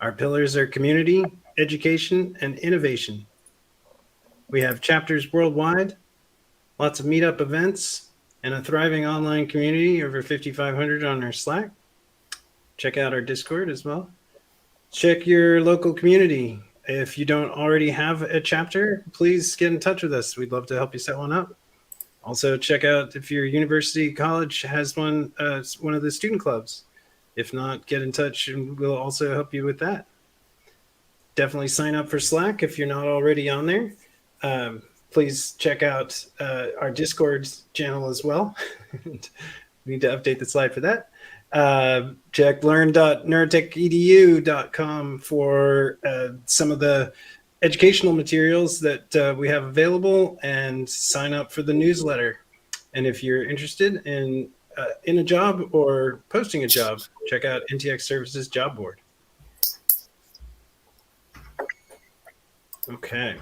Our pillars are community, education, and innovation. We have chapters worldwide, lots of meetup events, and a thriving online community, over 5,500 on our Slack. Check out our Discord as well. Check your local community. If you don't already have a chapter, please get in touch with us. We'd love to help you set one up. Also, check out if your university, college has one of the student clubs. If not, get in touch and we'll also help you with that. Definitely sign up for Slack if you're not already on there. Please check out our Discord channel as well. We need to update the slide for that. Check learn.neurotech.edu.com for some of the educational materials that we have available, and sign up for the newsletter. And if you're interested in a job or posting a job, check out NTX Services job board. Okay.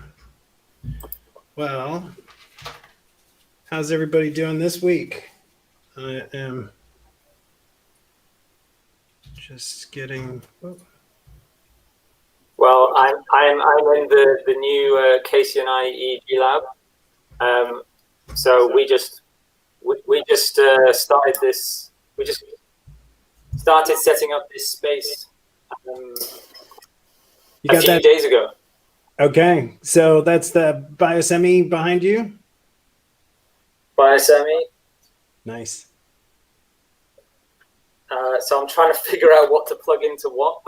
Well, how's everybody doing this week? I am just getting. Oh. Well, I'm in the new KCNI EEG lab. So we just started this. We just started setting up this space a few days ago. Okay, so that's the BioSemi behind you? BioSemi. Nice. So I'm trying to figure out what to plug into what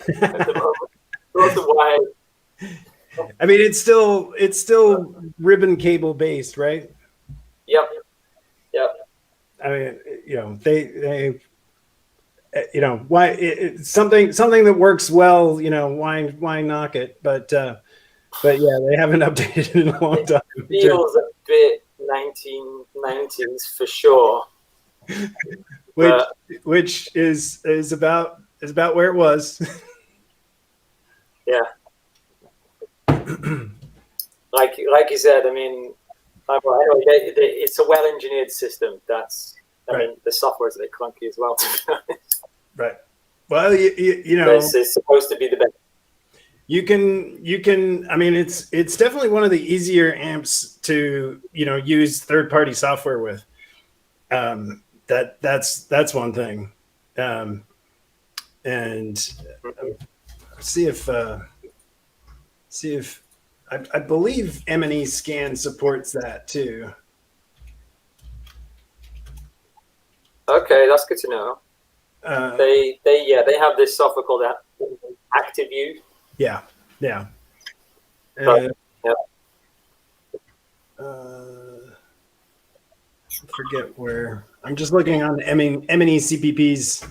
at the moment. I mean, it's still ribbon cable based, right? Yep. I mean, they why something that works well, why knock it? But yeah, they haven't updated in a long time. It feels a bit 1990s for sure. Which is about where it was. Yeah. like you said, I mean, it's a well-engineered system. I mean, the software is a bit clunky as well, to be honest. Right. Well, you know, it's supposed to be the best. You can. I mean, it's definitely one of the easier amps to use third-party software with. That's one thing. And see if I believe M&E Scan supports that too. Okay, that's good to know. They have this software called ActiveView. Yeah. Yeah. Forget where. I'm just looking on M&E CPP's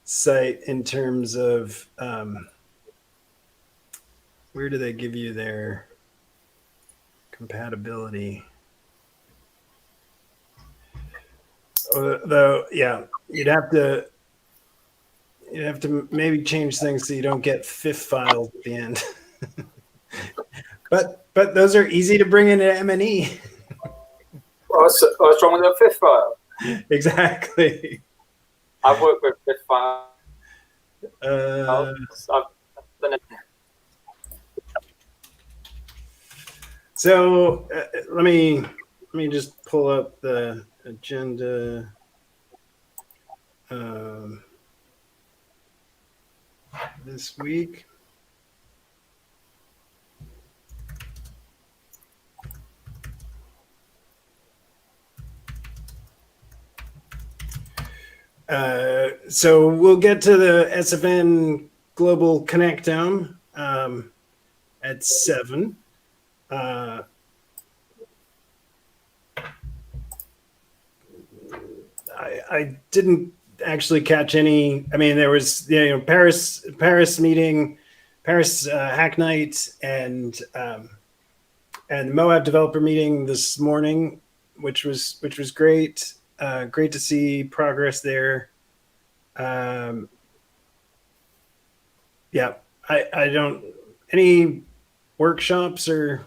site in terms of where do they give you their compatibility? Though, yeah, you'd have to maybe change things so you don't get FIF files at the end. but those are easy to bring into M&E. What's wrong with a FIF file? Exactly. I've worked with FIF files. So let me just pull up the agenda. This week. So we'll get to the SFN Global Connectome at 7. I didn't actually catch any. I mean, there was Paris meeting, Paris Hack Night, and Moab developer meeting this morning, which was great. Great to see progress there. Yeah, I don't any workshops or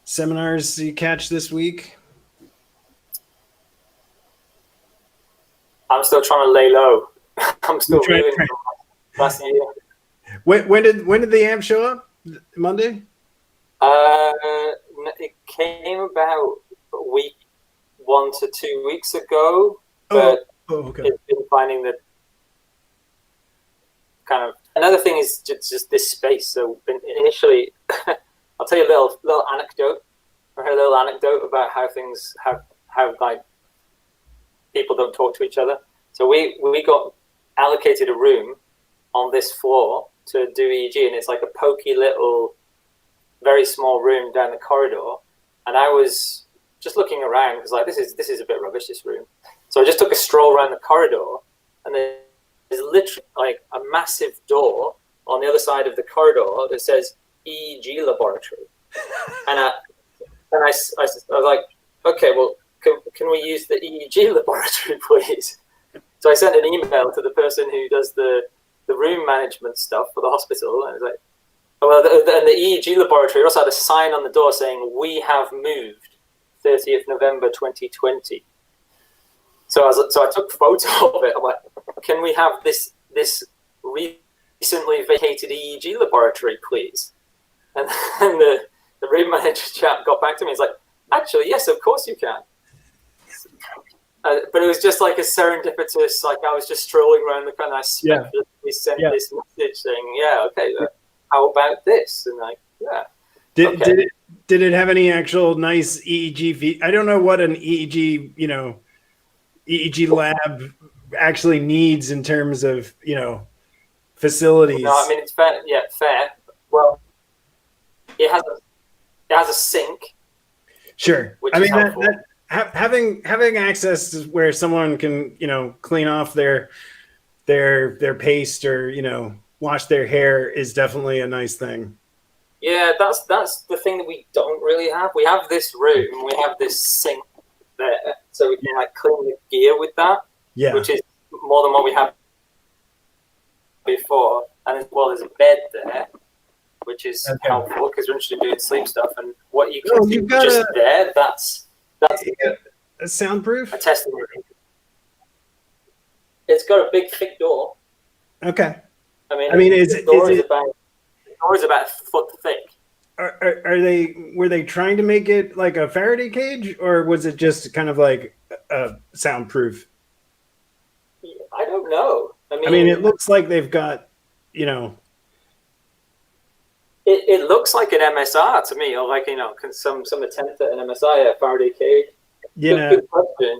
seminars you catch this week. I'm still trying to lay low. I'm still reeling from last year. When did the amp show up? Monday? It came about a week, 1 to 2 weeks ago, Oh, but okay. it's been finding that kind of another thing is just this space. So initially, I'll tell you a little anecdote. I heard a little anecdote about how things how like people don't talk to each other. So we got allocated a room on this floor to do EEG, and it's like a pokey little, very small room down the corridor. And I was just looking around because like this is a bit rubbish, this room. So I just took a stroll around the corridor, and there's literally like a massive door on the other side of the corridor that says EEG laboratory. And I was like, okay, well, can we use the EEG laboratory, please? So I sent an email to the person who does the room management stuff for the hospital, and I was like, well, and the EEG laboratory also had a sign on the door saying, "We have moved, 30th November 2020." So I took a photo of it. I'm like, can we have this recently vacated EEG laboratory, please? And then the room manager chap got back to me. He's like, actually, yes, of course you can. But it was just like a serendipitous, like I was just strolling around the kind of, I speculatively sent this message saying, yeah, okay, how about this? And like, yeah. Did it have any actual nice EEG? I don't know what an EEG, EEG lab actually needs in terms of, facilities. No, I mean, it's fair. Yeah, fair. Well, it has a sink. Sure. Which I is mean, having access to where someone can, clean off their paste or, wash their hair is definitely a nice thing. Yeah, that's the thing that we don't really have. We have this room, we have this sink there, so we can like clean the gear with that, which is more than what we had before. And as well, there's a bed there, which is helpful because we're interested in doing sleep stuff. And what you can do just there, that's a soundproof? A testing room. It's got a big, thick door. Okay. I mean, the door is about a foot thick. Were they trying to make it like a Faraday cage, or was it just kind of like soundproof? I don't know. I mean, it looks like they've got, It looks like an MSR to me, or like some attempt at an MSI, a Faraday cage. Yeah. Good question.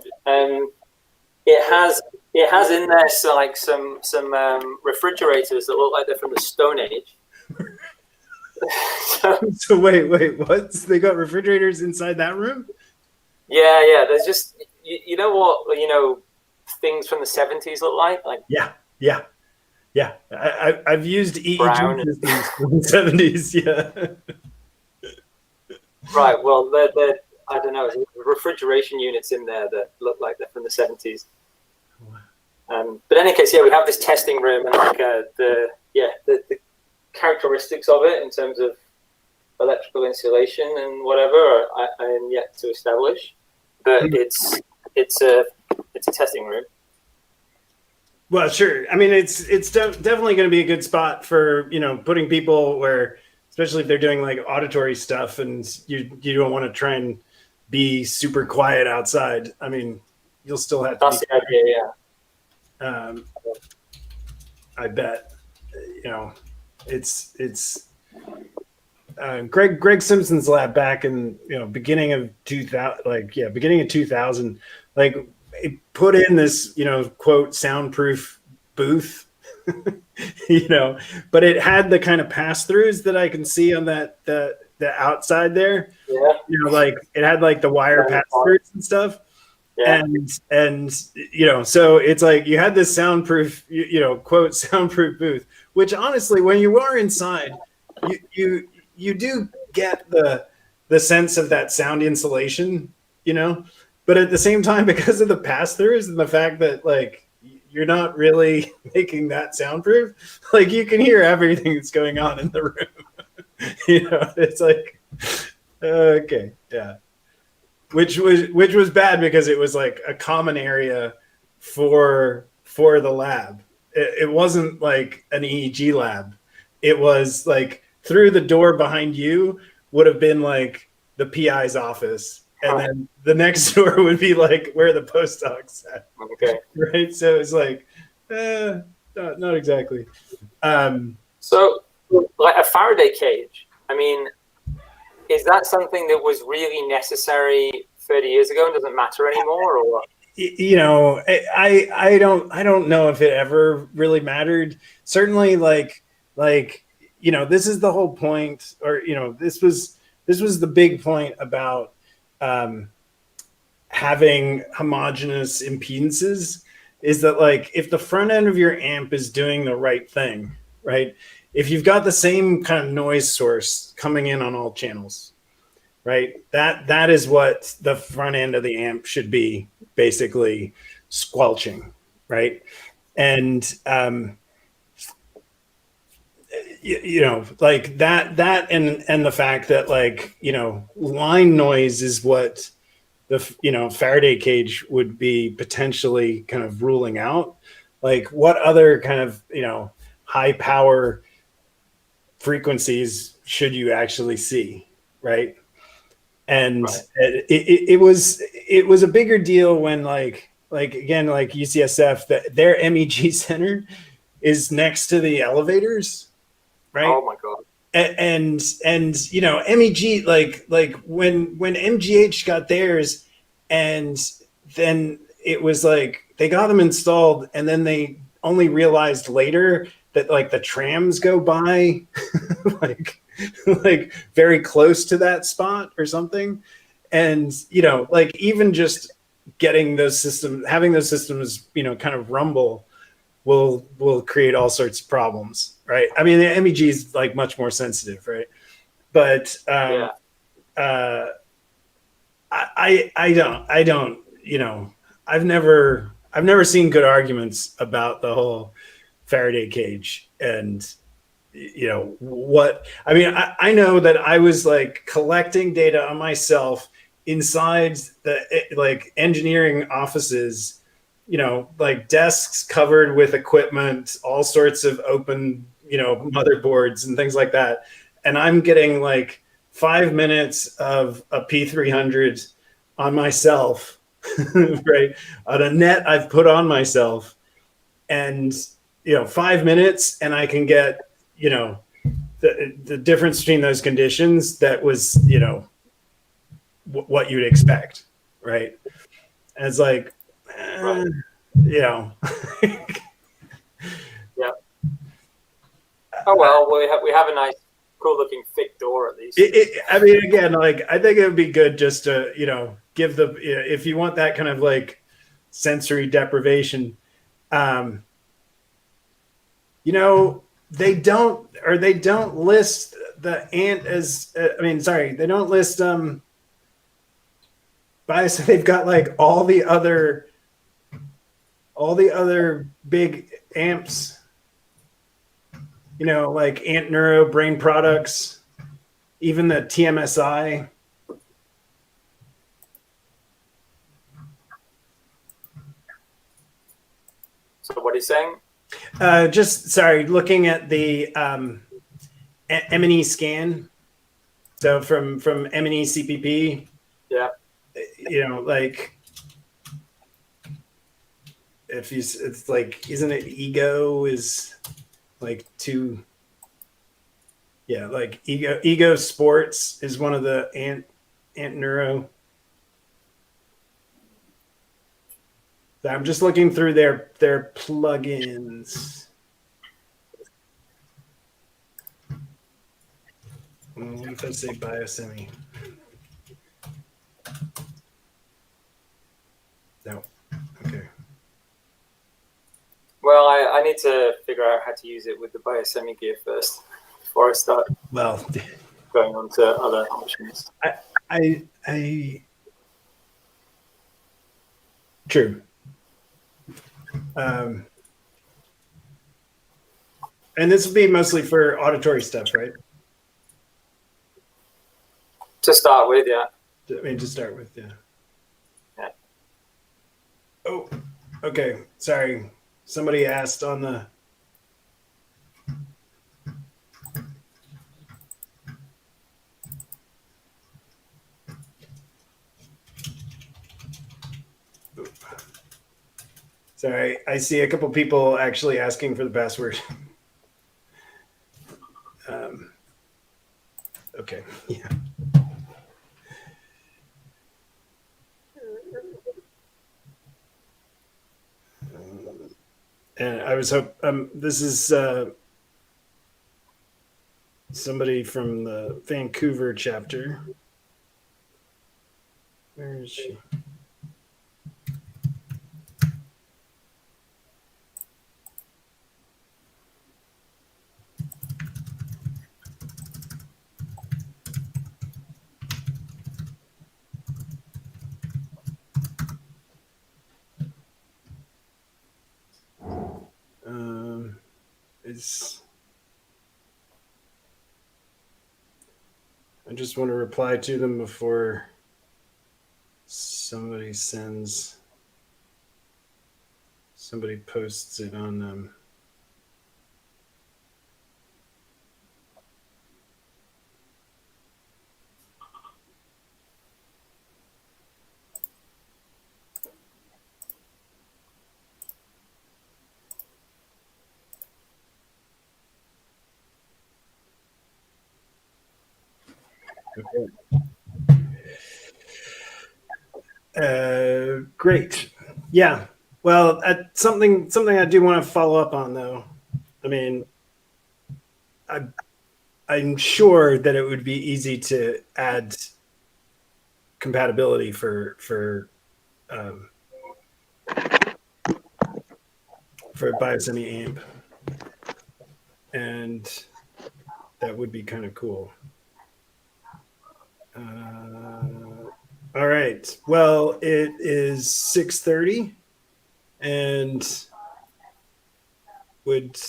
It has in there some refrigerators that look like they're from the Stone Age. So wait, what? They got refrigerators inside that room? Yeah. There's just you know what things from the 70s look like. Yeah. I've used EEG systems from the 70s. Yeah. Right. Well, they're I don't know, refrigeration units in there that look like they're from the 70s. But in any case, we have this testing room and like the characteristics of it in terms of electrical insulation and whatever I am yet to establish. But it's a testing room. Well, sure. I mean, it's definitely going to be a good spot for putting people where, especially if they're doing like auditory stuff and you don't want to try and be super quiet outside. I mean, you'll still have to. That's the idea, yeah. I bet. It's Greg Simpson's lab back in beginning of 2000, like it put in this quote soundproof booth, but it had the kind of pass-throughs that I can see on the outside there. Yeah. Like it had like the wire pass-throughs and stuff. Yeah. And so it's like you had this soundproof, quote soundproof booth, which honestly, when you are inside, you do get the sense of that sound insulation, but at the same time, because of the pass-throughs and the fact that like you're not really making that soundproof, like you can hear everything that's going on in the room. It's like, okay, yeah. Which was bad because it was like a common area for the lab. It wasn't like an EEG lab. it was like through the door behind you would have been like the PI's office. And then the next door would be like where the postdocs at. Okay. Right. So it's like, not exactly. So, like a Faraday cage, I mean, is that something that was really necessary 30 years ago and doesn't matter anymore, or what? You know, I don't know if it ever really mattered. Certainly, you know, this is the whole point, or you know, this was the big point about having homogeneous impedances, is that like if the front end of your amp is doing the right thing, right? If you've got the same kind of noise source coming in on all channels, right? That is what the front end of the amp should be basically squelching, right? And you know, like that and the fact that like, you know, line noise is what the, you know, Faraday cage would be potentially kind of ruling out. Like what other kind of, you know, high power frequencies should you actually see, right? And Right. it was a bigger deal when like again, like UCSF, that their MEG center is next to the elevators, right? Oh my God. And you know, MEG, like when MGH got theirs, and then it was like they got them installed, and then they only realized later that like the trams go by like like very close to that spot or something. And you know, like even just getting those systems, having those systems, you know, kind of rumble will create all sorts of problems, right? I mean, the MEG is like much more sensitive, right? But Yeah. I don't, you know, I've never seen good arguments about the whole Faraday cage. And you know what I mean, I know that I was like collecting data on myself inside the like engineering offices, you know, like desks covered with equipment, all sorts of open, you know, motherboards and things like that. And I'm getting like 5 minutes of a P300 on myself, right? On a net I've put on myself. And, you know, 5 minutes and I can get, you know, the difference between those conditions that was, you know, what you'd expect, right? And it's like, Right. you know. Yeah. Oh well, we have a nice, cool looking thick door at least. I mean, again, like I think it would be good just to, you know, give the, if you want that kind of like sensory deprivation, you know, they don't list the ant as, I mean, sorry, they don't list bias. They've got like all the other big amps, you know, like Ant Neuro, Brain Products, even the TMSI. So what he's saying? Just sorry, looking at the M&E scan. So from M&E CPP, Yeah. you know, like if you, it's like, isn't it ego is like two? Yeah, like ego sports is one of the ant neuro. So I'm just looking through their plugins. What if I say biosemi? No. Okay. Well, I need to figure out how to use it with the biosemi gear first before I start Well, going on to other options. I true. And this will be mostly for auditory stuff, right? To start with, yeah. I mean, to start with, yeah. Yeah. Oh, okay. Sorry. Somebody asked on the. Sorry, I see a couple people actually asking for the password. Okay, yeah. And I was this is somebody from the Vancouver chapter. Where is she? I just want to reply to them before somebody posts it on great. Yeah. Well, something I do want to follow up on, though. I mean, I'm sure that it would be easy to add compatibility for Biosemi AMP, and that would be kind of cool. All right. Well, it is 6:30, and would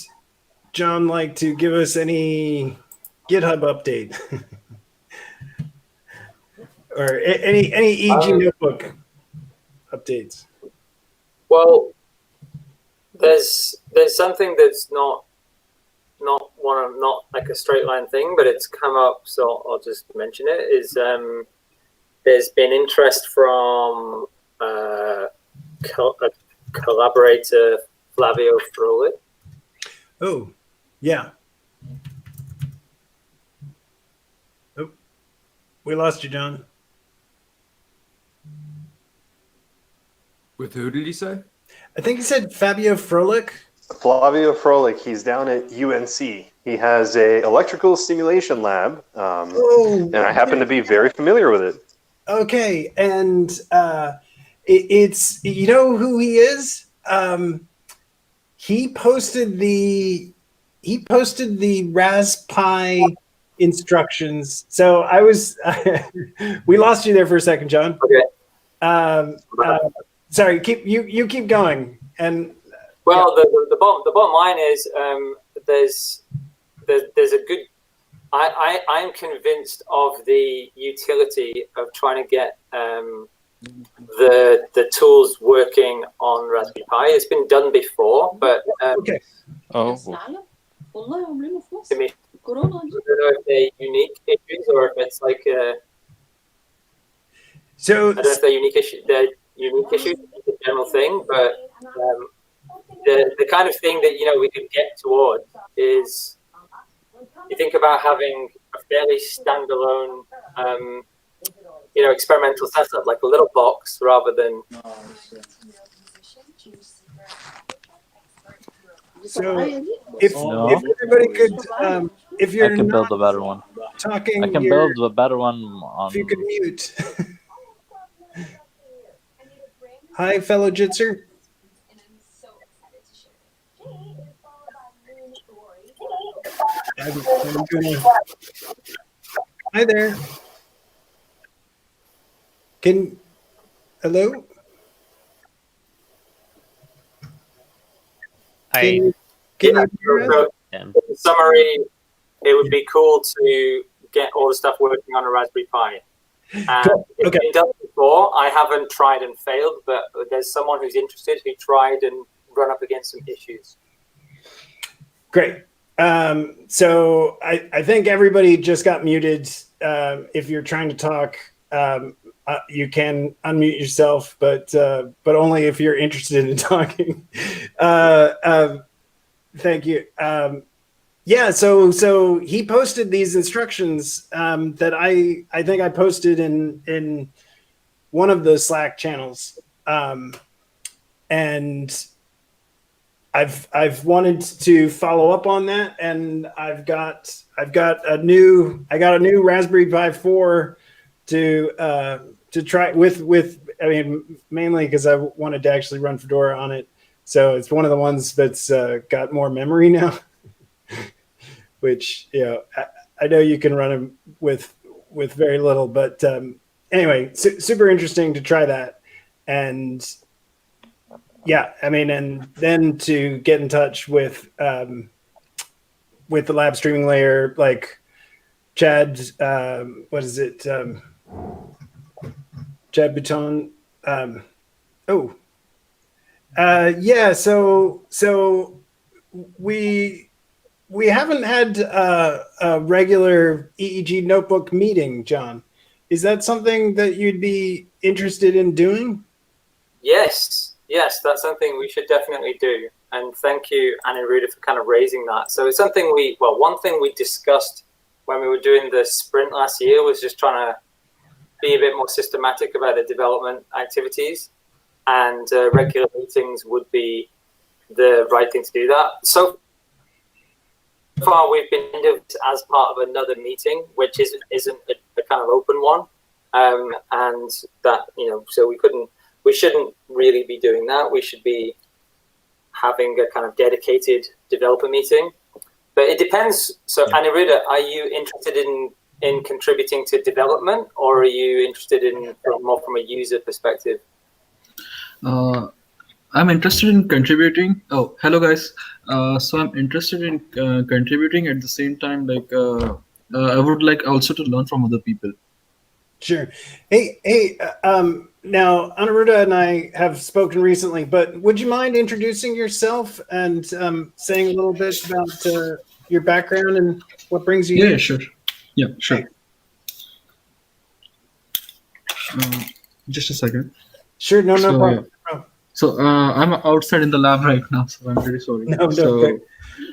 John like to give us any GitHub update or any EG notebook updates? Well, there's something that's not like a straight line thing, but it's come up, so I'll just mention it. Is there's been interest from a collaborator, Flavio Frolli. Oh, yeah. Oh, we lost you, John. With who did he say? I think he said Fabio Froelich. Flavio Froelich, he's down at UNC. He has a electrical stimulation lab, and I happen to be very familiar with it. Okay, and it's, you know who he is? He posted the Raspberry instructions. So I was we lost you there for a second, John. Okay. Sorry, you keep going. And well, yeah. the bottom line is there's a good. I'm convinced of the utility of trying to get the tools working on Raspberry Pi. It's been done before, but okay. I don't know if they're unique issues or if it's like so. I don't know if they're unique issues. They're unique issues, it's a general thing, but the kind of thing that we could get towards is you think about having a fairly standalone experimental setup, like a little box rather than. So if everybody could, if you're I can build a better one. Talking, I can build a better one on. If you could mute. Hi, fellow Jitzer. Hi there. Hello? In summary, it would be cool to get all the stuff working on a Raspberry Pi. And it's been done before. I haven't tried and failed, but there's someone who's interested who tried and run up against some issues. Great. So I think everybody just got muted. If you're trying to talk, you can unmute yourself, but only if you're interested in talking. Thank you. Yeah, so he posted these instructions that I think I posted in one of the Slack channels, and I've wanted to follow up on that, and I got a new Raspberry Pi 4 to try with. I mean, mainly because I wanted to actually run Fedora on it. So it's one of the ones that's got more memory now, which I know you can run them with very little. But anyway, super interesting to try that, and yeah, I mean, and then to get in touch with the lab streaming layer, like Chad, what is it? Chad Bouton. Yeah. So we haven't had a regular EEG notebook meeting, John. Is that something that you'd be interested in doing? Yes, that's something we should definitely do. And thank you, Aniruddha, for kind of raising that. So it's something one thing we discussed when we were doing the sprint last year was just trying to be a bit more systematic about the development activities, and regular meetings would be the right thing to do that. So far, we've been as part of another meeting, which isn't a kind of open one, and that so we shouldn't really be doing that. We should be having a kind of dedicated developer meeting. But it depends. So, Aniruddha, are you interested in contributing to development, or are you interested in more from a user perspective? I'm interested in contributing. Oh, hello guys. So I'm interested in contributing at the same time. Like I would like also to learn from other people. Sure. Hey. Now, Aniruddha and I have spoken recently, but would you mind introducing yourself and saying a little bit about your background and what brings you here? Yeah, sure. Yeah, sure. Just a second. Sure, no problem. So I'm outside in the lab right now, so I'm very sorry. No,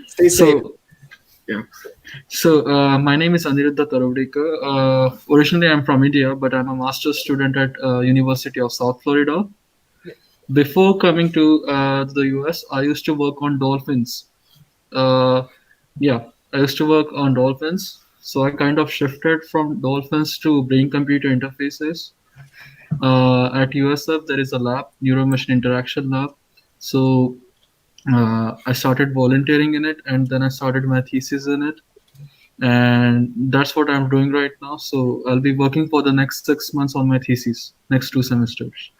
stay safe. Yeah. So my name is Aniruddha Taravdekar. Originally, I'm from India, but I'm a master's student at University of South Florida. Before coming to the US, I used to work on dolphins. I used to work on dolphins. So I kind of shifted from dolphins to brain-computer interfaces. At USF, there is a lab, Neuro-Machine Interaction Lab. So I started volunteering in it, and then I started my thesis in it. And that's what I'm doing right now. So I'll be working for the next 6 months on my thesis, next 2 semesters.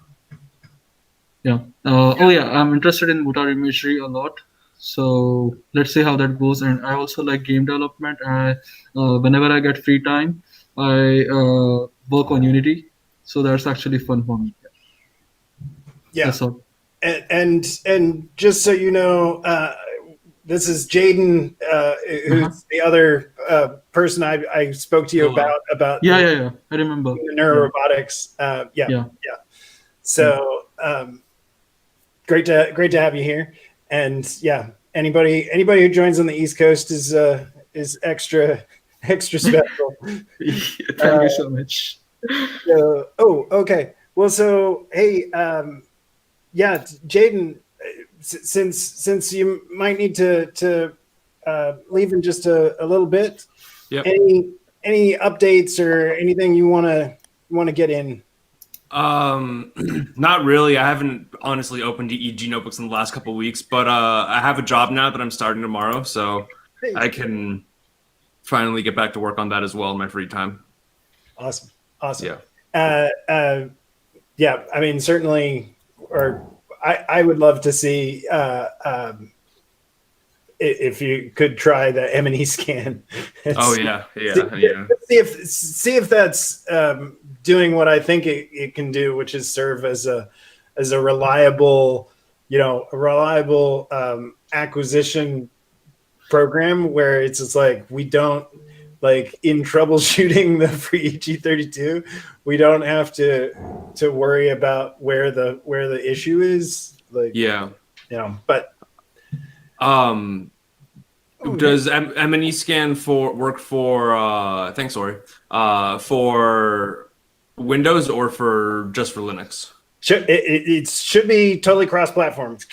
Yeah. I'm interested in motor imagery a lot. So let's see how that goes. And I also like game development. Whenever I get free time, I work on Unity. So that's actually fun for me. Yeah. That's all. And just so you know, this is Jaden, who's the other person I spoke to you about. Yeah. I remember. The neurorobotics. Yeah. So great to have you here. And yeah, anybody who joins on the East Coast is extra special. Thank you so much. Okay. Well, so hey, Jaden, since you might need to leave in just a little bit, yep. Any updates or anything you want to get in? Not really. I haven't honestly opened EEG notebooks in the last couple of weeks, but I have a job now that I'm starting tomorrow, so I can finally get back to work on that as well in my free time. Awesome. Yeah. Yeah. I mean, certainly, or I would love to see if you could try the M&E scan. Oh yeah. See if that's doing what I think it can do, which is serve as a reliable, acquisition program where it's just like we don't like in troubleshooting the free EG32, we don't have to worry about where the issue is. Like, Yeah. But does M&E scan work for thanks, Ori, for Windows or just for Linux? It should be totally cross-platform. It's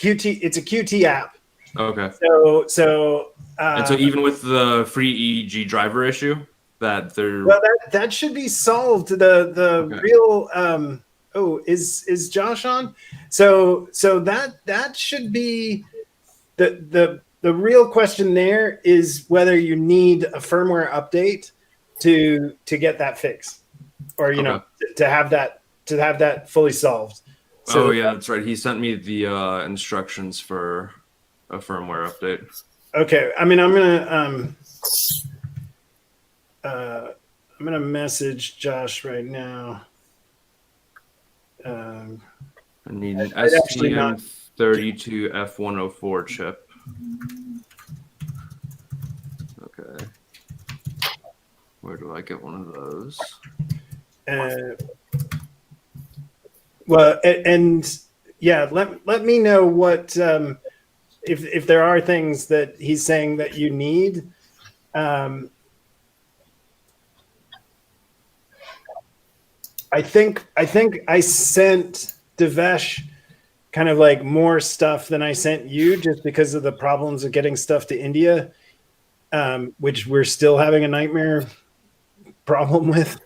a Qt app. Okay. So And so even with the free EEG driver issue, that should be solved. The real is Josh on? So that should be the real question there is whether you need a firmware update to get that fixed, or to have that fully solved. So, yeah, that's right. He sent me the instructions for a firmware update. Okay, I mean, I'm gonna message Josh right now. I need an STM32F104 chip. Okay. Where do I get one of those? Well, and yeah, let me know what if there are things that he's saying that you need. I think I sent Devesh kind of like more stuff than I sent you, just because of the problems of getting stuff to India, which we're still having a nightmare problem with,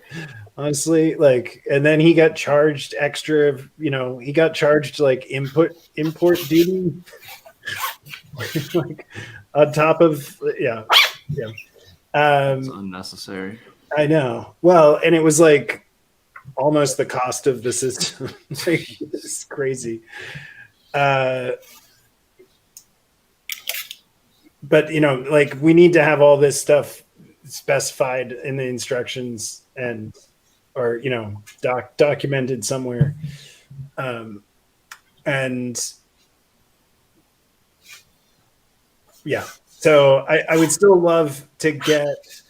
honestly. Like, and then he got charged extra, he got charged like import duty, like on top of it's unnecessary. I know. Well, and it was like almost the cost of the system. Like, it's crazy. But like, we need to have all this stuff specified in the instructions or documented somewhere. And yeah, so I would still love to get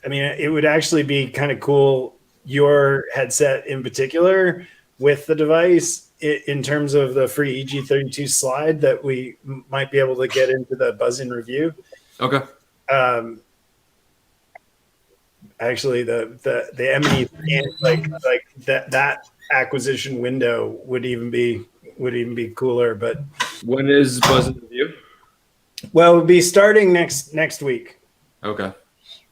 I mean, it would actually be kind of cool, your headset in particular with the device, in terms of the free EG32 slide that we might be able to get into the buzz-in review. Okay. Actually, the M&E like that acquisition window would even be cooler. But when is buzz-in review? Well, it'll be starting next week. Okay.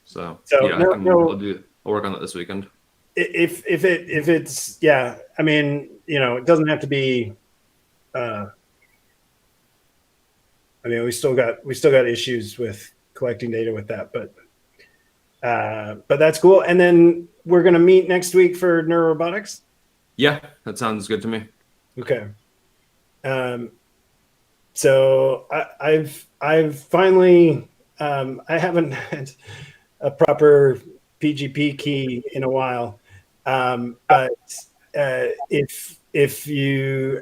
So yeah, I'll work on that this weekend. If it's I mean, it doesn't have to be. I mean, we still got issues with collecting data with that, but that's cool. And then we're gonna meet next week for neurorobotics. Yeah, that sounds good to me. Okay. So I've finally I haven't had a proper PGP key in a while, but if you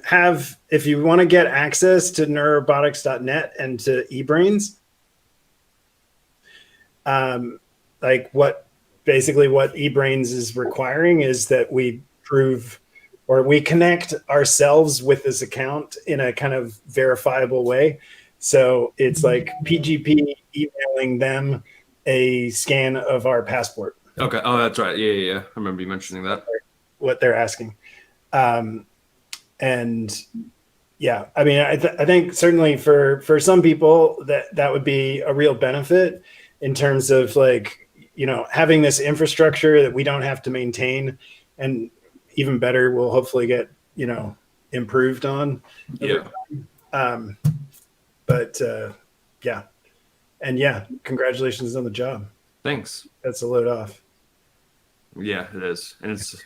want to get access to neurorobotics.net and to eBrains, like what eBrains is requiring is that we prove, or we connect ourselves with this account in a kind of verifiable way. So it's like PGP emailing them a scan of our passport. Okay. Oh, that's right. Yeah. I remember you mentioning that. What they're asking. And yeah, I mean, I think certainly for some people that would be a real benefit in terms of like, having this infrastructure that we don't have to maintain, and even better, we'll hopefully get, improved on. Yeah. But yeah. And yeah, congratulations on the job. Thanks. That's a load off. Yeah, it is. And it's a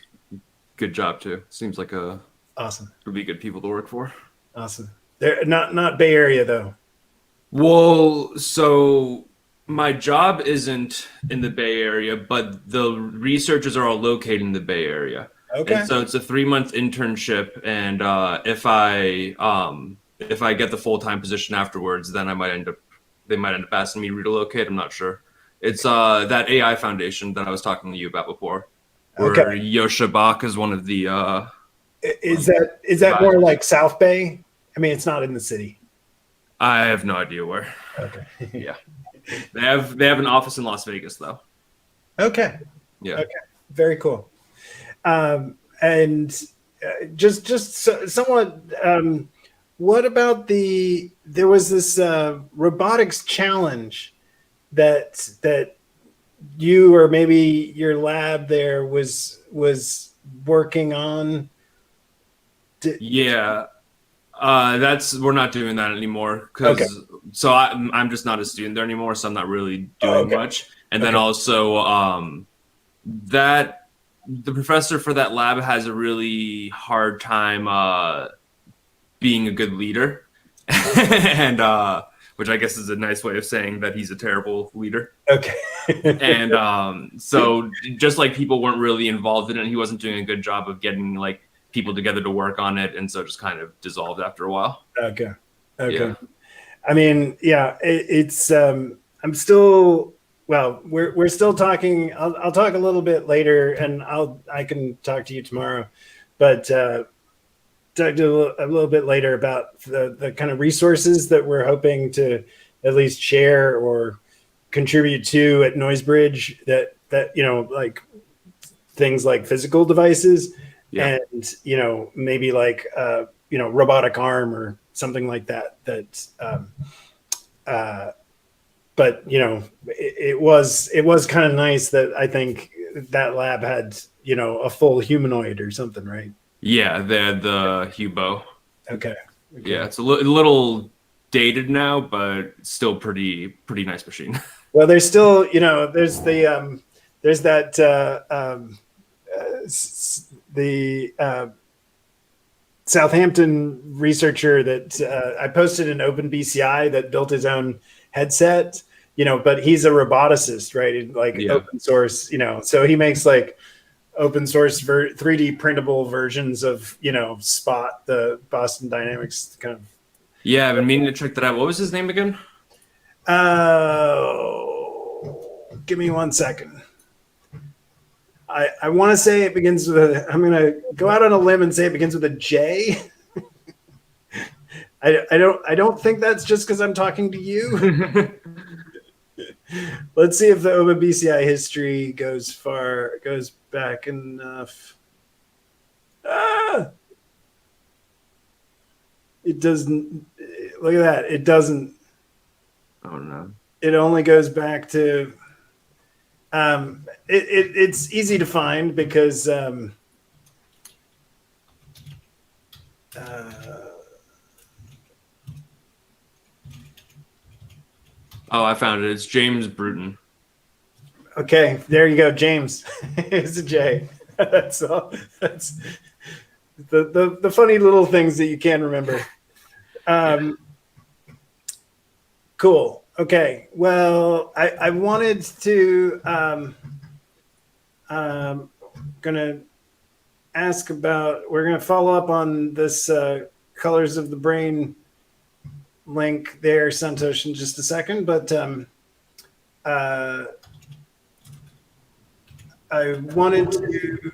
good job too. Seems like awesome. Would be good people to work for. Awesome. They're not Bay Area though. Well, so my job isn't in the Bay Area, but the researchers are all located in the Bay Area. Okay. And so it's a 3-month internship, and if I get the full-time position afterwards, then I might end up they might end up asking me to relocate. I'm not sure. It's that AI foundation that I was talking to you about before, where Okay. Yosha Bach is one of the. Is that more like South Bay? I mean, it's not in the city. I have no idea where. Okay. Yeah, they have an office in Las Vegas though. Okay. Yeah. Okay. Very cool. And somewhat. What about there was this robotics challenge that you or maybe your lab there was working on? Yeah, we're not doing that anymore Okay. so I'm just not a student there anymore, so I'm not really doing okay. much. And then also that the professor for that lab has a really hard time being a good leader, and which I guess is a nice way of saying that he's a terrible leader. Okay. And so just like people weren't really involved in it, he wasn't doing a good job of getting like people together to work on it, and so it just kind of dissolved after a while. Okay. Yeah. I mean, yeah, it's I'm still, well, we're still talking. I'll talk a little bit later, and I can talk to you tomorrow, but talk to a little bit later about the kind of resources that we're hoping to at least share or contribute to at Noisebridge, that like things like physical devices. Yeah. And maybe like robotic arm or something like that. But it was kind of nice that I think that lab had a full humanoid or something, right? Yeah, they had the Hubo. Okay. Yeah, it's a little dated now, but still pretty nice machine. Well, there's still there's that the Southampton researcher that I posted in OpenBCI that built his own headset, but he's a roboticist, right? Like open source, so he makes like open source 3D printable versions of, Spot, the Boston Dynamics kind of. Yeah, I've been meaning to check that out. What was his name again? Give me 1 second. I want to say it begins with I'm going to go out on a limb and say it begins with a J. I don't think that's just because I'm talking to you. Let's see if the OpenBCI history goes back enough. It doesn't. Look at that. It doesn't. Oh no. It only goes back to. It's easy to find because Oh, I found it. It's James Bruton. okay, there you go, James. It's a J. That's all. That's the funny little things that you can remember. Cool. Okay. Well, I wanted to gonna ask about. We're gonna follow up on this Colors of the Brain link there, Santosh, in just a second, but I wanted to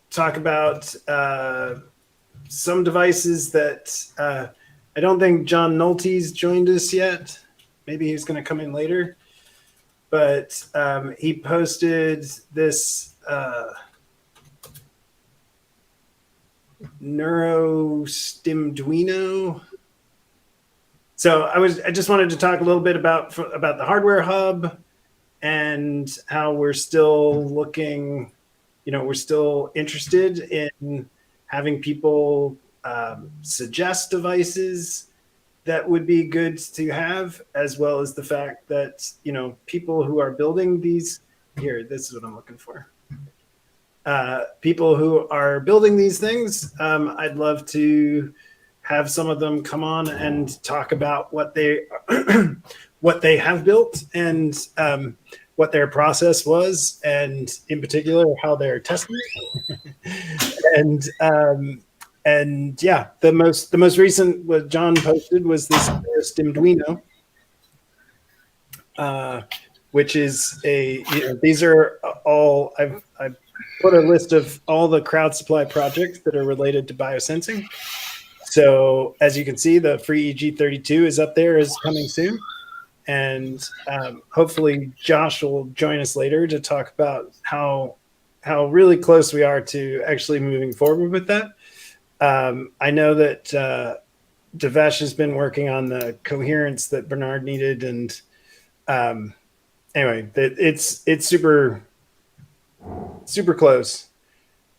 talk about some devices that I don't think John Nolte's joined us yet. Maybe he's going to come in later, but he posted this NeurostimDuino. So I just wanted to talk a little bit about the hardware hub and how we're still looking, we're still interested in having people suggest devices that would be good to have, as well as the fact that, people who are building these here, this is what I'm looking for. People who are building these things, I'd love to have some of them come on and talk about what they what they have built and what their process was, and in particular how they're testing it. And yeah, the most recent what John posted was this NeurostimDuino. which is these are all, I've put a list of all the crowd supply projects that are related to biosensing. So as you can see, the free EG32 is up there, is coming soon. And hopefully Josh will join us later to talk about how really close we are to actually moving forward with that. I know that Devesh has been working on the coherence that Bernard needed, and anyway, it's super close.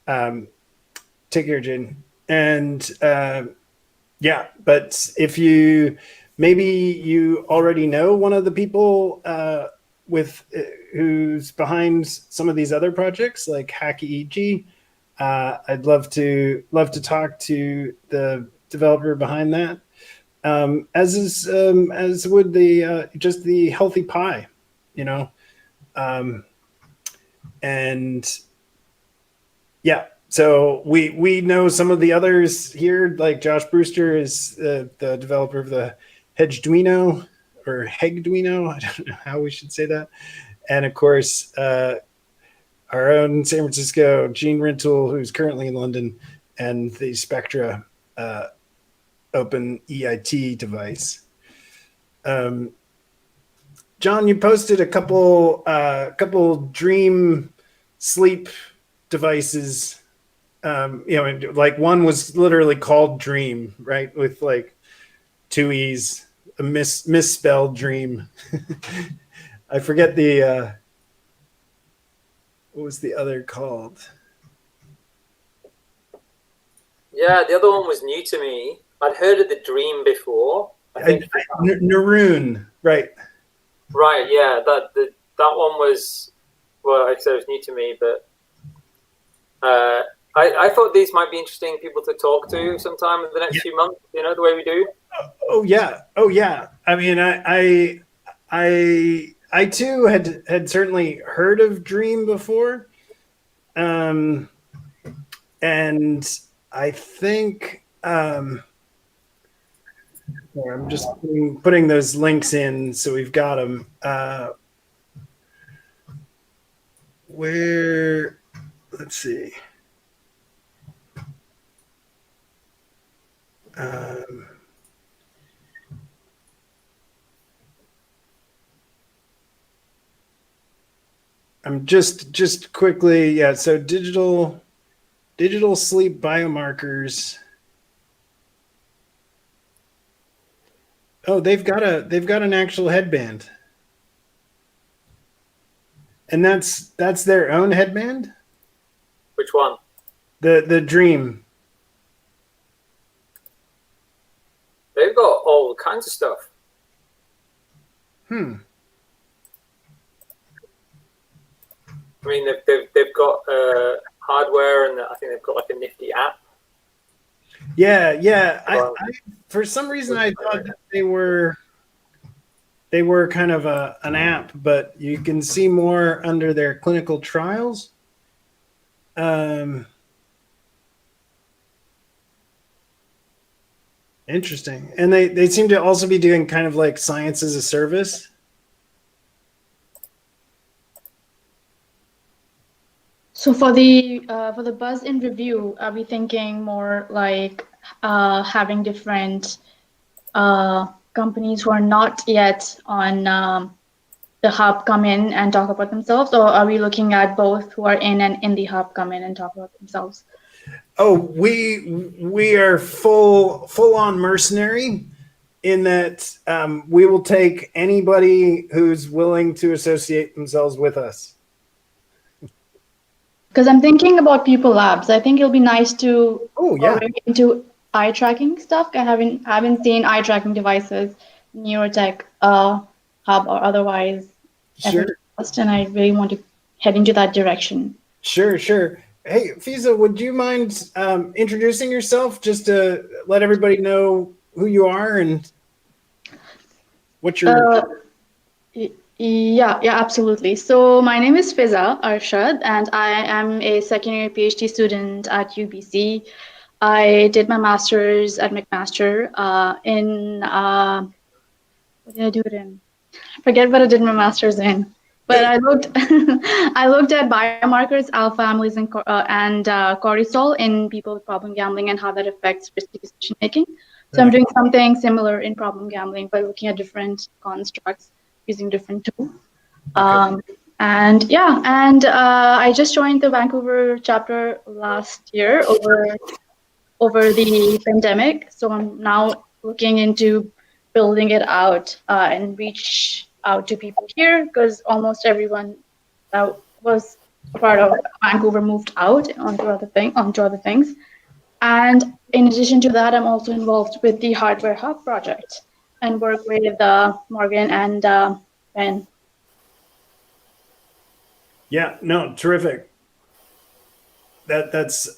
Take care, Jaden. And yeah, but if maybe you already know one of the people who's behind some of these other projects like HackEEG, I'd love to talk to the developer behind that, as would the just the Healthy Pie, and yeah. So we know some of the others here, like Josh Brewster is the developer of the Hedgeduino or Hegduino. I don't know how we should say that. And of course, our own San Francisco Gene Rintoul, who's currently in London, and the Spectra Open EIT device. John, you posted a couple dream sleep devices. Like one was literally called Dream, right? With like 2 E's, a misspelled Dream. I forget what was the other called? Yeah, the other one was new to me. I'd heard of the Dream before. I think Naroon, right? Right, yeah. That one was, well, like I said, it was new to me, but I thought these might be interesting people to talk to sometime in the next few months, the way we do. Oh yeah. I mean, I too had certainly heard of Dream before. And I think I'm just putting those links in so we've got them. Let's see. I'm just quickly, yeah. So digital sleep biomarkers. Oh, they've got an actual headband, and that's their own headband. Which one? The Dream. They've got all kinds of stuff. Hmm. I mean, they've got hardware, and I think they've got like a nifty app. Yeah. I for some reason I thought that they were kind of an app, but you can see more under their clinical trials. Interesting. And they seem to also be doing kind of like science as a service. So for the buzz in review, are we thinking more like having different companies who are not yet on the hub come in and talk about themselves, or are we looking at both who are in and in the hub come in and talk about themselves? Oh, we are full on mercenary in that we will take anybody who's willing to associate themselves with us. Because I'm thinking about People Labs. I think it'll be nice to go into eye tracking stuff. I haven't seen eye tracking devices, Neurotech hub or otherwise. Sure. And I really want to head into that direction. Sure. Hey, Fiza, would you mind introducing yourself just to let everybody know who you are and what your... Yeah, absolutely. So my name is Fiza Arshad, and I am a second year PhD student at UBC. I did my master's at McMaster in, what did I do it in? forget what I did my master's in. But I looked, I looked at biomarkers, alpha amylase and cortisol in people with problem gambling and how that affects risky decision making. So I'm doing something similar in problem gambling by looking at different constructs using different tools. And yeah, and I just joined the Vancouver chapter last year over the pandemic. So I'm now looking into building it out and reach out to people here because almost everyone that was a part of Vancouver moved out onto other things. And in addition to that, I'm also involved with the Hardware Hub project and work with Morgan and Ben. Yeah, no, terrific. That's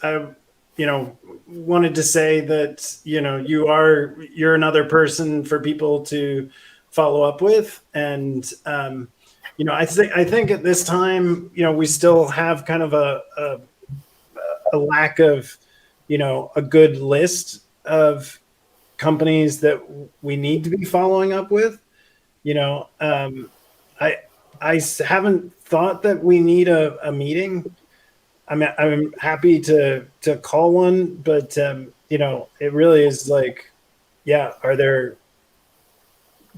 wanted to say that you're another person for people to follow up with, and I think at this time we still have kind of a lack of a good list of companies that we need to be following up with. I haven't thought that we need a meeting. I'm happy to call one, but it really is like, are there?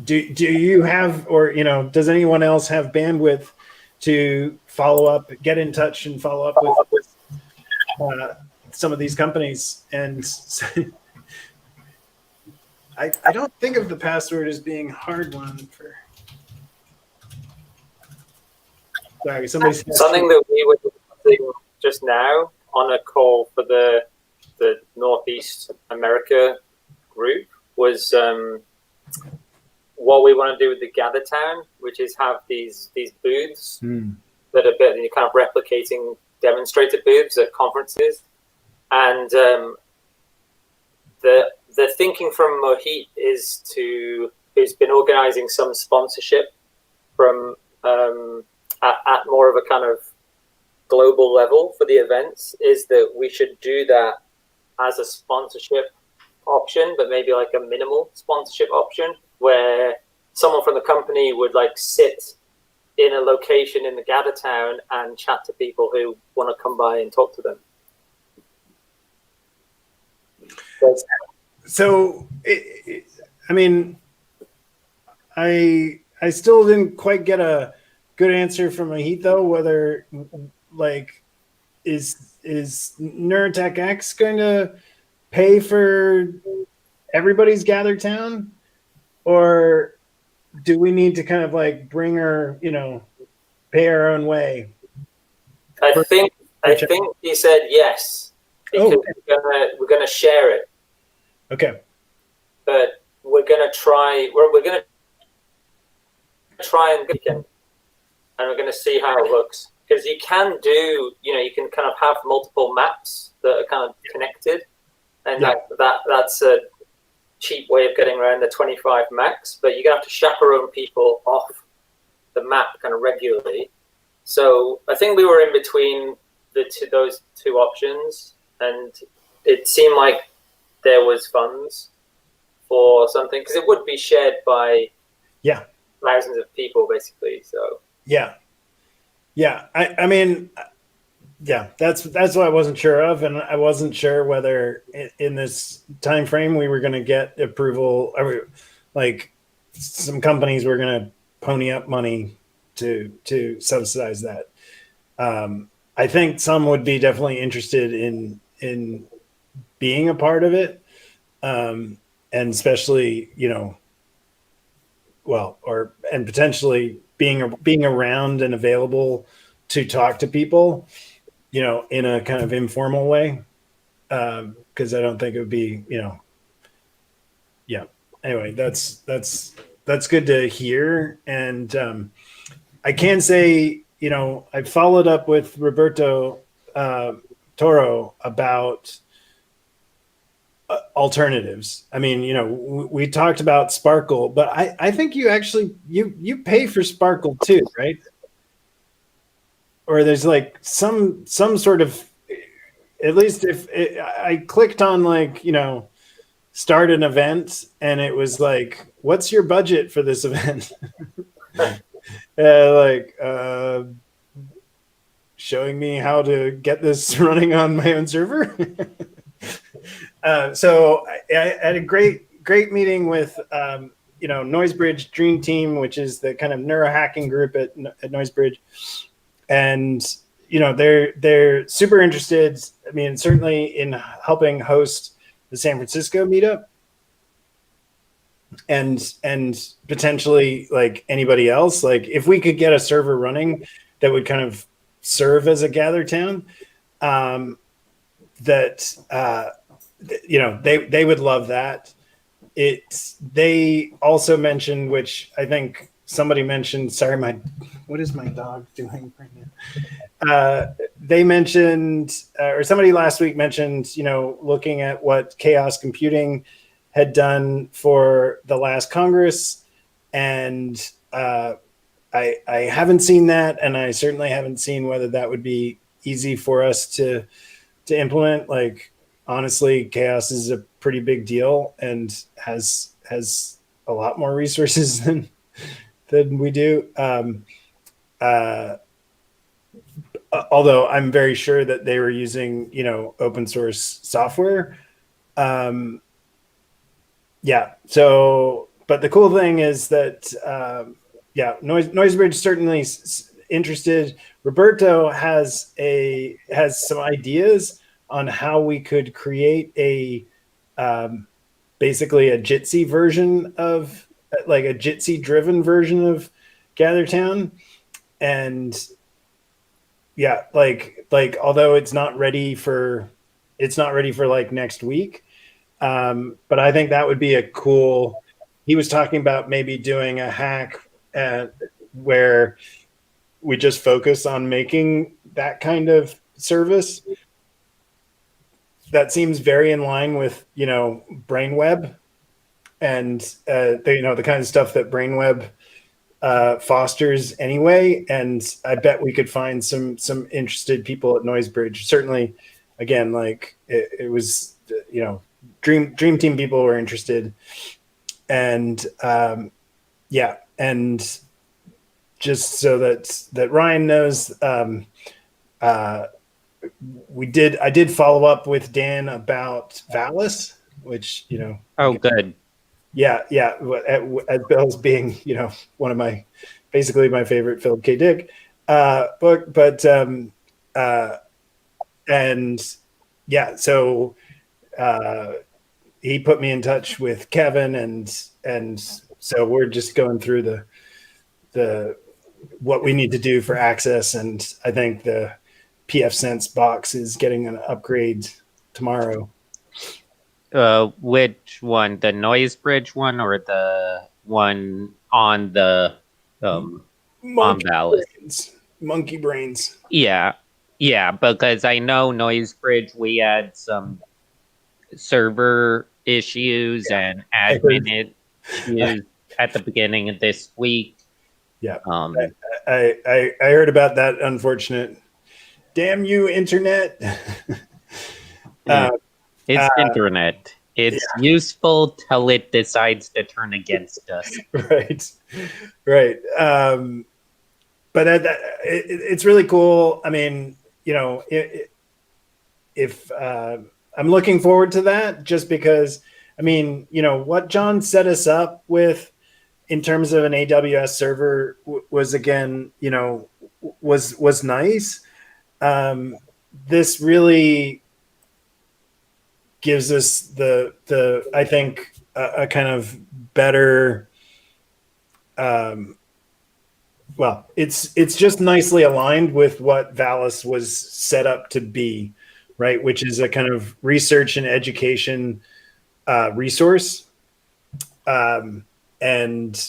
Do you have, or does anyone else have bandwidth to follow up, get in touch, and follow up with some of these companies? And I don't think of the password as being a hard one for. Sorry, somebody's something that we were discussing just now on a call for the Northeast America group was what we want to do with the Gather Town, which is have these booths that are kind of replicating demonstrator booths at conferences, and the thinking from Mohit is who's been organizing some sponsorship from at more of a kind of global level for the events, is that we should do that as a sponsorship option, but maybe like a minimal sponsorship option where someone from the company would like sit in a location in the Gather Town and chat to people who want to come by and talk to them. So, I mean, I still didn't quite get a good answer from Mahit though, whether like is NeurotechX going to pay for everybody's Gather Town, or do we need to kind of like bring her, pay our own way? I think he said yes, because we're gonna share it. Okay. But we're gonna try. We're gonna try and weekend, and we're gonna see how it looks. Because you can do, you can kind of have multiple maps that are kind of connected, and that's a cheap way of getting around the 25 max. But you're gonna have to chaperone people off the map kind of regularly. So I think we were in between those two options, and it seemed like there was funds for something because it would be shared by thousands of people basically. So I mean, that's what I wasn't sure of, and I wasn't sure whether in this time frame we were going to get approval. Like some companies were going to pony up money to subsidize that. I think some would be definitely interested in being a part of it, and especially and potentially being around and available to talk to people, in a kind of informal way, because I don't think it would be, Anyway, that's good to hear, and I can say, I followed up with Roberto Toro about alternatives. I mean, we talked about Sparkle, but I think you actually you pay for Sparkle too, right? Or there's like some sort of, at least if I clicked on like start an event and it was like, what's your budget for this event? Showing me how to get this running on my own server. So I had a great meeting with NoiseBridge Dream Team, which is the kind of neurohacking group at NoiseBridge, and they're super interested. I mean, certainly in helping host the San Francisco meetup, and potentially like anybody else. Like if we could get a server running that would kind of serve as a gather town, they would love that. They also mentioned, which I think somebody mentioned, sorry, what is my dog doing right now? They mentioned, or somebody last week mentioned, looking at what Chaos Computing had done for the last Congress. And I haven't seen that. And I certainly haven't seen whether that would be easy for us to implement. Like, honestly, Chaos is a pretty big deal and has a lot more resources than we do. Although I'm very sure that they were using, open source software. So, but the cool thing is that, NoiseBridge certainly interested. Roberto has some ideas on how we could create basically a Jitsi version of, like a Jitsi driven version of GatherTown. And although it's not ready for like next week. But I think that would be a cool, he was talking about maybe doing a hack where we just focus on making that kind of service. That seems very in line with, Brainweb and, the kind of stuff that Brainweb fosters anyway. And I bet we could find some interested people at NoiseBridge. Certainly, again, like it was, Dream Team people were interested. And and just so that Ryan knows, I did follow up with Dan about Valis, which, Oh, good. Yeah. As Bill's being, one of basically my favorite Philip K. Dick book, but so he put me in touch with Kevin, and so we're just going through the what we need to do for access, and I think the PF Sense box is getting an upgrade tomorrow. Which one? The NoiseBridge one or the one on the on Valis? Monkey brains. Yeah, because I know NoiseBridge, we had some server issues and admin issues at the beginning of this week. Yeah, I heard about that unfortunate. Damn you, internet! It's internet. It's useful till it decides to turn against us. Right. But it's really cool. I mean, if I'm looking forward to that, just because, I mean, what John set us up with in terms of an AWS server was, again, was nice. This really gives us the I think a kind of better, it's just nicely aligned with what Valis was set up to be, right? Which is a kind of research and education resource. And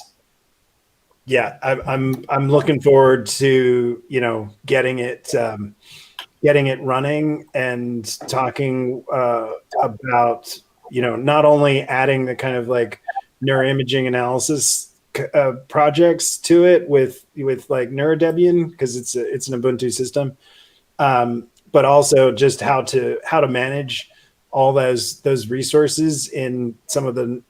yeah, I'm looking forward to, getting it running and talking about, not only adding the kind of like neuroimaging analysis projects to it with like NeuroDebian, because it's an Ubuntu system, but also just how to manage all those resources in some of the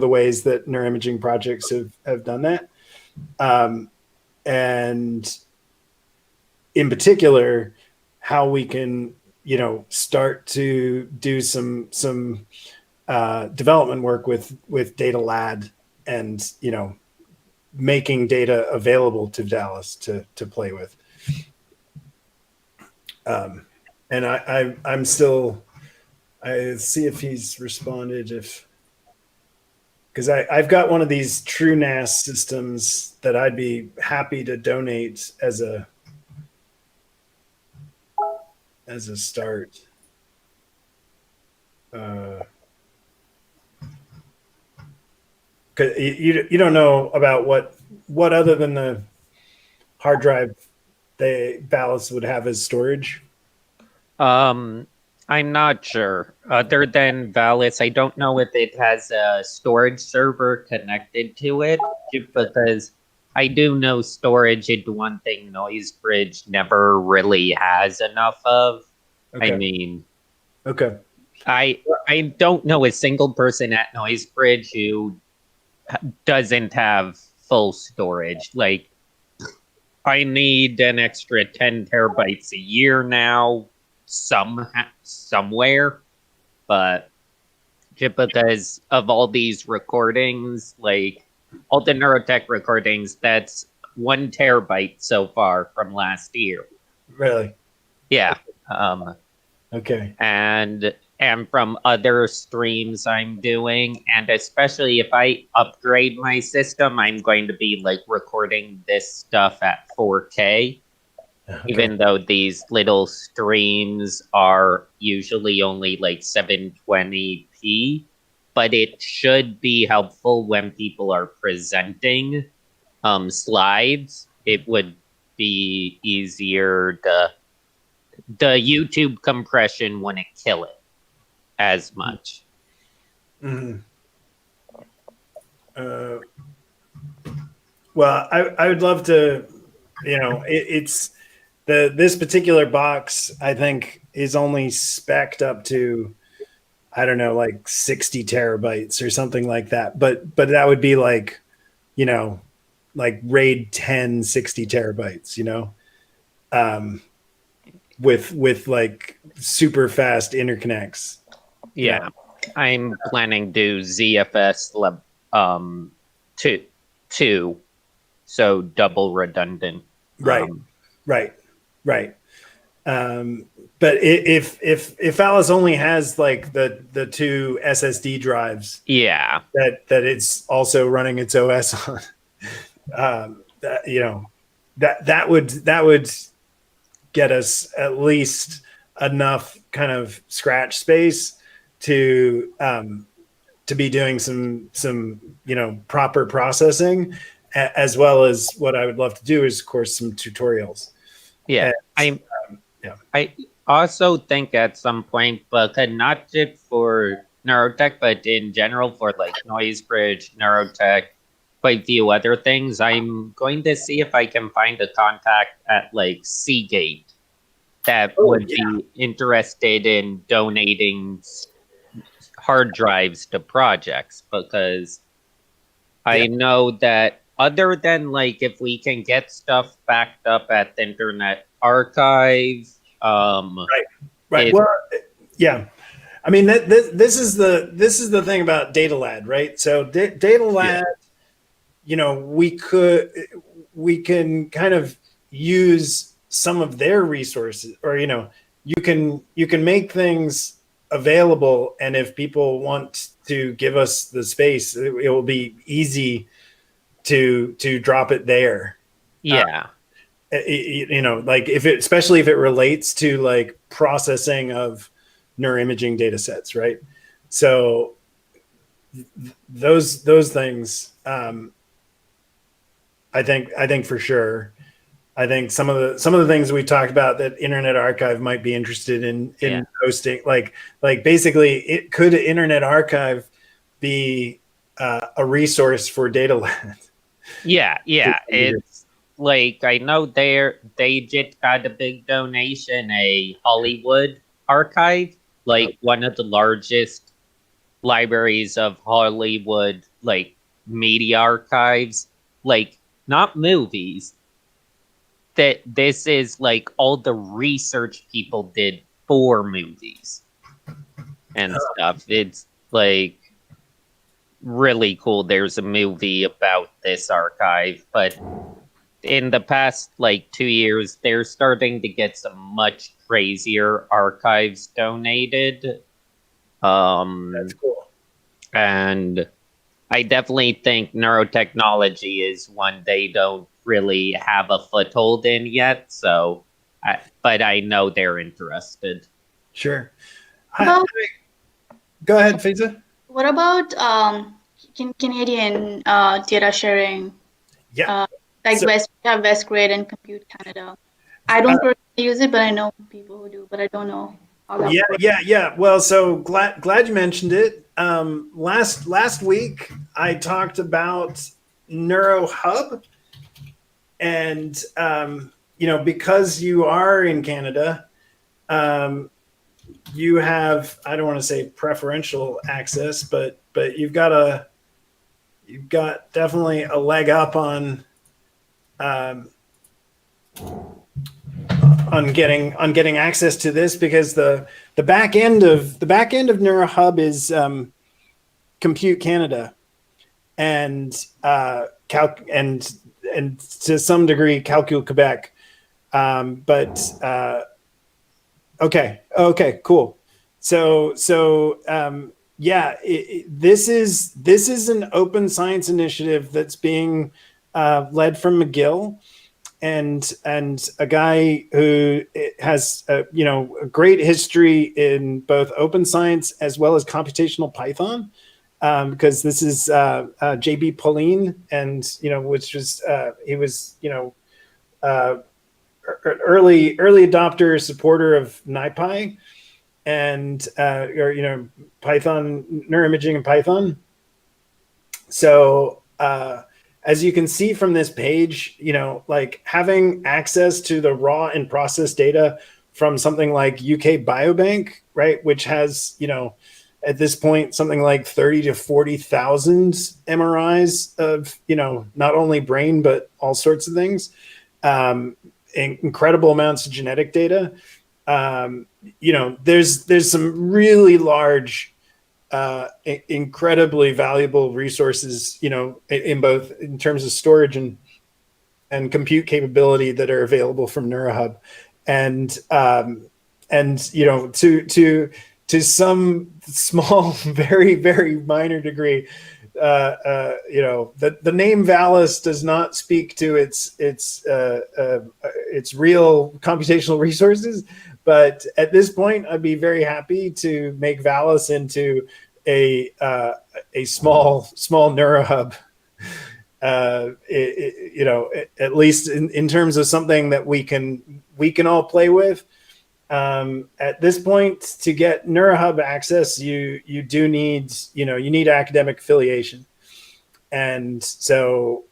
ways that neuroimaging projects have done that, and in particular how we can start to do some development work with data lad, and making data available to Dallas to play with. And I'm still, I see if he's responded, because I've got one of these TrueNAS systems that I'd be happy to donate as a start. Cause you don't know about what other than the hard drive Dallas would have as storage. I'm not sure. Other than Valis, I don't know if it has a storage server connected to it, because I do know storage is one thing NoiseBridge never really has enough of. Okay. I mean, okay. I don't know a single person at NoiseBridge who doesn't have full storage. Like, I need an extra 10 terabytes a year now, somewhere, but just because of all these recordings, like all the Neurotech recordings, that's 1 terabyte so far from last year. Really? Yeah. Okay. And from other streams I'm doing, and especially if I upgrade my system, I'm going to be like recording this stuff at 4K. Okay. Even though these little streams are usually only like 720p, but it should be helpful when people are presenting slides. It would be easier the YouTube compression wouldn't kill it as much. Mm-hmm. Well, I would love to, it's this particular box, I think, is only spec'd up to, I don't know, like 60 terabytes or something like that. But that would be like, like RAID 10, 60 terabytes, with like super fast interconnects. Yeah. I'm planning to do ZFS 2, so double redundant. Right. But if Alice only has like the 2 SSD drives, yeah, that it's also running its OS on, that would get us at least enough kind of scratch space to be doing some proper processing, as well as what I would love to do is, of course, some tutorials. Yeah, and, I also think at some point, but not just for Neurotech, but in general for like NoiseBridge, Neurotech, quite a few other things, I'm going to see if I can find a contact at like Seagate that would be interested in donating hard drives to projects, because I know that other than like if we can get stuff backed up at the Internet Archive, right. Well, yeah. I mean, this is the thing about Data Lad, right? So Data Lad, we can kind of use some of their resources, or you can make things available, and if people want to give us the space, it will be easy to drop it there. Yeah. Like especially if it relates to like processing of neuroimaging data sets, right? So those things, I think for sure. I think some of the things we talked about that Internet Archive might be interested in hosting, like basically, could Internet Archive be a resource for Data Lab? Yeah. It's like, I know they just got a big donation, a Hollywood archive. like one of the largest libraries of Hollywood, like media archives, like not movies. That this is like all the research people did for movies and stuff. It's like really cool. There's a movie about this archive, but in the past like 2 years, they're starting to get some much crazier archives donated. That's cool. And I definitely think neurotechnology is one they don't really have a foothold in yet. So, but I know they're interested. Sure. Well- Go ahead, Faiza. What about Canadian data sharing? Yeah. Like So- we have Westgrade and Compute Canada. I don't personally use it, but I know people who do. But I don't know how that works. Yeah. Well, so glad you mentioned it. Last week I talked about NeuroHub, and because you are in Canada, you have, I don't want to say preferential access, but you've got definitely a leg up on getting access to this, because the back end of NeuroHub is Compute Canada and and to some degree Calcul Quebec. Okay, cool. So this is an open science initiative that's being led from McGill, and a guy who has a great history in both open science as well as computational Python, because this is JB Pauline, and which was he was early adopter supporter of NiPy and Python, neuroimaging in Python. So as you can see from this page, like having access to the raw and processed data from something like UK Biobank, right, which has at this point something like 30 to 40,000 MRIs of not only brain but all sorts of things, incredible amounts of genetic data. There's some really large, incredibly valuable resources, in both in terms of storage and compute capability that are available from NeuroHub, and to some small, very, very minor degree, the name Valus does not speak to its real computational resources. But at this point, I'd be very happy to make Valus into a small NeuroHub. At least in terms of something that we can all play with. At this point, to get NeuroHub access, you do need you need academic affiliation, and so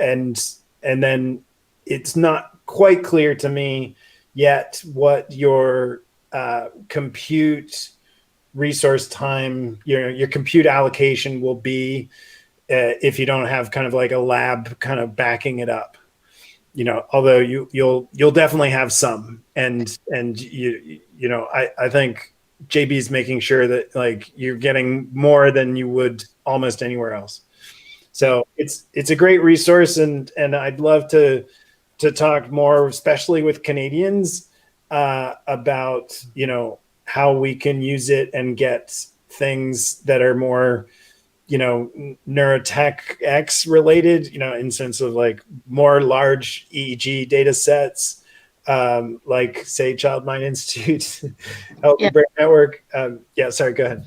and then it's not quite clear to me yet what your compute resource time, your compute allocation will be if you don't have kind of like a lab kind of backing it up. Although you'll definitely have some, and I think JB's making sure that like you're getting more than you would almost anywhere else. So it's a great resource, and I'd love to talk more, especially with Canadians, about how we can use it and get things that are more Neurotech X related, in sense of like more large EEG data sets, like say Child Mind Institute, Healthy Brain Network. Sorry, go ahead.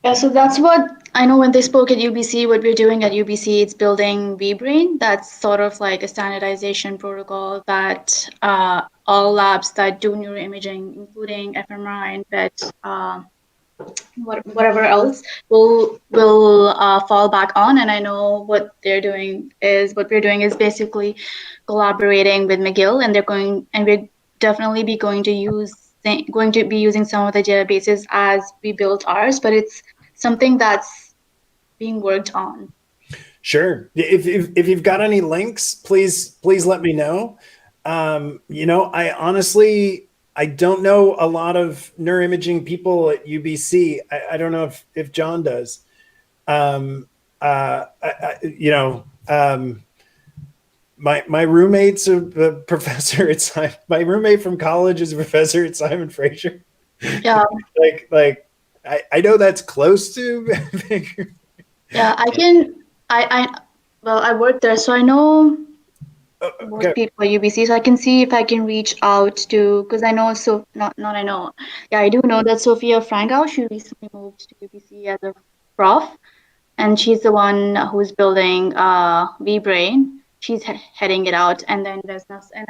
Yeah, so that's what I know when they spoke at UBC, what we're doing at UBC, it's building vBrain. That's sort of like a standardization protocol that all labs that do neuroimaging, including fMRI and PET, whatever else, will fall back on. And I know what we're doing is basically collaborating with McGill, and we're definitely be going to use going to be using some of the databases as we built ours, but it's something that's being worked on. Sure. If you've got any links, please let me know. I honestly, I don't know a lot of neuroimaging people at UBC. I don't know if John does. My roommate's a professor at my roommate from college is a professor at Simon Fraser. Yeah. I know that's close to. Yeah, I work there, so I know most Okay. people at UBC, so I can see if I can reach out to, because I know, so not I know. Yeah, I do know that Sophia Frangau, she recently moved to UBC as a prof, and she's the one who's building VBrain. She's heading it out, and then there's us, and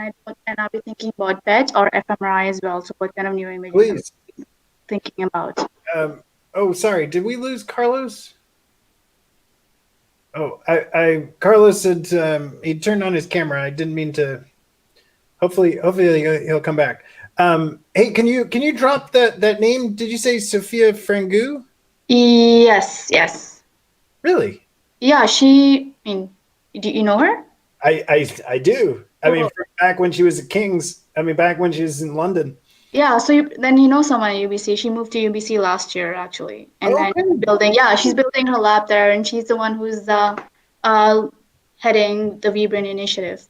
I'll be thinking about PET or fMRI as well. So what kind of neuroimaging Please. I'm thinking about? Sorry, did we lose Carlos? Oh, Carlos had he turned on his camera. I didn't mean to. Hopefully he'll come back. Hey, can you drop that name? Did you say Sophia Frangou? Yes. Really? Yeah, do you know her? I do. I mean, back when she was at King's. I mean, back when she was in London. Yeah, so then you know someone at UBC. She moved to UBC last year, actually, and then she's building her lab there, and she's the one who's heading the VBrain initiative,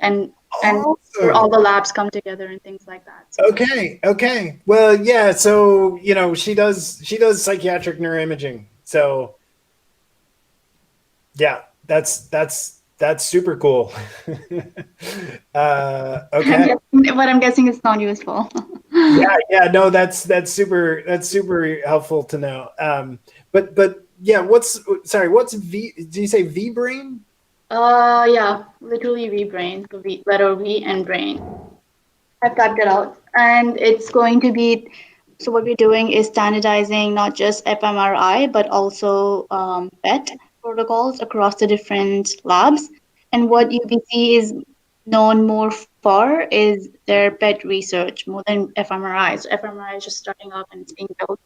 and where all the labs come together and things like that. So. Okay. Well, yeah. So she does psychiatric neuroimaging. So yeah, that's super cool. Okay. But I'm guessing it's not useful. Yeah. No, that's super helpful to know. But yeah, what's V? Did you say VBrain? Yeah, literally VBrain, letter V and brain. I've typed it out, and it's going to be. So what we're doing is standardizing not just fMRI but also PET protocols across the different labs. And what UBC is known more for is their PET research more than fMRI. So fMRI is just starting up and it's being built.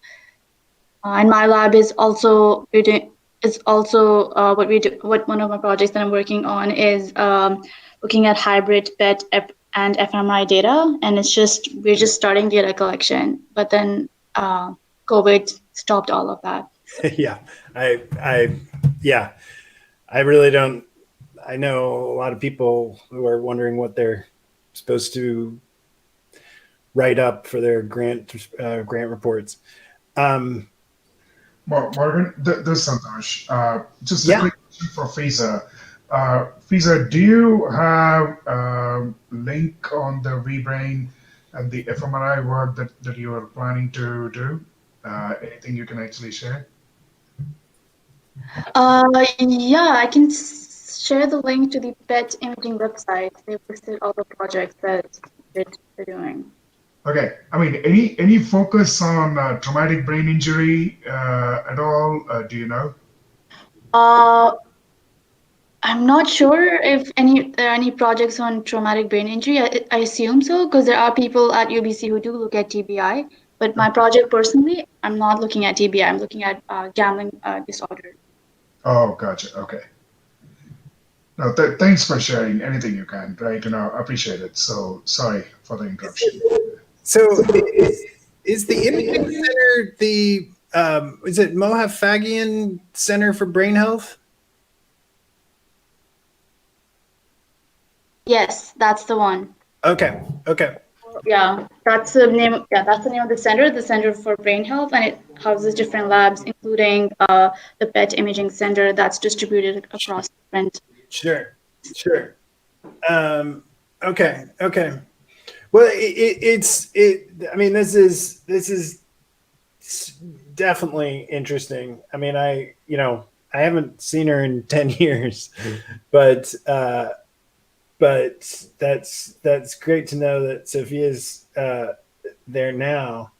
And my lab is also what one of my projects that I'm working on is looking at hybrid PET and fMRI data, and we're just starting data collection, but then COVID stopped all of that. Yeah, I really don't. I know a lot of people who are wondering what they're supposed to write up for their grant reports. Morgan, this is Santosh. Just a quick question for Fiza. Fiza, do you have a link on the VBrain and the fMRI work that you are planning to do? Anything you can actually share? Yeah, I can share the link to the PET imaging website. They listed all the projects that they're doing. Okay. I mean, any focus on traumatic brain injury at all? Do you know? I'm not sure if there are any projects on traumatic brain injury. I assume so, because there are people at UBC who do look at TBI. But my project personally, I'm not looking at TBI. I'm looking at gambling disorder. Oh, gotcha. Okay. No, thanks for sharing anything you can. Right, I appreciate it. So sorry for the interruption. So is the imaging center the is it Mohafagian Center for Brain Health? Yes, that's the one. Okay. Yeah, that's the name. Yeah, that's the name of the Center for Brain Health, and it houses different labs, including the PET imaging center that's distributed across different. Sure. Okay. Well, I mean, this is definitely interesting. I mean, I haven't seen her in 10 years, but that's great to know that Sophia's there now.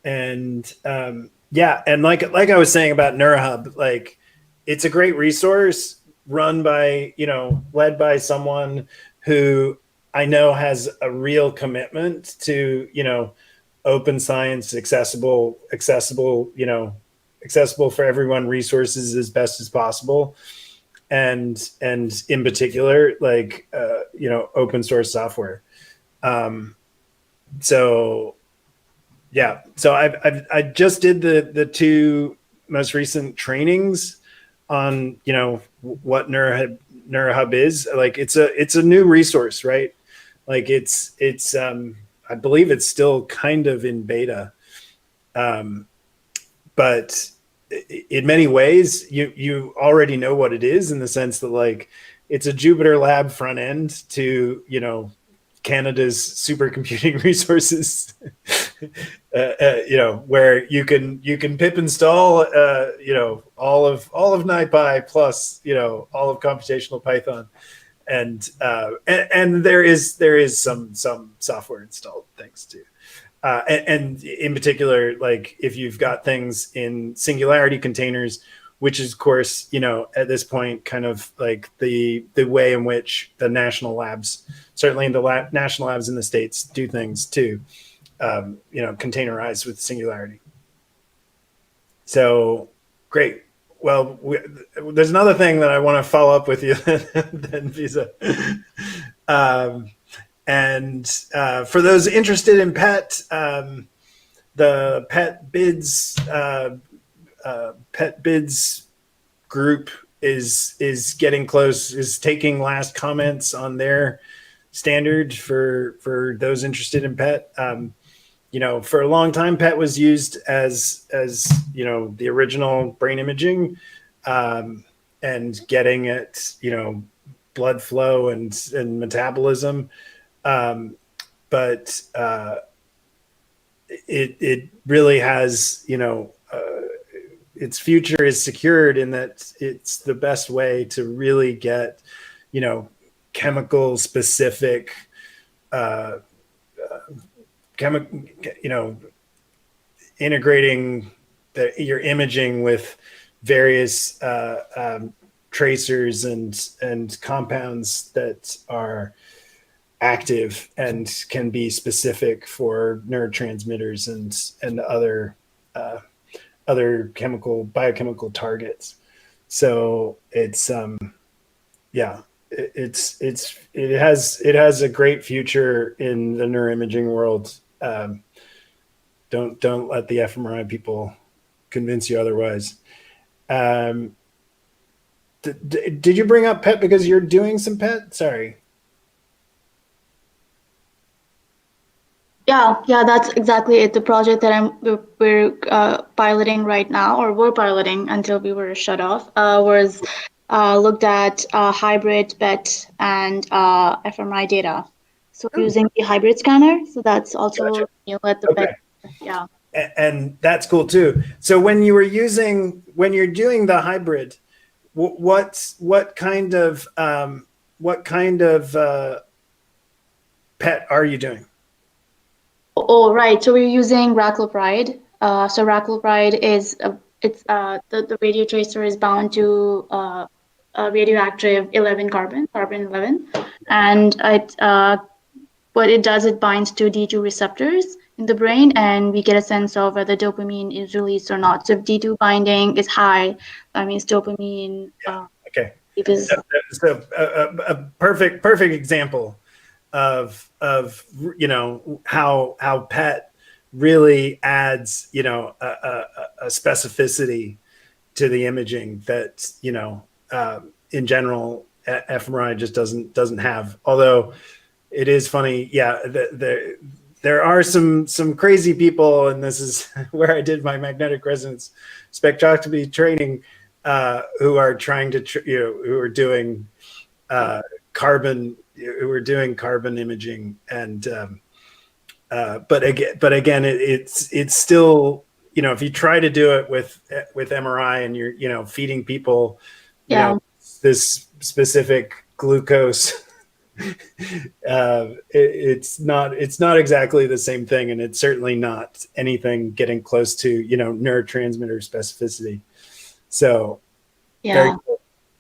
And and like I was saying about NeuroHub, like it's a great resource run by, led by someone who I know has a real commitment to, open science, accessible, accessible for everyone, resources as best as possible. And in particular, like, open source software. So yeah, so I just did the two most recent trainings on, what NeuroHub is. Like, it's a new resource, right? Like, it's I believe it's still kind of in beta. But in many ways, you already know what it is, in the sense that, like, it's a Jupyter Lab front end to, Canada's supercomputing resources, where you can pip install, all of NiPy plus, all of computational Python, and there is some software installed, thanks to. And in particular, like, if you've got things in singularity containers, which is, of course, at this point, kind of like the way in which the national labs, certainly the national labs in the States, do things too, containerize with singularity. So great. Well, there's another thing that I want to follow up with you then, Visa. And for those interested in PET, the PET bids group is getting close, is taking last comments on their standard for those interested in PET. For a long time, PET was used as the original brain imaging, and getting at blood flow and metabolism. But it really has, its future is secured, in that it's the best way to really get, chemical specific, integrating your imaging with various tracers and compounds that are active and can be specific for neurotransmitters and other biochemical targets. So it's it has a great future in the neuroimaging world. Don't let the fMRI people convince you otherwise. Did you bring up PET because you're doing some PET? Sorry. Yeah, that's exactly it. The project that we're piloting right now, or we're piloting until we were shut off, was looked at hybrid PET and fMRI data. So using the hybrid scanner. So that's also Gotcha. at the PET. Yeah. And that's cool too. So when you're doing the hybrid, what kind of PET are you doing? Oh, right. So we're using raclopride. So raclopride is the radio tracer is bound to a radioactive 11 carbon 11, and what it does, it binds to D2 receptors in the brain, and we get a sense of whether dopamine is released or not. So if D2 binding is high, that means dopamine. Okay. So a perfect example of how PET really adds a specificity to the imaging that in general fMRI just doesn't have. Although it is funny, there are some crazy people, and this is where I did my magnetic resonance spectroscopy training, who are trying to who are doing carbon imaging, and but again it's still, if you try to do it with MRI and you're feeding people this specific glucose, it's not exactly the same thing, and it's certainly not anything getting close to neurotransmitter specificity. So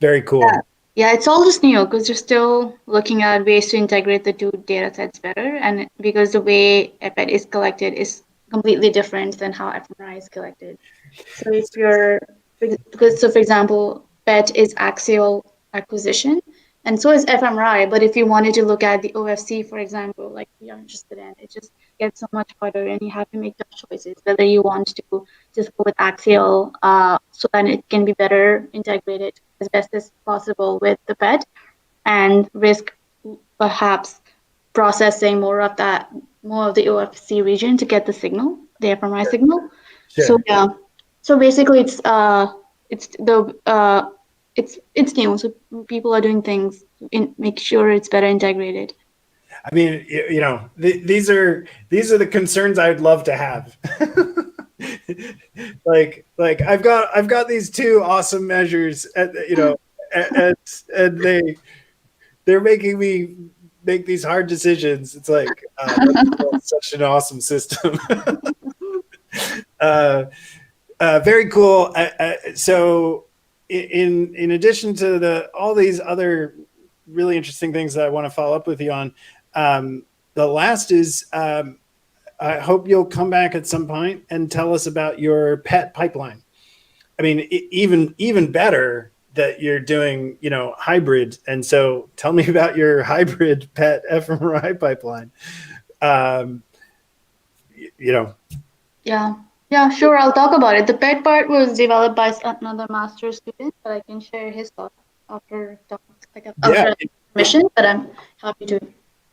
very cool. Yeah, it's all just new because you're still looking at ways to integrate the two data sets better, and because the way PET is collected is completely different than how fMRI is collected. So if you're, for example, PET is axial acquisition, and so is fMRI. But if you wanted to look at the OFC, for example, like we are interested in, it just gets so much harder, and you have to make tough choices whether you want to just go with axial, so that it can be better integrated as best as possible with the PET, and risk perhaps processing more of the OFC region to get the signal, the fMRI signal. Sure. So yeah, so basically it's new. So people are doing things to make sure it's better integrated. I mean, these are the concerns I'd love to have. like I've got these two awesome measures, and they're making me make these hard decisions. It's like that's such an awesome system. Very cool. So, in addition to all these other really interesting things that I want to follow up with you on, the last is I hope you'll come back at some point and tell us about your PET pipeline. I mean, even better that you're doing, hybrid. And so tell me about your hybrid PET fMRI pipeline. Yeah, sure. I'll talk about it. The PET part was developed by another master's student, but I can share his thoughts after mission. But I'm happy to.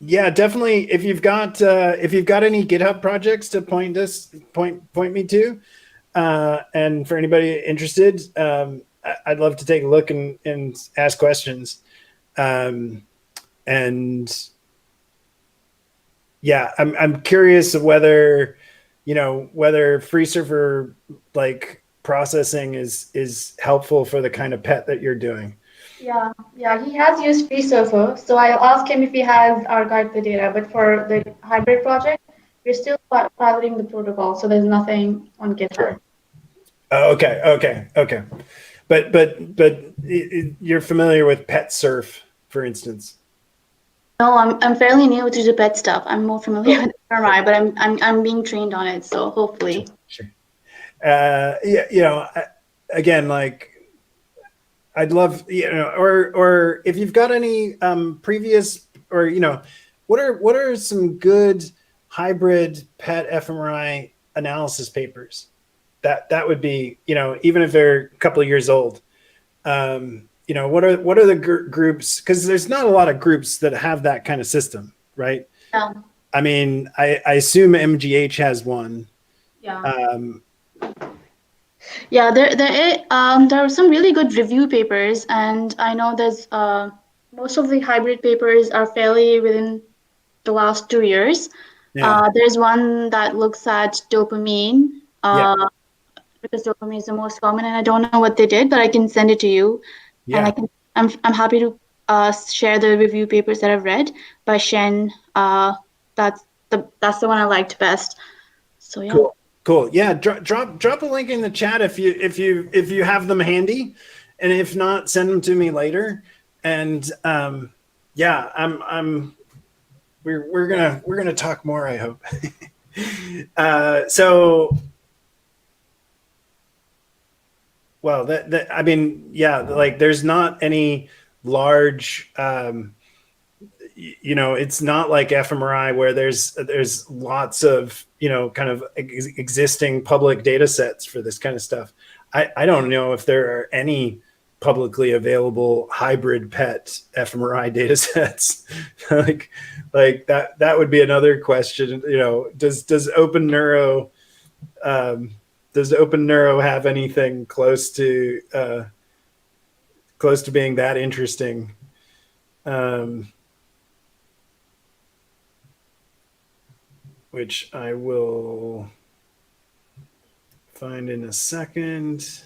Yeah, definitely. If you've got any GitHub projects to point me to, and for anybody interested, I'd love to take a look and ask questions. And yeah, I'm curious of whether free server like processing is helpful for the kind of PET that you're doing. Yeah, he has used FreeSurfer, so I'll ask him if he has archived the data. But for the hybrid project, we're still piloting the protocol, so there's nothing on GitHub. Sure. Okay. But you're familiar with PetSurf, for instance? No, I'm fairly new to the PET stuff. I'm more familiar with fMRI, but I'm being trained on it, so hopefully. Sure. Again, like, I'd love, or if you've got any previous, or what are some good hybrid PET fMRI analysis papers? That would be, even if they're a couple of years old. What are the groups? Because there's not a lot of groups that have that kind of system, right? Yeah. I mean, I assume MGH has one. Yeah. Yeah, there are some really good review papers, and I know there's most of the hybrid papers are fairly within the last 2 years. Yeah. There's one that looks at dopamine, because dopamine is the most common, and I don't know what they did, but I can send it to you. Yeah. And I'm happy to share the review papers that I've read by Shen. That's the one I liked best. So yeah. Cool. Yeah. Drop a link in the chat if you have them handy, and if not, send them to me later. And we're gonna talk more, I hope. Well, I mean, yeah, like there's not any large, it's not like fMRI where there's lots of, kind of existing public data sets for this kind of stuff. I don't know if there are any publicly available hybrid PET fMRI data sets. like that would be another question. Does Open Neuro have anything close to being that interesting? Which I will find in a second.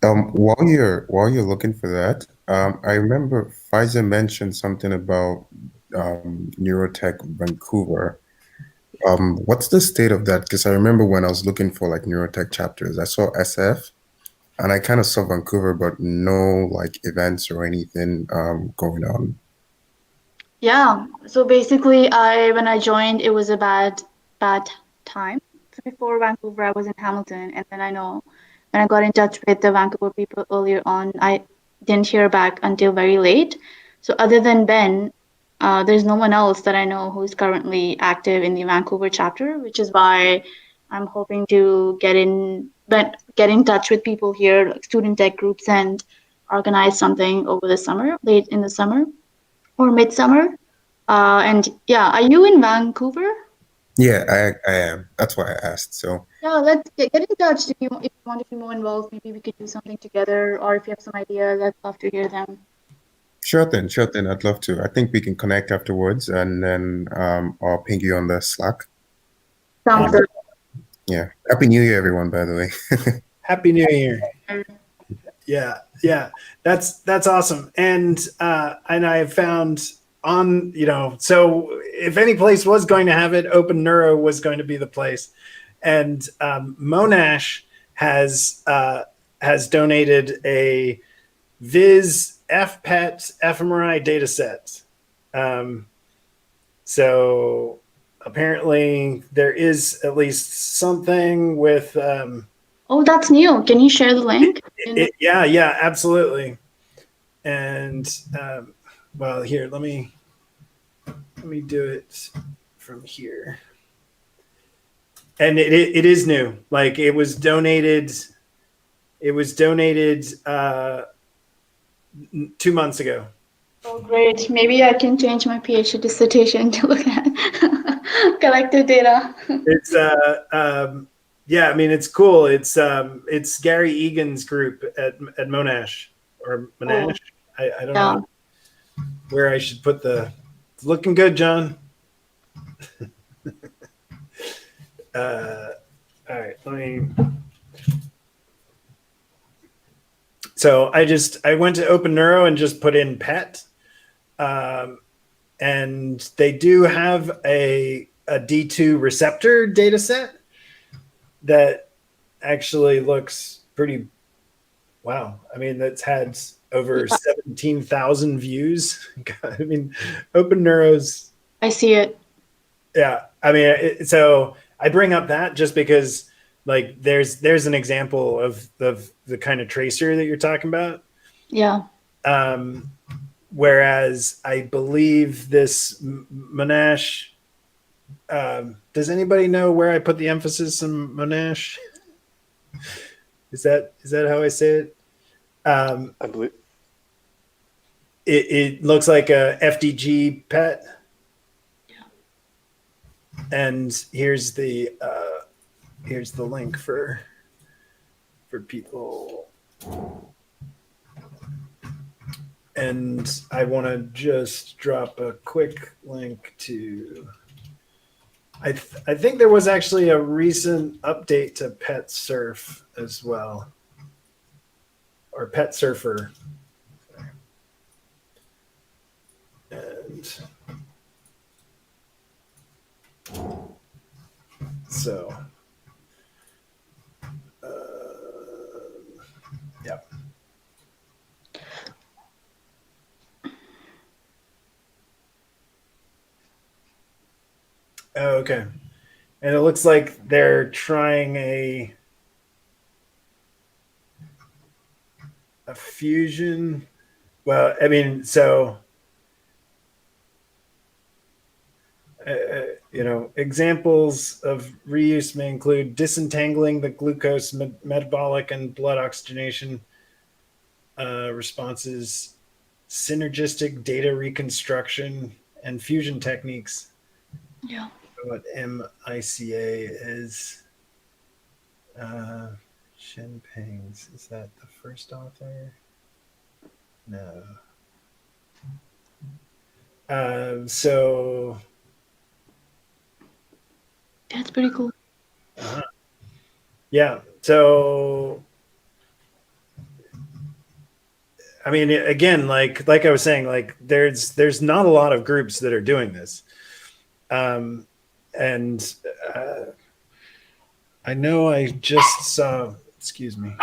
While you're looking for that, I remember Pfizer mentioned something about Neurotech Vancouver. What's the state of that? Because I remember when I was looking for like Neurotech chapters, I saw SF, and I kind of saw Vancouver, but no like events or anything going on. Yeah. So basically, when I joined, it was a bad time. So before Vancouver, I was in Hamilton, and then I know when I got in touch with the Vancouver people earlier on, I didn't hear back until very late. So other than Ben, there's no one else that I know who's currently active in the Vancouver chapter, which is why I'm hoping to get in touch with people here, like student tech groups, and organize something over the summer, late in the summer or midsummer. And yeah, are you in Vancouver? Yeah, I am. That's why I asked. So Yeah, let's get in touch if you want to be more involved. Maybe we could do something together, or if you have some ideas, I'd love to hear them. sure thing. I'd love to. I think we can connect afterwards, and then I'll ping you on the Slack. Sounds good. Yeah. Happy New Year, everyone, by the way. Happy New Year. Yeah, that's awesome. And I have found on, so if any place was going to have it, Open Neuro was going to be the place. And Monash has donated a Viz FPET fMRI data set. So apparently there is at least something with Oh, that's new. Can you share the link? yeah, absolutely. And well, here, let me do it from here. And it is new. Like it was donated. It was donated 2 months ago. Oh, great. Maybe I can change my PhD dissertation to look at collective data. It's yeah, I mean it's cool. It's Gary Egan's group at Monash or Monash. I don't know where I should put the. It's looking good, John. All right, let me. So I went to Open Neuro and just put in PET, and they do have a D2 receptor data set that actually looks pretty. Wow, I mean that's had over 17,000 views. God, I mean, Open Neuro's. I see it. Yeah, I mean, so I bring up that just because, like, there's an example of the kind of tracer that you're talking about. Yeah. Whereas I believe this Monash. Does anybody know where I put the emphasis on Monash? Is that how I say it? I believe it looks like a FDG PET. And here's the link for people. And I want to just drop a quick link to. I think there was actually a recent update to Pet Surf as well, or Pet Surfer. And so, yeah. Oh, okay. And it looks like they're trying a fusion. Well, I mean, so examples of reuse may include disentangling the glucose metabolic and blood oxygenation responses, synergistic data reconstruction, and fusion techniques. Yeah. What MICA is. Shin Pangs. Is that the first author? No. So. That's pretty cool. Yeah. So. I mean, again, like I was saying, like there's not a lot of groups that are doing this, and I know I just saw. Excuse me.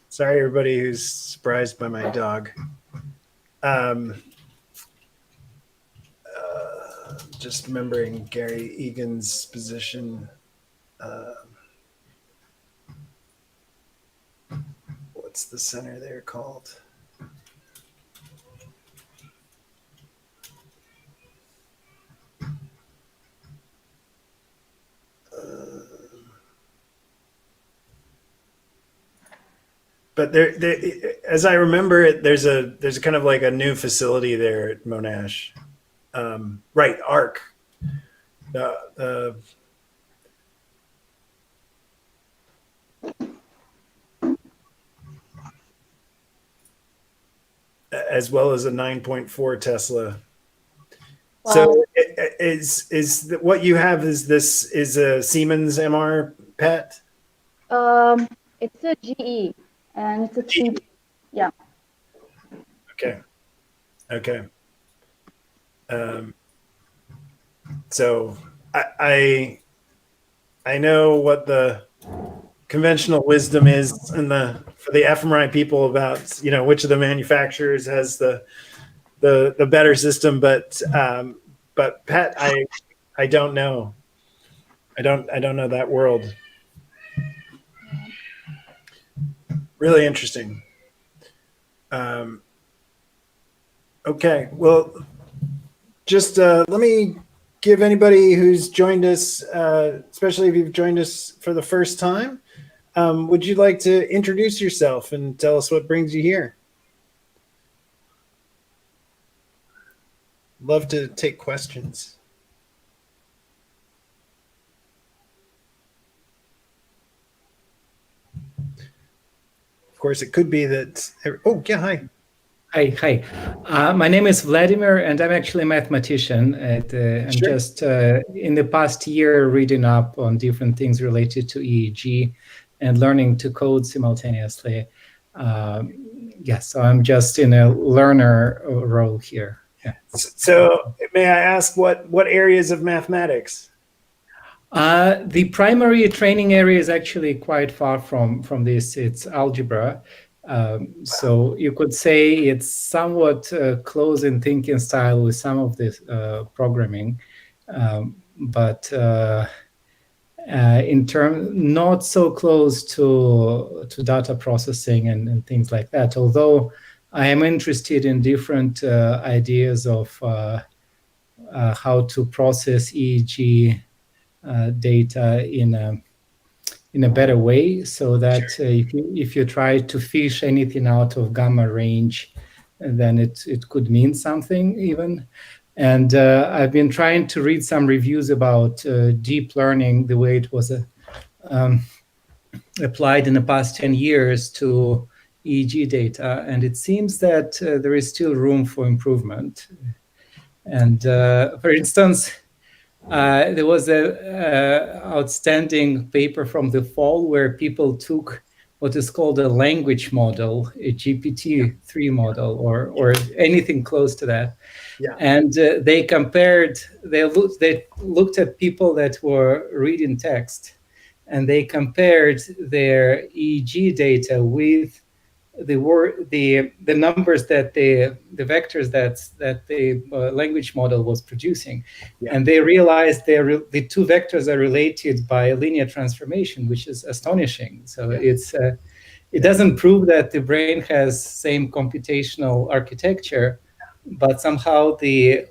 Sorry, everybody who's surprised by my dog. just remembering Gary Egan's position. What's the center there called? But there, as I remember it, there's a kind of like a new facility there at Monash, right? ARC, as well as a 9.4 Tesla. Wow. So is what you have is a Siemens MR PET? It's a GE and it's a cheap. Yeah. Okay. So I know what the conventional wisdom is for the fMRI people about which of the manufacturers has the better system, but PET I don't know. I don't know that world. Really interesting. Okay, well, just let me give anybody who's joined us, especially if you've joined us for the first time, would you like to introduce yourself and tell us what brings you here? Love to take questions. Of course, it could be that. Oh, yeah, hi. Hi. My name is Vladimir, and I'm actually a mathematician. I'm just in the past year reading up on different things related to EEG and learning to code simultaneously. So I'm just in a learner role here. Yeah. So may I ask what areas of mathematics? The primary training area is actually quite far from this. It's algebra. So you could say it's somewhat close in thinking style with some of this programming, but in term not so close to data processing and things like that. Although I am interested in different ideas of how to process EEG data in a better way, so that if you try to fish anything out of gamma range, then it could mean something even. And I've been trying to read some reviews about deep learning, the way it was applied in the past 10 years to EEG data, and it seems that there is still room for improvement. And for instance, there was a outstanding paper from the fall where people took what is called a language model, a GPT-3 model, or anything close to that. Yeah. And they looked at people that were reading text, and they compared their EEG data with the numbers that the vectors that the language model was producing. Yeah. And they realized the two vectors are related by a linear transformation, which is astonishing. So it doesn't prove that the brain has same computational architecture, but somehow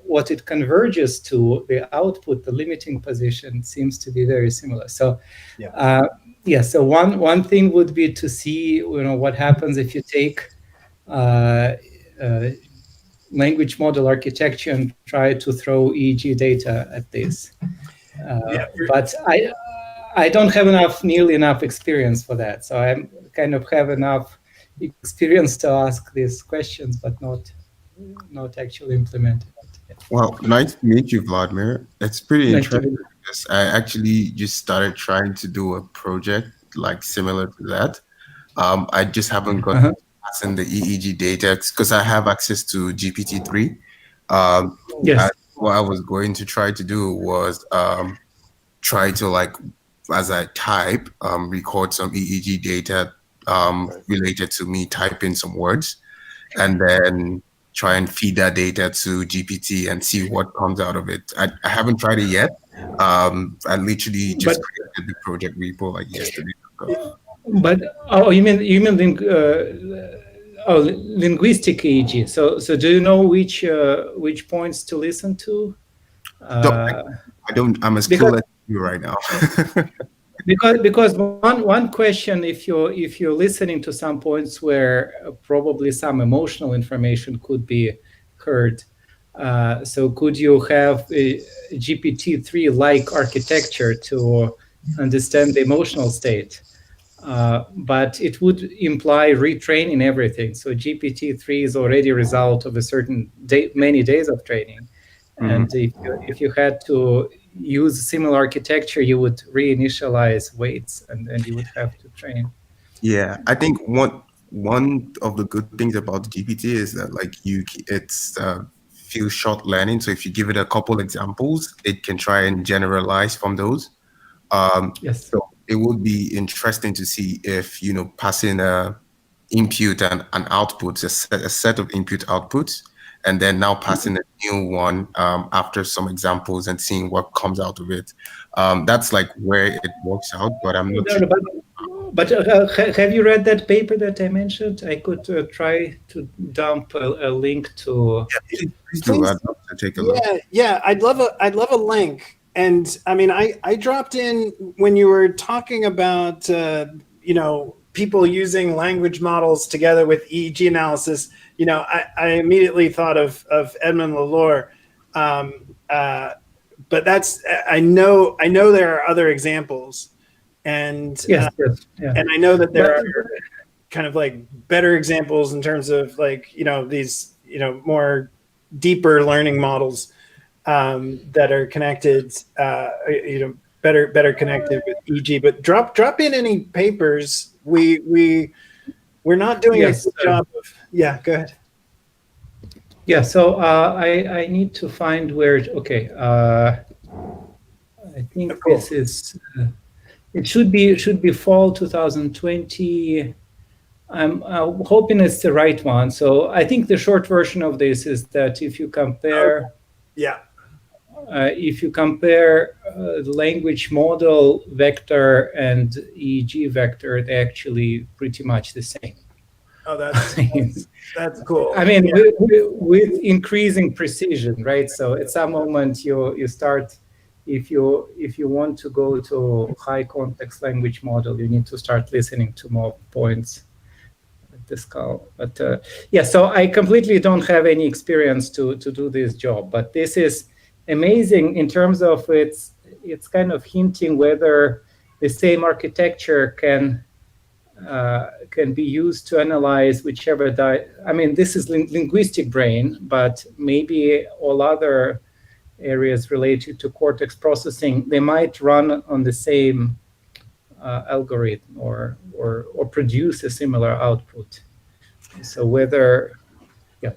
what it converges to, the output, the limiting position, seems to be very similar. So so one thing would be to see what happens if you take language model architecture and try to throw EEG data at this. But I don't have nearly enough experience for that. So I kind of have enough experience to ask these questions, but not actually implement it. Well, nice to meet you, Vladimir. It's pretty interesting because I actually just started trying to do a project like similar to that. I just haven't got in the EEG data because I have access to GPT-3. Yes. What I was going to try to do was try to, as I type, record some EEG data related to me typing some words, and then try and feed that data to GPT and see what comes out of it. I haven't tried it yet. I literally just created the project repo like yesterday. But you mean linguistic EEG? So do you know which points to listen to? I don't. I'm as clueless as you right now. because one question, if you're listening to some points where probably some emotional information could be heard, so could you have a GPT-3 like architecture to understand the emotional state? But it would imply retraining everything. So GPT-3 is already a result of a certain many days of training. And if you had to use similar architecture, you would reinitialize weights and you would have to train. Yeah, I think one of the good things about the GPT is that like it's few short learning. So if you give it a couple examples, it can try and generalize from those. Yes. So it would be interesting to see if, passing a input and an output, a set of input outputs, and then now passing a new one after some examples and seeing what comes out of it. That's like where it works out, but I'm not sure. But have you read that paper that I mentioned? I could try to dump a link to. Yeah, please do. I'd love to take a look. Yeah, I'd love a link. And I mean, I dropped in when you were talking about people using language models together with EEG analysis. I immediately thought of Edmund Lalore, but I know there are other examples, and yes. And I know that there are kind of like better examples in terms of like these more deeper learning models that are connected, better connected with EEG. But drop in any papers. We're not doing a good job of. Yeah, go ahead. Yeah, so I need to find where. Okay, I think this is. It should be fall 2020. I'm hoping it's the right one. So I think the short version of this is that if you compare. If you compare the language model vector and EEG vector, they're actually pretty much the same. Oh, that's cool. I mean, with increasing precision, right? So at some moment you start, if you want to go to high context language model, you need to start listening to more points at the skull. But yeah, so I completely don't have any experience to do this job, but this is amazing in terms of it's kind of hinting whether the same architecture can be used to analyze whichever I mean, this is linguistic brain, but maybe all other areas related to cortex processing, they might run on the same algorithm or produce a similar output. So whether, yeah,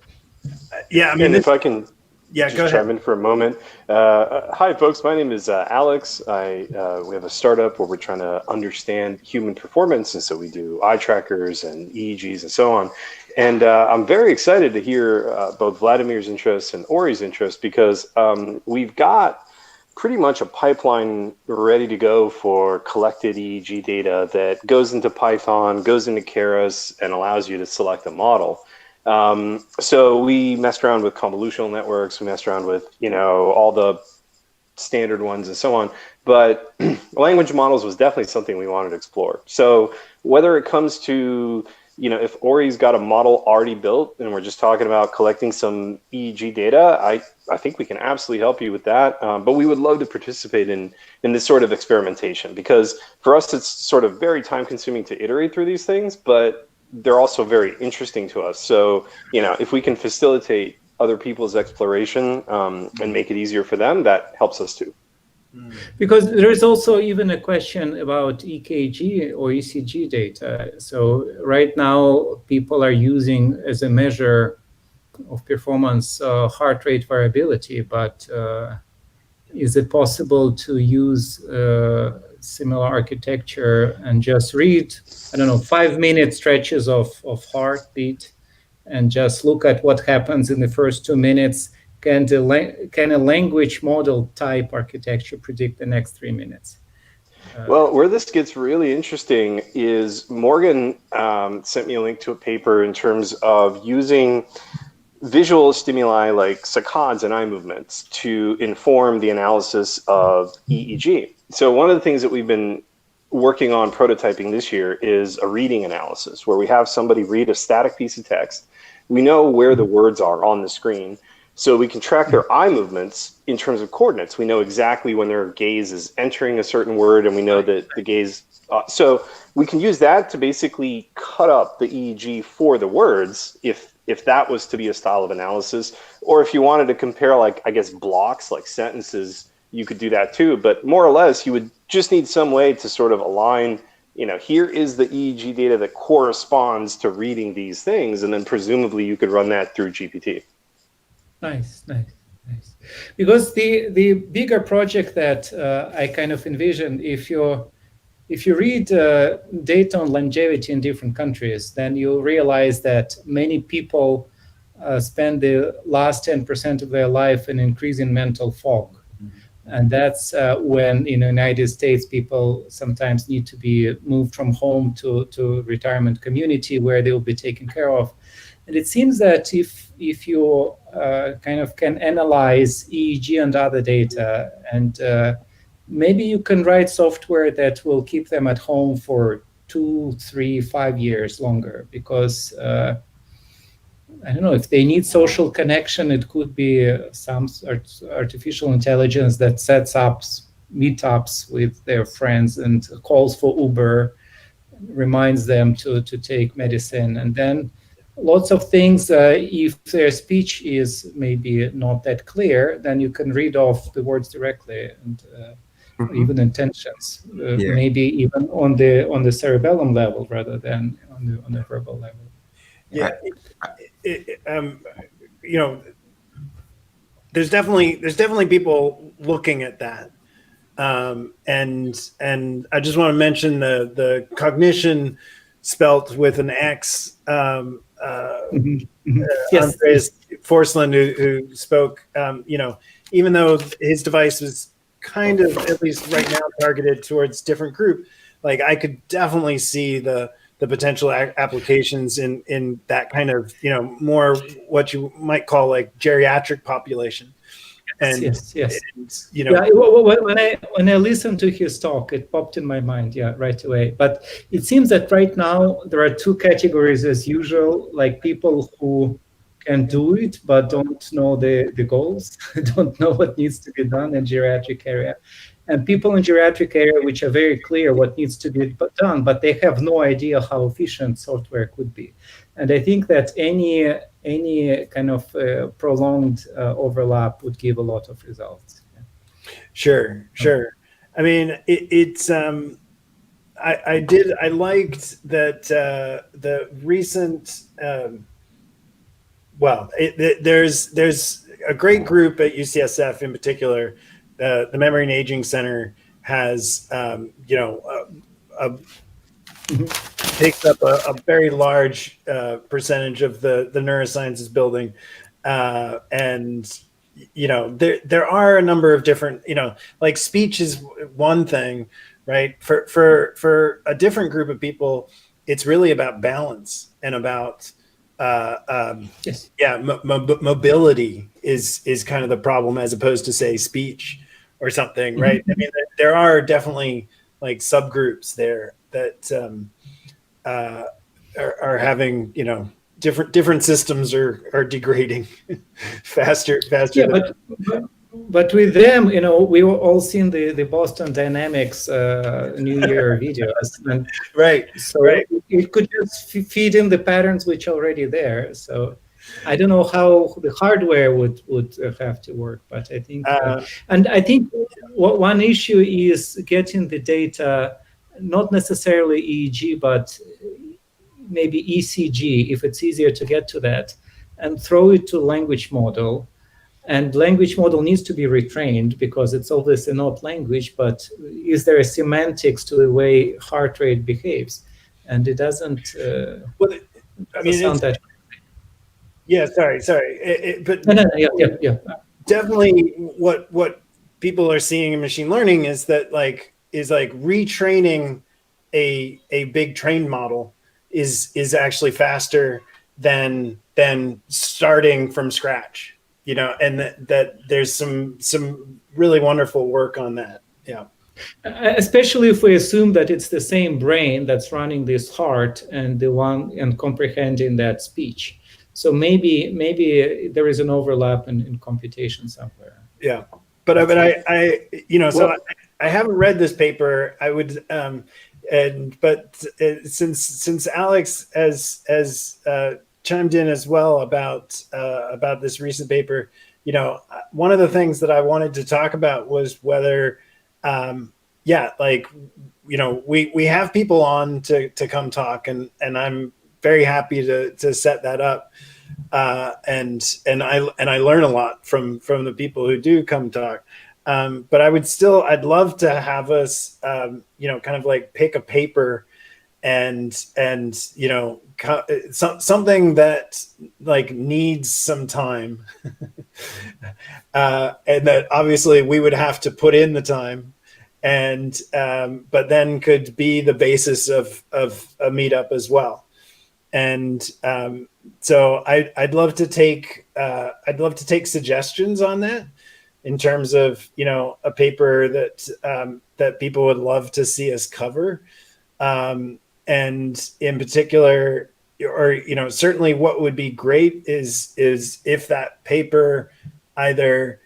I mean, and if I can just chime in for a moment. Hi, folks. My name is Alex. We have a startup where we're trying to understand human performance, and so we do eye trackers and EEGs and so on. And I'm very excited to hear both Vladimir's interest and Ori's interest because we've got pretty much a pipeline ready to go for collected EEG data that goes into Python, goes into Keras, and allows you to select a model. So we messed around with convolutional networks, we messed around with, all the standard ones and so on, but language models was definitely something we wanted to explore. So whether it comes to, if Ori's got a model already built and we're just talking about collecting some EEG data, I think we can absolutely help you with that. But we would love to participate in this sort of experimentation because for us, it's sort of very time consuming to iterate through these things, but they're also very interesting to us. So, if we can facilitate other people's exploration and make it easier for them, that helps us too. Because there is also even a question about EKG or ECG data. So right now, people are using as a measure of performance heart rate variability, but is it possible to use similar architecture and just read, 5-minute stretches of heartbeat and just look at what happens in the first 2 minutes. Can a language model type architecture predict the next 3 minutes? Well, where this gets really interesting is Morgan sent me a link to a paper in terms of using visual stimuli like saccades and eye movements to inform the analysis of EEG. So one of the things that we've been working on prototyping this year is a reading analysis where we have somebody read a static piece of text. We know where the words are on the screen, so we can track their eye movements in terms of coordinates. We know exactly when their gaze is entering a certain word, and we know that the gaze. So we can use that to basically cut up the EEG for the words if that was to be a style of analysis. Or if you wanted to compare, like, I guess, blocks, like sentences, you could do that too. But more or less, you would just need some way to sort of align, here is the EEG data that corresponds to reading these things. And then presumably you could run that through GPT. Nice. Because the bigger project that I kind of envisioned, if you read data on longevity in different countries, then you realize that many people spend the last 10% of their life in increasing mental fog. And that's when in the United States, people sometimes need to be moved from home to retirement community where they will be taken care of. And it seems that if you kind of can analyze EEG and other data, and maybe you can write software that will keep them at home for 2, 3, 5 years longer, because I don't know, if they need social connection, it could be some artificial intelligence that sets up meetups with their friends and calls for Uber, reminds them to take medicine. And then lots of things, if their speech is maybe not that clear, then you can read off the words directly, and even intentions, maybe even on the cerebellum level rather than on the verbal level. Yeah. There's definitely people looking at that, and I just want to mention the cognition spelt with an X. Yes. Andreas Forsland, who spoke, even though his device was kind of, at least right now, targeted towards different group, like I could definitely see the potential applications in that kind of, more what you might call like geriatric population. And yes. and, when I listened to his talk, it popped in my mind, right away. But it seems that right now there are two categories as usual, like people who can do it but don't know the goals, don't know what needs to be done in geriatric area. And people in geriatric area which are very clear what needs to be done, but they have no idea how efficient software could be. And I think that any kind of prolonged overlap would give a lot of results. Sure. I mean, I liked that the recent. There's a great group at UCSF in particular. The Memory and Aging Center has, takes up a very large percentage of the neurosciences building, and there are a number of different, like speech is one thing, right? For a different group of people, it's really about balance and about mobility is kind of the problem, as opposed to, say, speech or something, right? I mean, there are definitely like subgroups there that are having, different systems are degrading faster. But with them, we all seen the Boston Dynamics New Year videos, and it could just feed in the patterns which are already there. So I don't know how the hardware would have to work, but I think, and I think one issue is getting the data, not necessarily EEG, but maybe ECG, if it's easier to get to that, and throw it to language model. And language model needs to be retrained because it's obviously not language, but is there a semantics to the way heart rate behaves? And it doesn't sound that. Yeah, sorry. But No, yeah. definitely what people are seeing in machine learning is that is retraining a big trained model is actually faster than starting from scratch, and that there's some really wonderful work on that. Yeah. Especially if we assume that it's the same brain that's running this heart and the one and comprehending that speech. So maybe there is an overlap in computation somewhere. Yeah, but I so I haven't read this paper. I would since Alex has chimed in as well about this recent paper, one of the things that I wanted to talk about was whether we have people on to come talk, and I'm very happy to set that up. And I learn a lot from the people who do come talk. But I'd love to have us, kind of pick a paper and something that needs some time, and that obviously we would have to put in the time, and but then could be the basis of a meetup as well. And so I'd love to take suggestions on that, in terms of a paper that people would love to see us cover, and in particular, or certainly what would be great is if that paper either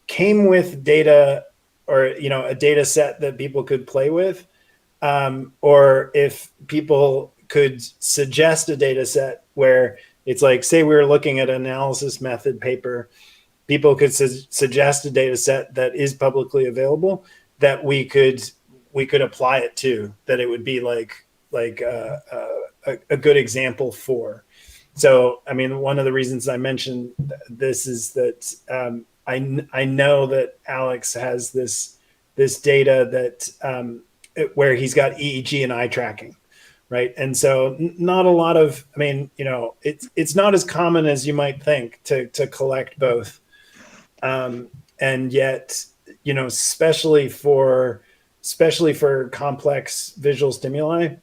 came with data, or a data set that people could play with, or if people could suggest a data set where it's say we were looking at an analysis method paper, people could suggest a data set that is publicly available that we could apply it to, that it would be a good example for. So, I mean, one of the reasons I mentioned this is that I know that Alex has this data that where he's got EEG and eye tracking. Right. And so not a lot of, it's not as common as you might think to collect both. And yet, especially for complex visual stimuli,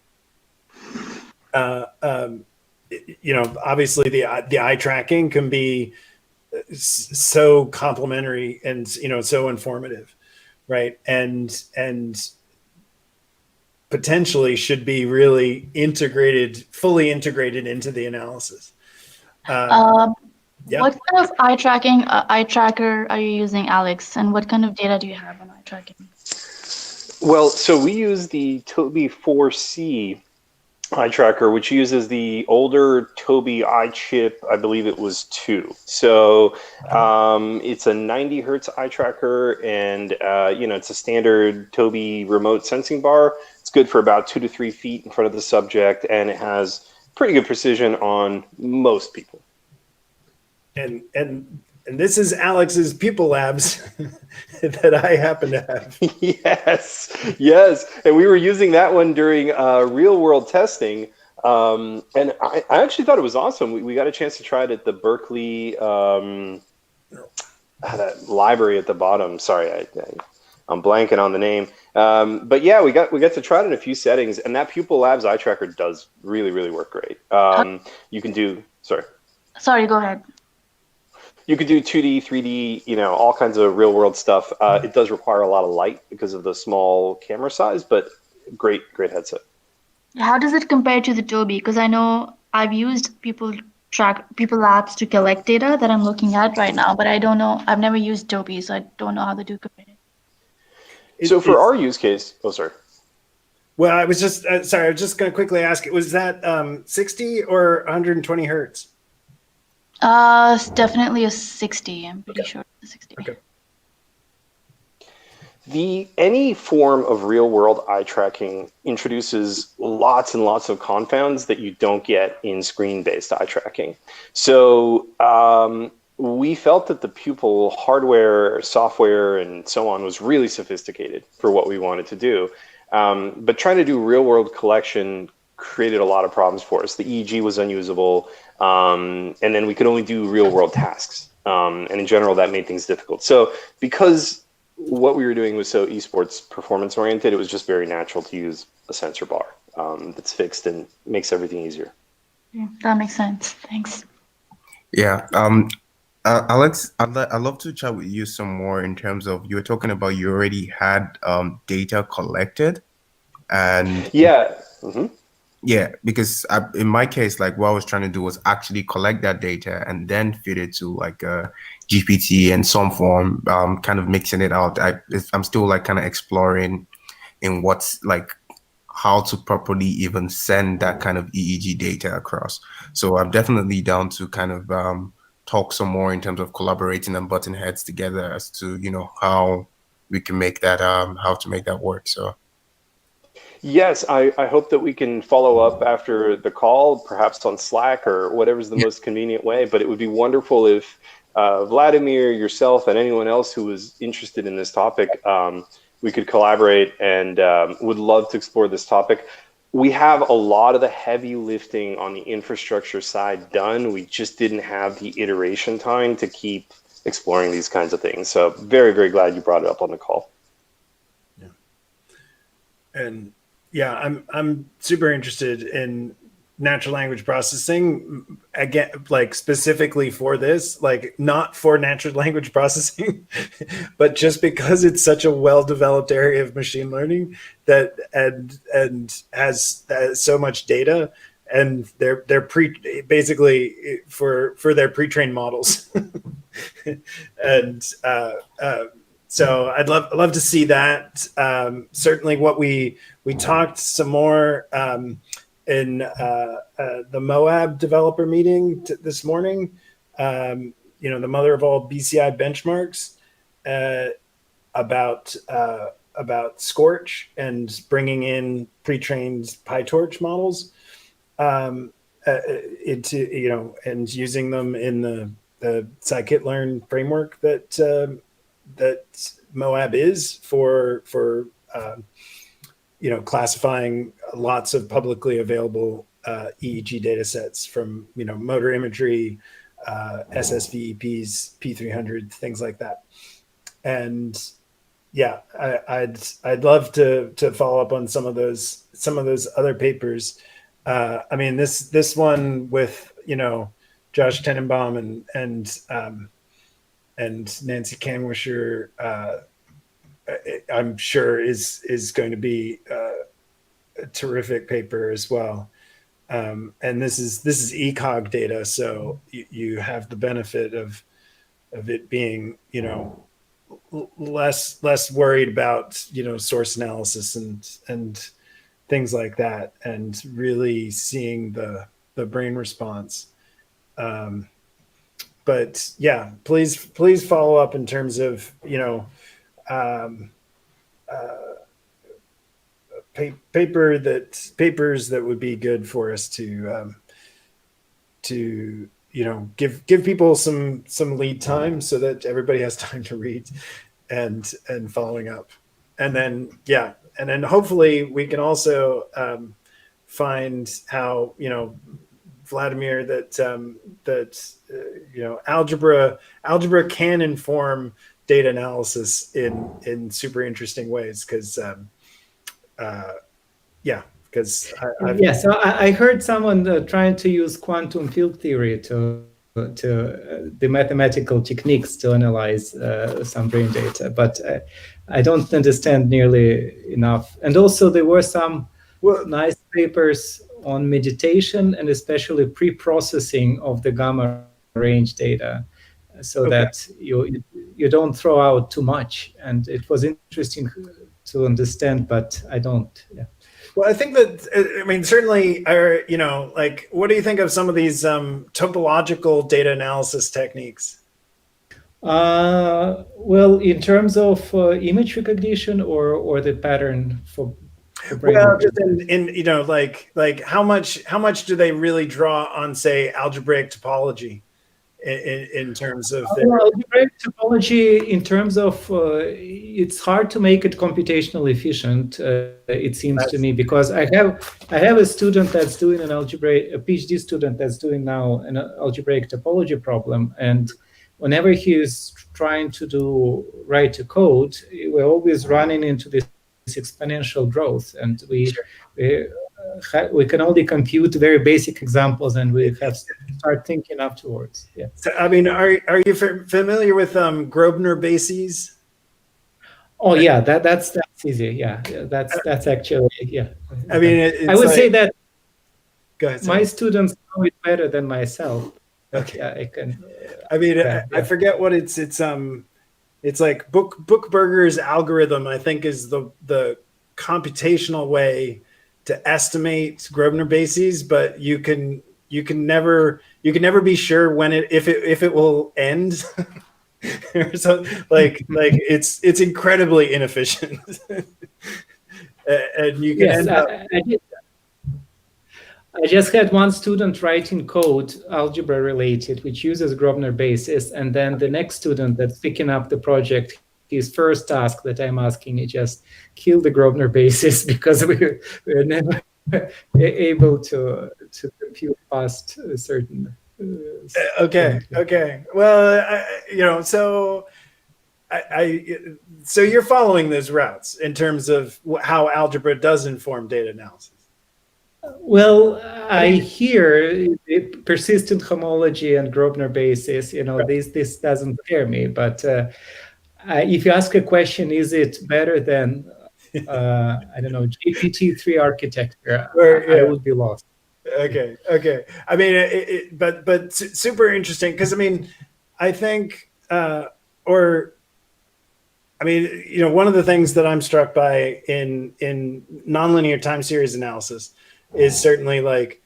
obviously the eye tracking can be so complementary and, so informative. Right. And potentially should be really fully integrated into the analysis. Yeah. What kind of eye tracker are you using, Alex? And what kind of data do you have on eye tracking? Well, so we use the Tobii 4C eye tracker, which uses the older Tobii eye chip. I believe it was 2. So it's a 90 hertz eye tracker, and it's a standard Tobii remote sensing bar. It's good for about 2 to 3 feet in front of the subject, and it has pretty good precision on most people. And this is Alex's pupil labs that I happen to have. Yes. And we were using that one during real world testing. And I actually thought it was awesome. We got a chance to try it at the Berkeley that library at the bottom. Sorry, I'm blanking on the name. But yeah, we got to try it in a few settings, and that pupil labs eye tracker does really, really work great. You can do, Sorry, go ahead. You could do 2D, 3D, all kinds of real world stuff. It does require a lot of light because of the small camera size, but great headset. How does it compare to the Tobii? Because I know I've used Pupil Labs to collect data that I'm looking at right now, but I don't know. I've never used Tobii, so I don't know how they do compare. So for our use case, sorry. Well, I was just I was just going to quickly ask, was that 60 or 120 hertz? It's definitely a 60. I'm pretty sure it's a 60. Okay. Any form of real world eye tracking introduces lots and lots of confounds that you don't get in screen-based eye tracking. So we felt that the pupil hardware, software, and so on was really sophisticated for what we wanted to do. But trying to do real world collection created a lot of problems for us. The EEG was unusable, and then we could only do real world tasks. And in general, that made things difficult. So because what we were doing was so esports performance oriented, it was just very natural to use a sensor bar that's fixed and makes everything easier. Yeah, that makes sense. Thanks. Yeah. Alex, I'd love to chat with you some more in terms of you were talking about you already had data collected, and Yeah. Mm-hmm. yeah, because in my case, like what I was trying to do was actually collect that data and then feed it to like a GPT in some form, kind of mixing it out. I'm still like kind of exploring in what's like how to properly even send that kind of EEG data across. So I'm definitely down to kind of talk some more in terms of collaborating and butting heads together as to, you know, how we can make that, how to make that work. So. Yes, I hope that we can follow up after the call, perhaps on Slack or whatever's the most convenient way. But it would be wonderful if Vladimir, yourself, and anyone else who is interested in this topic, we could collaborate, and would love to explore this topic. We have a lot of the heavy lifting on the infrastructure side done. We just didn't have the iteration time to keep exploring these kinds of things. So very, very glad you brought it up on the call. Yeah. And yeah, I'm super interested in natural language processing, again, like specifically for this, like not for natural language processing, but just because it's such a well-developed area of machine learning that and has so much data, and they're basically for their pre-trained models. And so I'd love to see that. Certainly, what we talked some more in the Moab developer meeting this morning. You know, the mother of all BCI benchmarks, about Scorch and bringing in pre-trained PyTorch models into, you know, and using them in the scikit-learn framework that that Moab is for you know, classifying lots of publicly available EEG data sets from, you know, motor imagery, SSVEPs, P300, things like that. And yeah, I'd love to follow up on some of those other papers. I mean, this one with, you know, Josh Tenenbaum and Nancy Kanwisher, I'm sure is going to be a terrific paper as well. And this is ECOG data, so you have the benefit of it being, you know, less worried about, you know, source analysis and things like that, and really seeing the brain response. But yeah, please follow up in terms of, you know, papers that would be good for us to you know, give people some lead time so that everybody has time to read and following up. And then yeah, and then hopefully we can also find how, you know, Vladimir, that you know, algebra can inform data analysis in super interesting ways, because yeah, because so I heard someone trying to use quantum field theory to the mathematical techniques to analyze some brain data, but I don't understand nearly enough. And also there were some nice papers on meditation, and especially pre-processing of the gamma range data, so that you don't throw out too much. And it was interesting to understand, but I don't. Yeah. Well, I think that, I mean, certainly, you know, like, what do you think of some of these topological data analysis techniques? Well, in terms of image recognition or the pattern for brain. Well, just in you know, like how much do they really draw on, say, algebraic topology in terms of algebraic topology, in terms of it's hard to make it computationally efficient. It seems to me, because I have a student that's doing a PhD student that's doing now an algebraic topology problem, and whenever he's trying to write a code, we're always running into this exponential growth, and we can only compute very basic examples, and we have to start thinking afterwards. Yeah. So, I mean, are you familiar with Grosvenor bases? Oh yeah, that's easy. Yeah, that's actually, yeah. I mean, I would say that. Go ahead. My students know it better than myself. Okay, yeah, I can. I mean, I forget what it's like Bookberger's algorithm, I think, is the computational way to estimate Grosvenor bases, but you can never be sure when if it will end. Or so, like it's incredibly inefficient. And you can end up. I just had one student writing code, algebra related, which uses Grosvenor bases, and then the next student that's picking up the project, his first task that I'm asking is just kill the Grosvenor bases, because we're never able to compute past a certain. Okay. Well, so so you're following those routes in terms of how algebra does inform data analysis. Well, I hear persistent homology and Grosvenor basis. This doesn't scare me. But if you ask a question, is it better than I don't know, GPT-3 architecture? I would be lost. Okay. I mean, but super interesting, because I mean, I think, one of the things that I'm struck by in nonlinear time series analysis is certainly like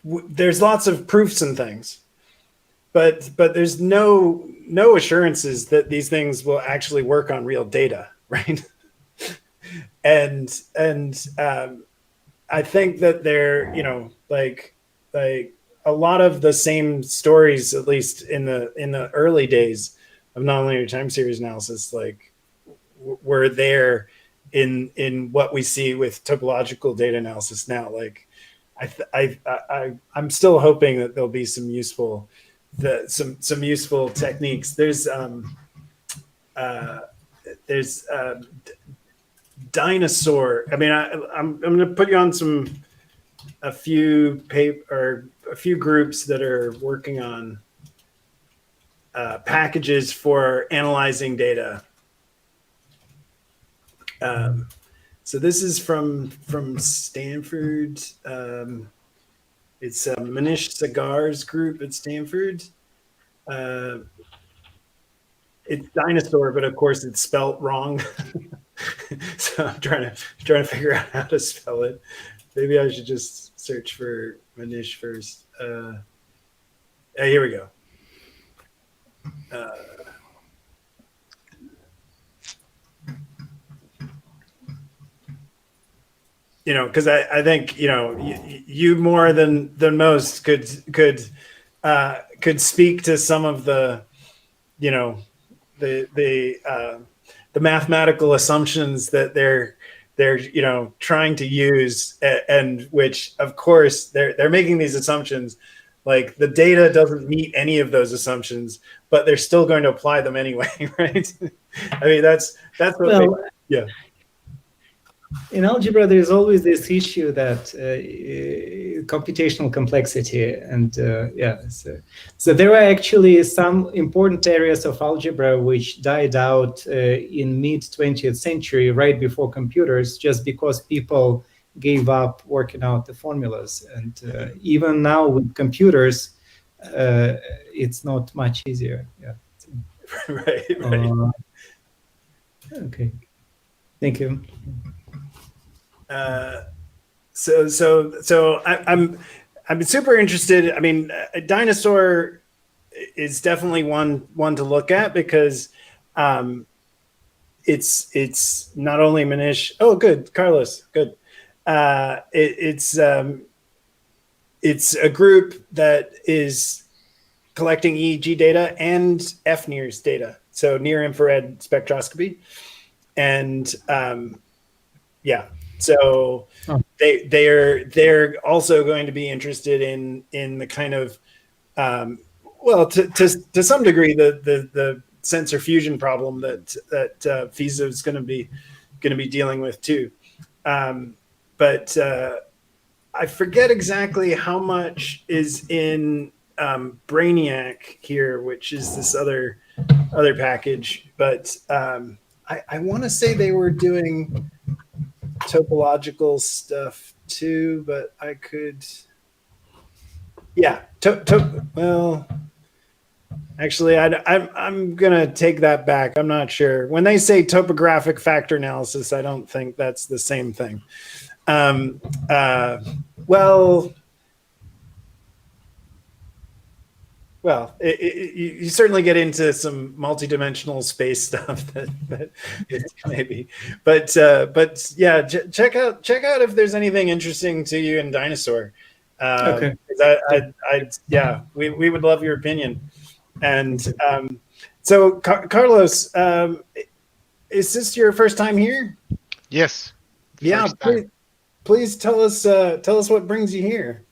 there's lots of proofs and things, but there's no assurances that these things will actually work on real data, right? and I think that they're like a lot of the same stories, at least in the early days of nonlinear time series analysis, like were there in what we see with topological data analysis now. Like I'm still hoping that there'll be some useful techniques. There's Dinosaur. I mean, I'm going to put you on a few groups that are working on packages for analyzing data. So this is from Stanford. It's Manish Sagar's group at Stanford. It's Dinosaur, but of course it's spelt wrong. So I'm trying to figure out how to spell it. Maybe I should just search for Manish first. Here we go. Because I think you more than most could speak to some of the the mathematical assumptions that they're trying to use, and which of course they're making these assumptions, like the data doesn't meet any of those assumptions, but they're still going to apply them anyway, right? I mean, that's what yeah. In algebra, there's always this issue that computational complexity, and so there are actually some important areas of algebra which died out in mid-20th century, right before computers, just because people gave up working out the formulas. And even now with computers, it's not much easier. Yeah. Right. Okay. Thank you. So I'm super interested. I mean, Dinosaur is definitely one to look at, because it's not only Manish. Oh, good, Carlos, good. it's a group that is collecting EEG data and FNIRS data, so near infrared spectroscopy, and yeah, so they're also going to be interested in the kind of well, to some degree, the sensor fusion problem that FISA is going to be dealing with too. But I forget exactly how much is in Brainiac here, which is this other package. But I want to say they were doing topological stuff too, but I could. Yeah, well, actually, I'm gonna take that back. I'm not sure. When they say topographic factor analysis, I don't think that's the same thing. Well, you certainly get into some multidimensional space stuff that maybe, but yeah, check out if there's anything interesting to you in Dinosaur. Okay. Yeah, we would love your opinion. And so, Carlos, is this your first time here? Yes. Yeah, please tell us what brings you here.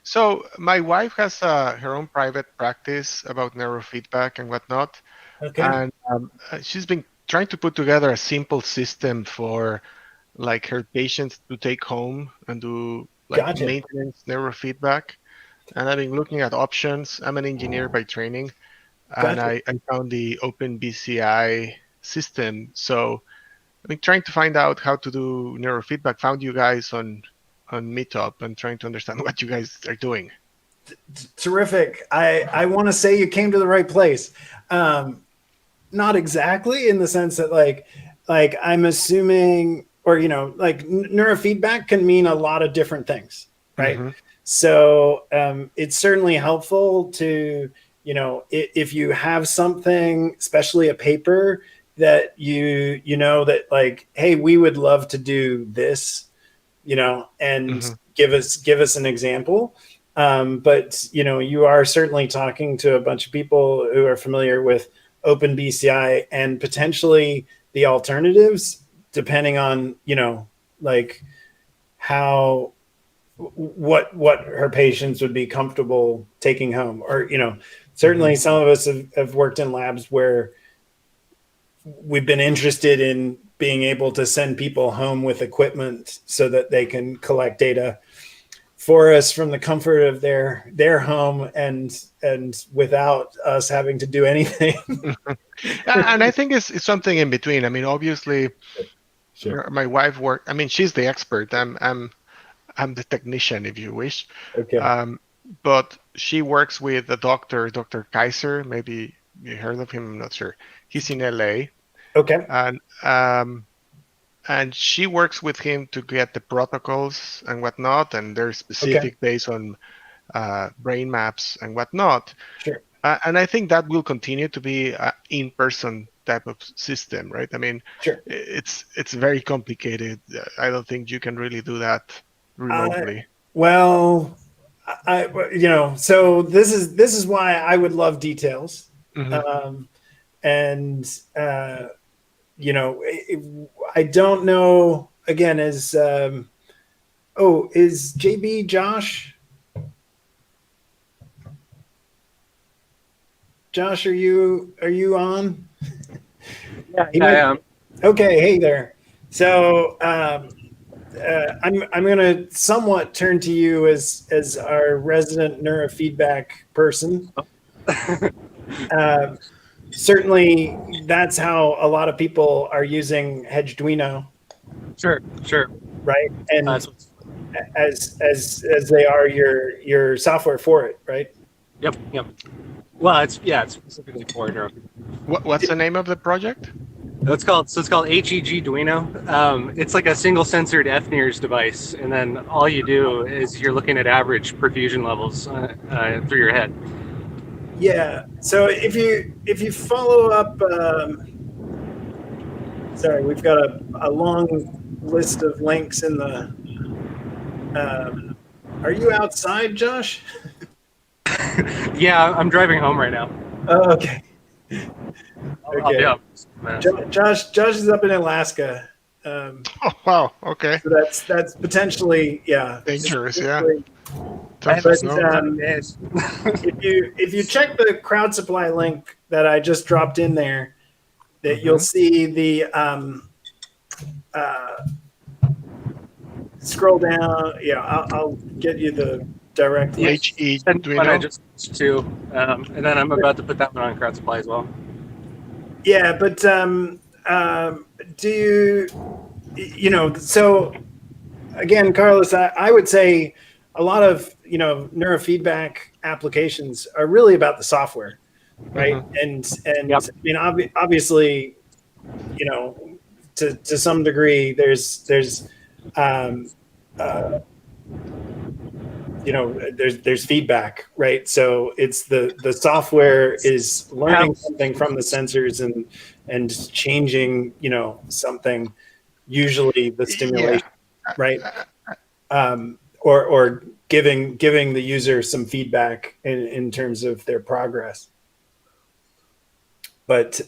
So my wife has her own private practice about neurofeedback and whatnot. Okay. And she's been trying to put together a simple system for like her patients to take home and do like maintenance neurofeedback. And I've been looking at options. I'm an engineer by training, and I found the OpenBCI system. So I've been trying to find out how to do neurofeedback. Found you guys on Meetup and trying to understand what you guys are doing. Terrific. I want to say you came to the right place. Not exactly in the sense that like I'm assuming, or like neurofeedback can mean a lot of different things, right? Mm-hmm. So it's certainly helpful to, if you have something, especially a paper that you know that like, hey, we would love to do this, and give us an example. But you are certainly talking to a bunch of people who are familiar with OpenBCI and potentially the alternatives, depending on like how what her patients would be comfortable taking home, or certainly some of us have worked in labs where we've been interested in being able to send people home with equipment so that they can collect data for us from the comfort of their home and without us having to do anything. And I think it's something in between. I mean, obviously, sure. My wife worked. I mean, she's the expert. I'm the technician, if you wish. Okay. But she works with a doctor, Dr. Kaiser. Maybe you heard of him. I'm not sure. He's in LA. Okay. And she works with him to get the protocols and whatnot, and they're specific based on brain maps and whatnot. Sure. And I think that will continue to be an in-person type of system, right? I mean, sure. It's very complicated. I don't think you can really do that remotely. Well, so this is why I would love details. Mm-hmm. I don't know. Again, is JB Josh? Josh, are you on? Yeah, I am. Okay, hey there. So I'm going to somewhat turn to you as our resident neurofeedback person. Certainly, that's how a lot of people are using Hedgeduino. Sure. Right, and as they are your software for it, right? Yep. Well, it's specifically for neurofeedback. What's the name of the project? It's called HEG Duino. It's like a single censored FNIRS device, and then all you do is you're looking at average perfusion levels through your head. Yeah. So if you follow up, sorry, we've got a long list of links in the Are you outside, Josh? Yeah, I'm driving home right now. Oh, okay. I'll be up. Josh is up in Alaska. Oh wow. Okay. So that's potentially Dangerous. Yeah. But Tons of snow. if you check the crowd supply link that I just dropped in there, that you'll see the scroll down. Yeah, I'll get you the direct link. HE One I just switched to, and then I'm about to put that one on crowd supply as well. Yeah, but do you so again, Carlos, I would say a lot of neurofeedback applications are really about the software, right? And I mean, obviously, to some degree, there's there's feedback, right? So it's the software is learning something from the sensors and changing something, usually the stimulation, right? Or giving the user some feedback in terms of their progress. But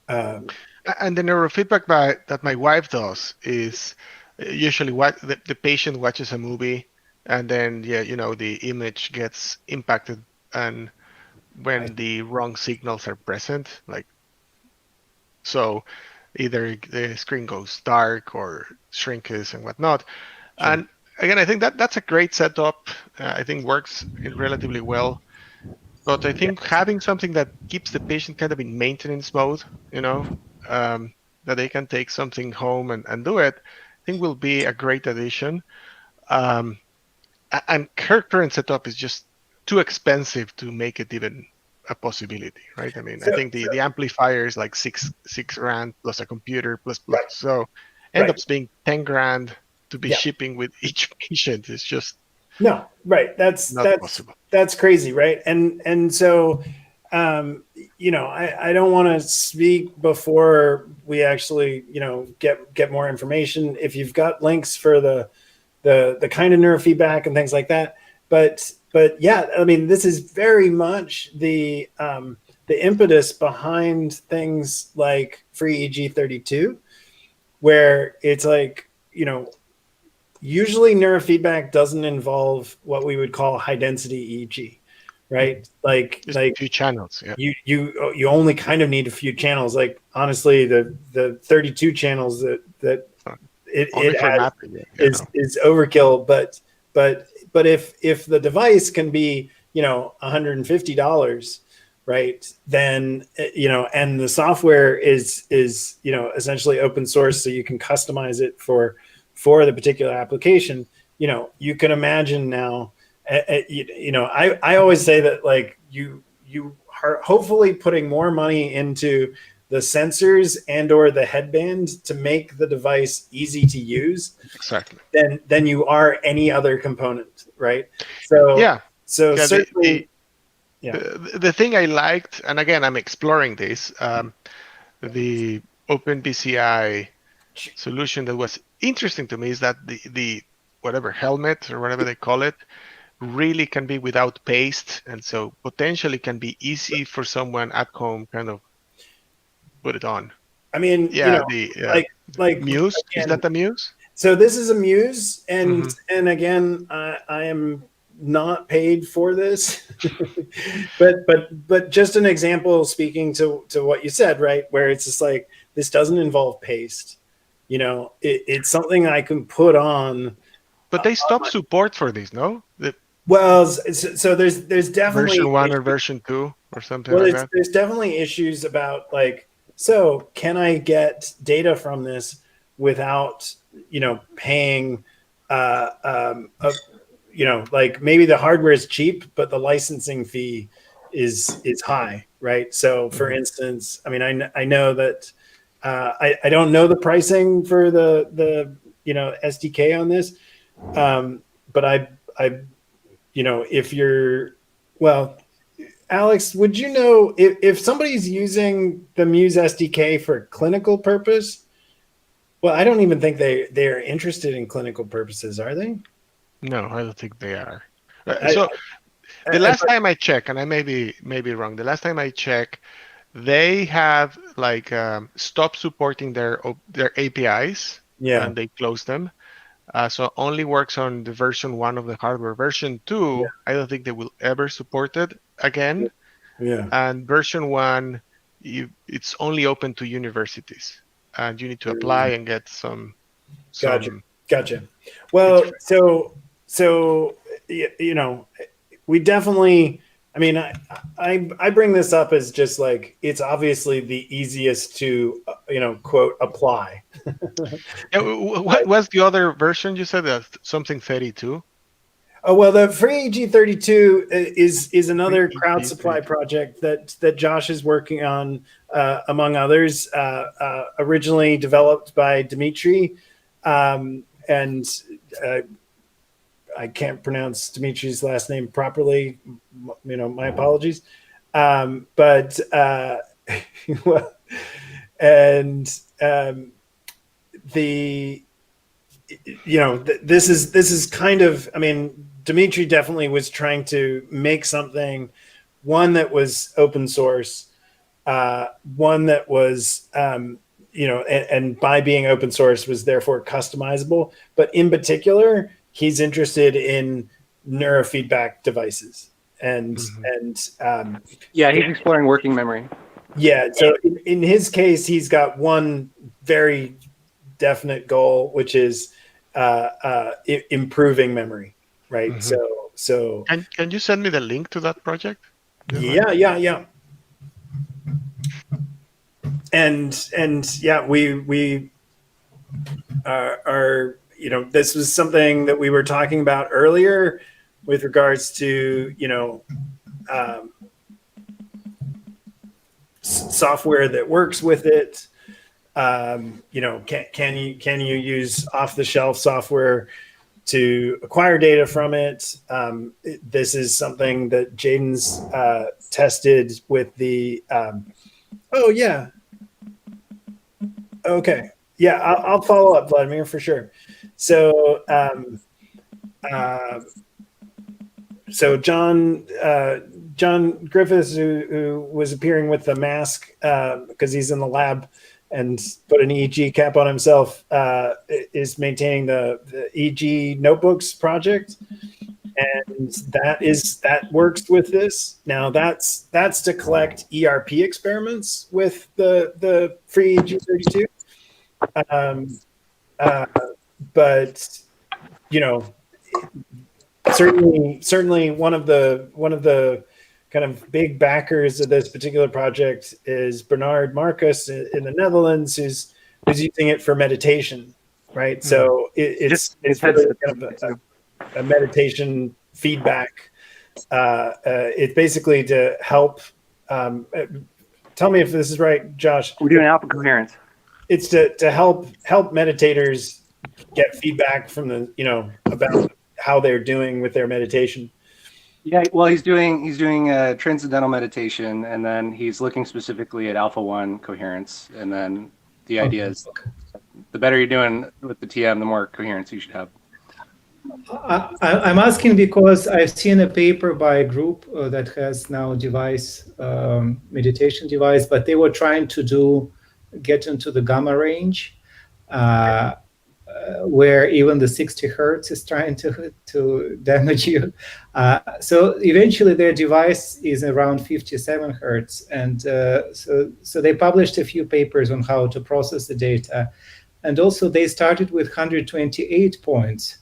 and the neurofeedback that my wife does is usually what the patient watches a movie, and then the image gets impacted, and when the wrong signals are present, like so either the screen goes dark or shrinks and whatnot. And again, I think that's a great setup. I think works relatively well. But I think having something that keeps the patient kind of in maintenance mode, that they can take something home and do it, I think will be a great addition. And her current setup is just too expensive to make it even a possibility, right? I mean, I think the amplifier is like six grand plus a computer plus. So ends up being 10 grand to be shipping with each patient. Is just that's possible. That's crazy, right? And so I don't want to speak before we actually get more information. If you've got links for the kind of neurofeedback and things like that, but yeah, I mean, this is very much the impetus behind things like free EG32, where it's like usually neurofeedback doesn't involve what we would call high density EEG, right? Like a few channels. Yeah. You only kind of need a few channels. Like honestly, the 32 channels that it has is overkill. But if the device can be $150, right, then and the software is essentially open source, so you can customize it for the particular application, you can imagine now, I always say that like you are hopefully putting more money into the sensors and or the headband to make the device easy to use than you are any other component, right? So certainly the thing I liked, and again I'm exploring this, the OpenBCI solution that was interesting to me is that the whatever helmet or whatever they call it really can be without paste, and so potentially can be easy for someone at home kind of put it on. I mean, like Muse, again, is that the Muse? So this is a Muse, and again, I am not paid for this, but just an example speaking to what you said, right? Where it's just like, this doesn't involve paste. It's something I can put on. But they stopped support for this, no? So there's definitely version 1 or version 2 or something like that. There's definitely issues about like, so can I get data from this without paying like maybe the hardware is cheap, but the licensing fee is high, right? So for instance, I mean, I know that I don't know the pricing for the SDK on this, but I if you're Alex, would you know if somebody's using the Muse SDK for clinical purpose? Well, I don't even think they're interested in clinical purposes, are they? No, I don't think they are. So the last time I checked, and I may be wrong. The last time I checked, they have like stopped supporting their APIs, and they closed them. So only works on the version 1 of the hardware. Version 2, I don't think they will ever support it again. Yeah. And version 1, it's only open to universities, and you need to apply and get some. Gotcha. Well, so you know, we definitely. I mean, I bring this up as just like it's obviously the easiest to quote apply. What was the other version you said? Something 32. Oh well, the free G32 is another crowd supply project that Josh is working on, among others. Originally developed by Dimitri, and I can't pronounce Dimitri's last name properly. My apologies. But well, and the this is kind of, I mean, Dimitri definitely was trying to make something, one that was open source, one that was and by being open source was therefore customizable, but in particular he's interested in neurofeedback devices and yeah, he's exploring working memory. Yeah, so in his case he's got one very definite goal, which is improving memory, right? So can you send me the link to that project? Yeah. And yeah, we are this was something that we were talking about earlier with regards to software that works with it. Can you use off-the-shelf software to acquire data from it? This is something that Jaden's tested with the. Okay. Yeah, I'll follow up, Vladimir, for sure. So, John Griffiths, who was appearing with the mask because he's in the lab and put an EEG cap on himself, is maintaining the EEG notebooks project, and that works with this. Now that's to collect ERP experiments with the free EEG32. But certainly one of the kind of big backers of this particular project is Bernard Marcus in the Netherlands, who's using it for meditation, right? So it's really kind of a meditation feedback. It's basically to help. Tell me if this is right, Josh. We're doing alpha coherence. It's to help meditators get feedback from the about how they're doing with their meditation. Yeah, well, he's doing transcendental meditation, and then he's looking specifically at alpha 1 coherence, and then the idea is the better you're doing with the TM, the more coherence you should have. I'm asking because I've seen a paper by a group that has now meditation device, but they were trying to get into the gamma range, where even the 60 hertz is trying to damage you. So eventually their device is around 57 hertz. And so they published a few papers on how to process the data. And also they started with 128 points.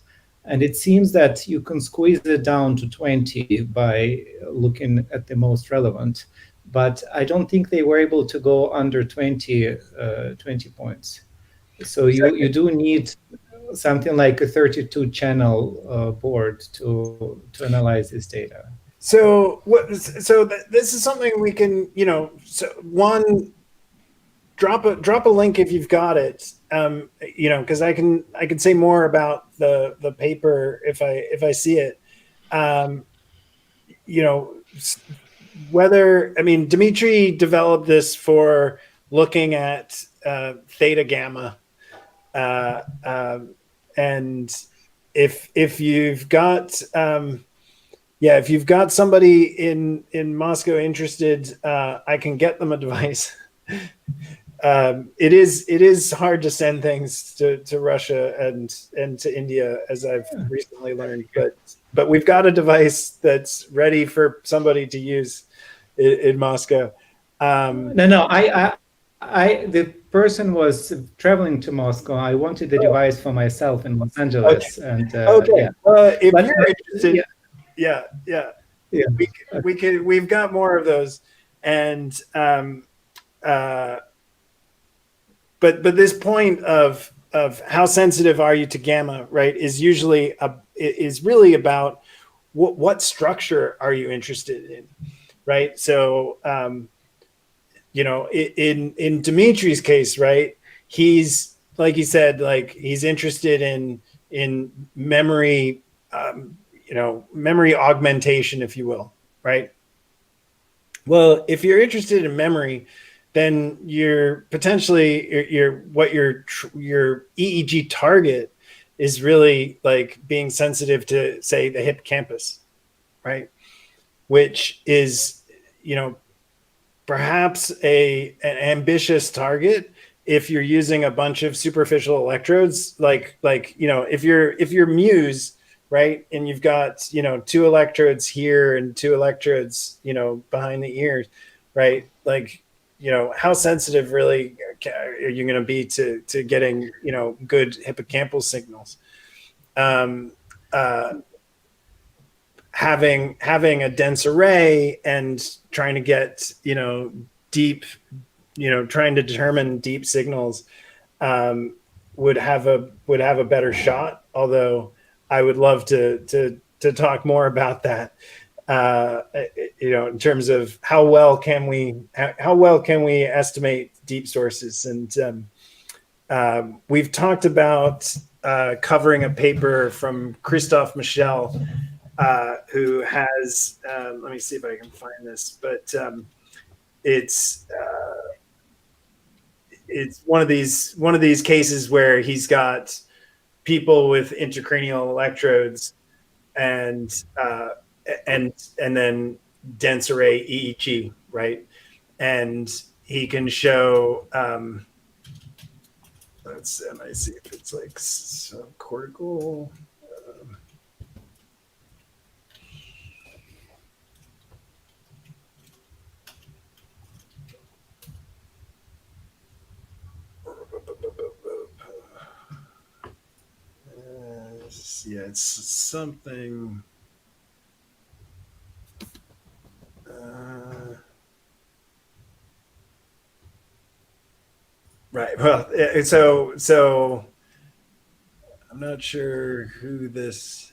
And it seems that you can squeeze it down to 20 by looking at the most relevant. But I don't think they were able to go under 20 points. So you do need something like a 32 channel board to analyze this data. So this is something we can, one, drop a link if you've got it, because I can say more about the paper if I see it. Dimitri developed this for looking at theta gamma, and if you've got if you've got somebody in Moscow interested, I can get them a device. It is hard to send things to Russia and to India, as I've recently learned, but we've got a device that's ready for somebody to use in Moscow. The person was traveling to Moscow. I wanted the device for myself in Los Angeles, okay. and okay. If you're interested, yeah, we've got more of those, and but this point of how sensitive are you to gamma, right, is really about what structure are you interested in, right? So in Dimitri's case, right, he's like he said, like he's interested in memory, memory augmentation, if you will, right? Well, if you're interested in memory, then you're potentially your EEG target is really like being sensitive to, say, the hippocampus, right? Which is, perhaps an ambitious target if you're using a bunch of superficial electrodes, like if you're Muse, right, and you've got 2 electrodes here and 2 electrodes behind the ears, right, like how sensitive really are you going to be to getting good hippocampal signals? Having a dense array and trying to get deep, trying to determine deep signals would have a better shot. Although I would love to talk more about that. In terms of how well can we estimate deep sources, and we've talked about covering a paper from Christophe Michel, who has let me see if I can find this, but it's one of these cases where he's got people with intracranial electrodes and then dense array EEG, right? And he can show let me see if it's like subcortical. It's something. Right. Well, so I'm not sure who this.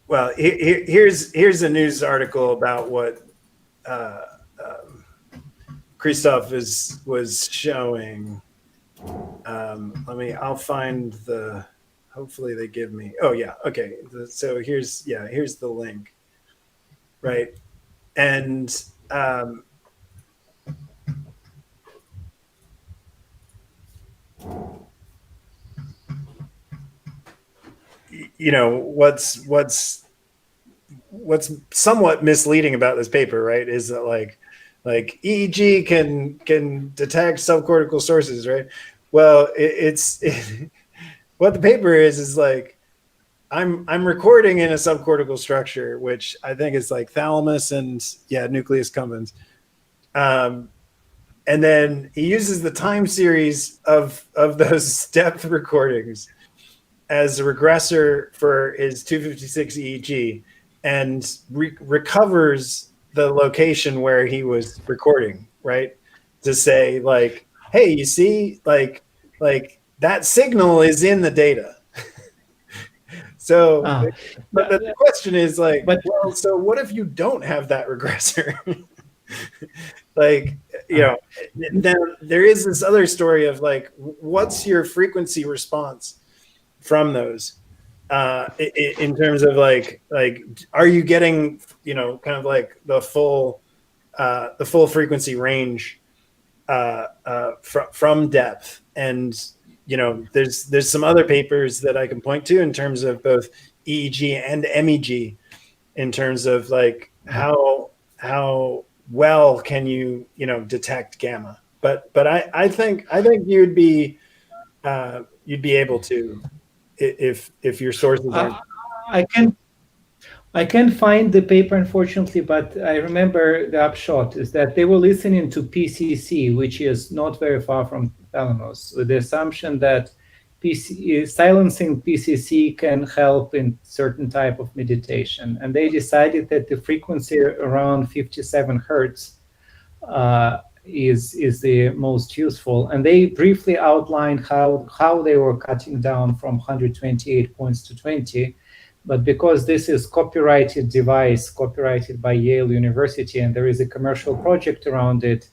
Well, here's a news article about what Christoph was showing. I'll find the. Hopefully they give me. Oh yeah, okay. So here's the link, right? And what's somewhat misleading about this paper, right, is that like EEG can detect subcortical sources, right? Well, what the paper is like I'm recording in a subcortical structure, which I think is like thalamus and nucleus accumbens. And then he uses the time series of those depth recordings as a regressor for his 256 EEG, and recovers the location where he was recording, right? To say like, hey, you see, like that signal is in the data. So the question is like, well, so what if you don't have that regressor? Like, then there is this other story of like, what's your frequency response from those, in terms of like, are you getting, kind of like the full frequency range from depth. And there's some other papers that I can point to in terms of both EEG and MEG, in terms of like how well can you detect gamma. But I think you'd be able to, if your sources aren't. I can't find the paper, unfortunately, but I remember the upshot is that they were listening to PCC, which is not very far from thalamus, with the assumption that silencing PCC can help in certain type of meditation. And they decided that the frequency around 57 hertz is the most useful. And they briefly outlined how they were cutting down from 128 points to 20. But because this is copyrighted device, copyrighted by Yale University, and there is a commercial project around it,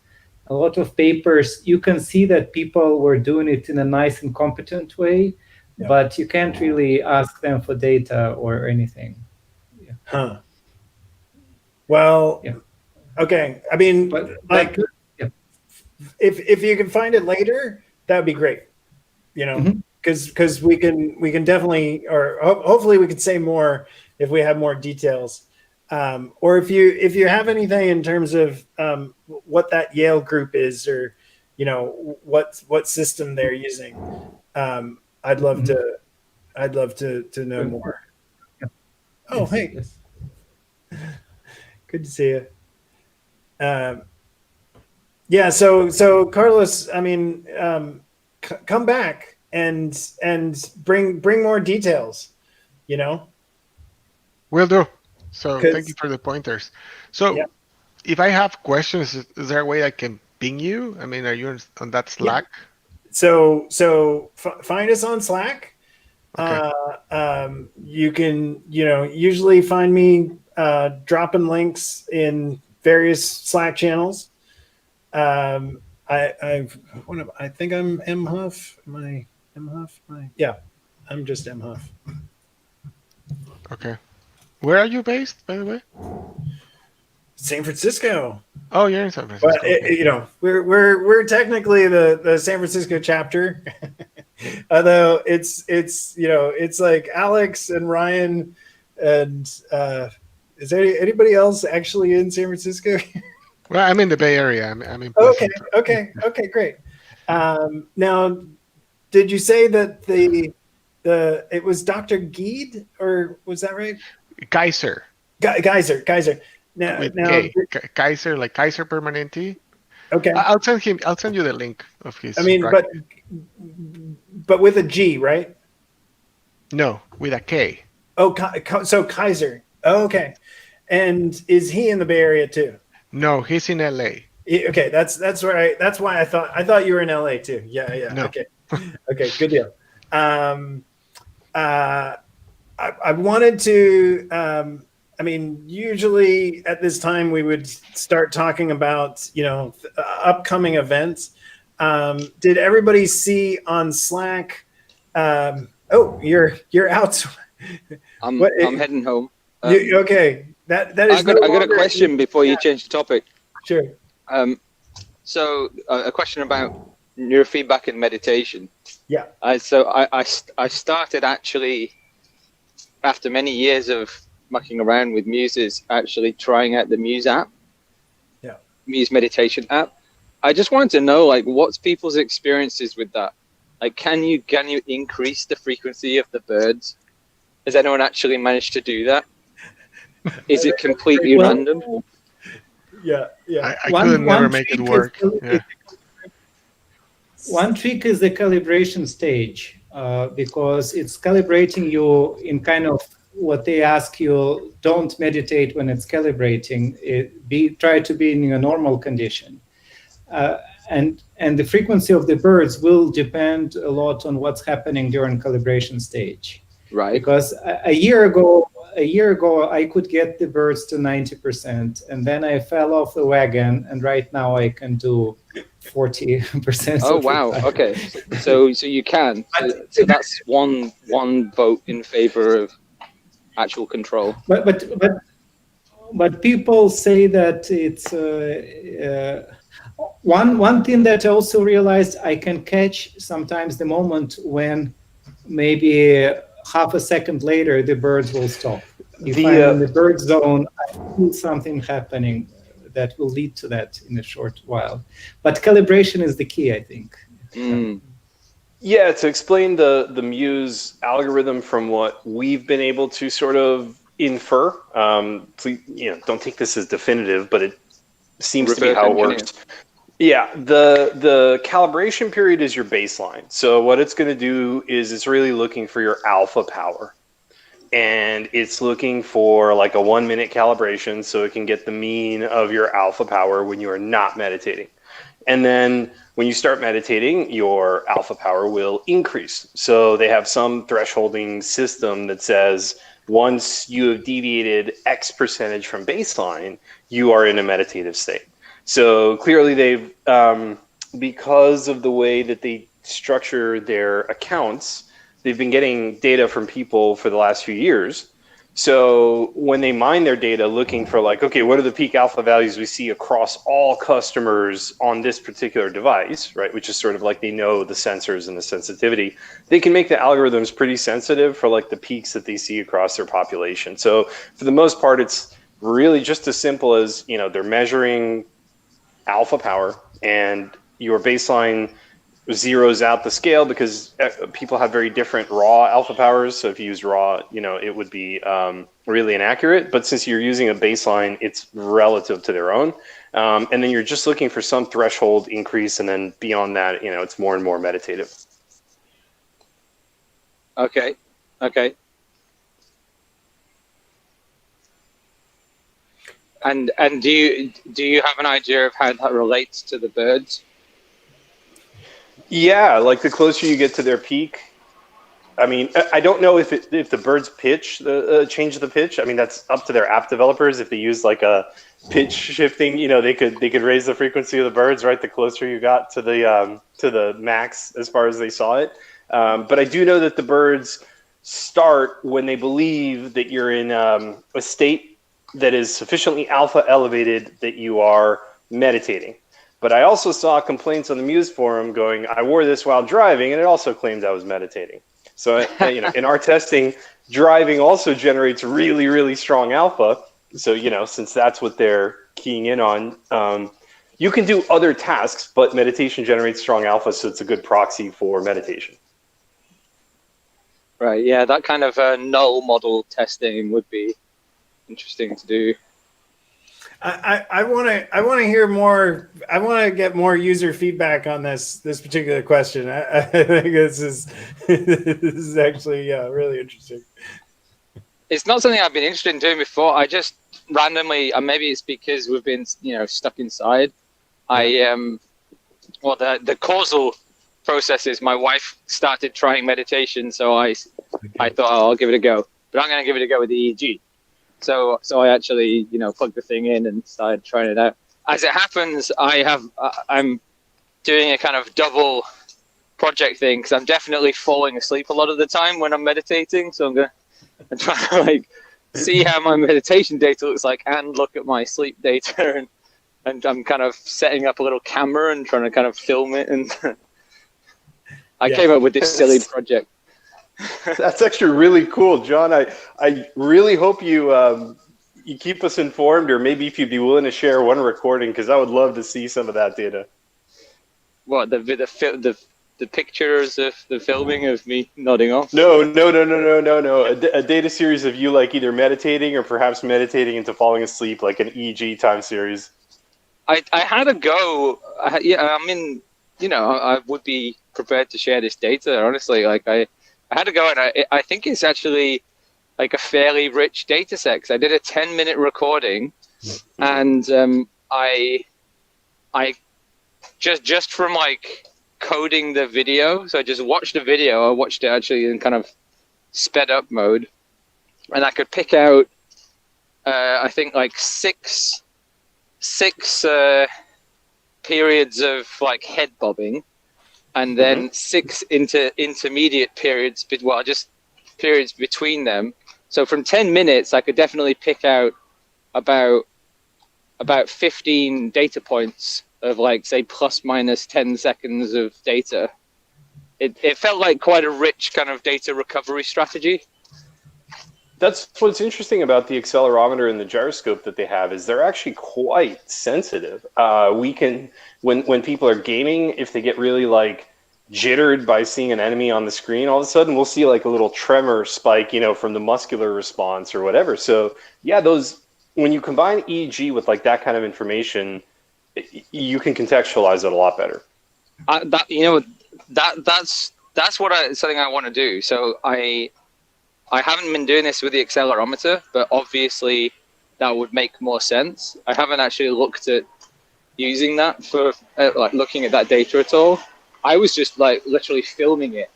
a lot of papers, you can see that people were doing it in a nice and competent way, but you can't really ask them for data or anything. Yeah. Huh. Well, okay. I mean, if you can find it later, that'd be great. Because we can definitely, or hopefully we can say more if we have more details, or if you have anything in terms of what that Yale group is, or what system they're using. I'd love to know more. Oh, hey, good to see you. Yeah, so Carlos, I mean, come back and bring more details, Will do. So thank you for the pointers. So if I have questions, is there a way I can ping you? I mean, are you on that Slack? So find us on Slack. Okay. You can usually find me dropping links in various Slack channels. I think I'm M Huff. Am I M Huff? Yeah, I'm just M Huff. Okay. Where are you based, by the way? San Francisco. Oh, you're in San Francisco. But we're technically the San Francisco chapter, although it's like Alex and Ryan, and is there anybody else actually in San Francisco? Well, I'm in the Bay Area. I'm in. Okay, great. Now, did you say that it was Dr. Geed, or was that right? Kaiser. Kaiser. Now, K. Kaiser, like Kaiser Permanente. Okay. I'll send you the link of his. I mean, but with a G, right? No, with a K. Oh, so Kaiser. Oh, okay. And is he in the Bay Area too? No, he's in LA. Okay, that's why I thought you were in LA too. Yeah. No. Okay, good deal. I wanted to. I mean, usually at this time we would start talking about upcoming events. Did everybody see on Slack? Oh, you're out. I'm heading home. Okay, that is. I got a question before you change the topic. Sure. So a question about neurofeedback and meditation. Yeah. I started actually after many years of mucking around with Muses, actually trying out the Muse app. Yeah. Muse meditation app. I just wanted to know, like, what's people's experiences with that? Like, can you increase the frequency of the birds? Has anyone actually managed to do that? Is it completely random? Yeah. I could never make it work. One trick is the calibration stage, because it's calibrating you in kind of what they ask you. Don't meditate when it's calibrating. Try to be in your normal condition, and the frequency of the birds will depend a lot on what's happening during calibration stage. Right. Because a year ago, I could get the birds to 90%, and then I fell off the wagon, and right now I can do 40%. Oh wow! Okay, so you can. So that's one vote in favor of actual control. But people say that it's one thing that I also realized, I can catch sometimes the moment when maybe half a second later the birds will stop. If I'm in the bird zone, I feel something happening that will lead to that in a short while. But calibration is the key, I think. Yeah, to explain the Muse algorithm from what we've been able to sort of infer, please, don't take this as definitive, but it seems to be how it works. Yeah, the calibration period is your baseline. So what it's going to do is it's really looking for your alpha power. And it's looking for like a 1 minute calibration so it can get the mean of your alpha power when you are not meditating. And then when you start meditating, your alpha power will increase. So they have some thresholding system that says once you have deviated X percentage from baseline, you are in a meditative state. So clearly they've, because of the way that they structure their accounts, they've been getting data from people for the last few years. So when they mine their data looking for like, okay, what are the peak alpha values we see across all customers on this particular device, right? Which is sort of like they know the sensors and the sensitivity. They can make the algorithms pretty sensitive for like the peaks that they see across their population. So for the most part, it's really just as simple as, they're measuring alpha power and your baseline zeroes out the scale because people have very different raw alpha powers. So if you use raw, it would be really inaccurate. But since you're using a baseline, it's relative to their own. And then you're just looking for some threshold increase. And then beyond that, it's more and more meditative. Okay. And do you have an idea of how that relates to the birds? Yeah, like the closer you get to their peak. I mean, I don't know if the birds pitch change the pitch. I mean, that's up to their app developers. If they use like a pitch shifting, they could raise the frequency of the birds, right? The closer you got to the max as far as they saw it. But I do know that the birds start when they believe that you're in a state that is sufficiently alpha elevated that you are meditating. But I also saw complaints on the Muse forum going, I wore this while driving, and it also claimed I was meditating. So, in our testing, driving also generates really, really strong alpha. So, since that's what they're keying in on, you can do other tasks, but meditation generates strong alpha, so it's a good proxy for meditation. Right, yeah, that kind of null model testing would be interesting to do. I want to hear more. I want to get more user feedback on this particular question. I think this is actually really interesting. It's not something I've been interested in doing before. I just randomly, and maybe it's because we've been stuck inside. The causal process is my wife started trying meditation, so I thought, I'll give it a go. But I'm going to give it a go with the EEG. So I actually, plugged the thing in and started trying it out. As it happens, I'm doing a kind of double project thing because I'm definitely falling asleep a lot of the time when I'm meditating. So I'm trying to see how my meditation data looks like and look at my sleep data, and I'm kind of setting up a little camera and trying to kind of film it. And I came up with this silly project. That's actually really cool, John. I really hope you keep us informed, or maybe if you'd be willing to share one recording, because I would love to see some of that data. What, the pictures of the filming of me nodding off? No. A data series of you either meditating or perhaps meditating into falling asleep, like an EEG time series. I had a go. I would be prepared to share this data. Honestly, I had to go, and I think it's actually a fairly rich data set. Because I did a 10-minute recording, and I just from coding the video. So I just watched the video. I watched it actually in kind of sped up mode, and I could pick out I think six periods of head bobbing. And then 6 intermediate periods, just periods between them. So from 10 minutes, I could definitely pick out about 15 data points of like say plus minus 10 seconds of data. It felt like quite a rich kind of data recovery strategy. That's what's interesting about the accelerometer and the gyroscope that they have is they're actually quite sensitive. We can, when people are gaming, if they get really like jittered by seeing an enemy on the screen, all of a sudden we'll see like a little tremor spike, you know, from the muscular response or whatever. So yeah, those, when you combine EEG with like that kind of information, you can contextualize it a lot better. That's what something I want to do. So I haven't been doing this with the accelerometer, but obviously that would make more sense. I haven't actually looked at using that for like looking at that data at all. I was just like literally filming it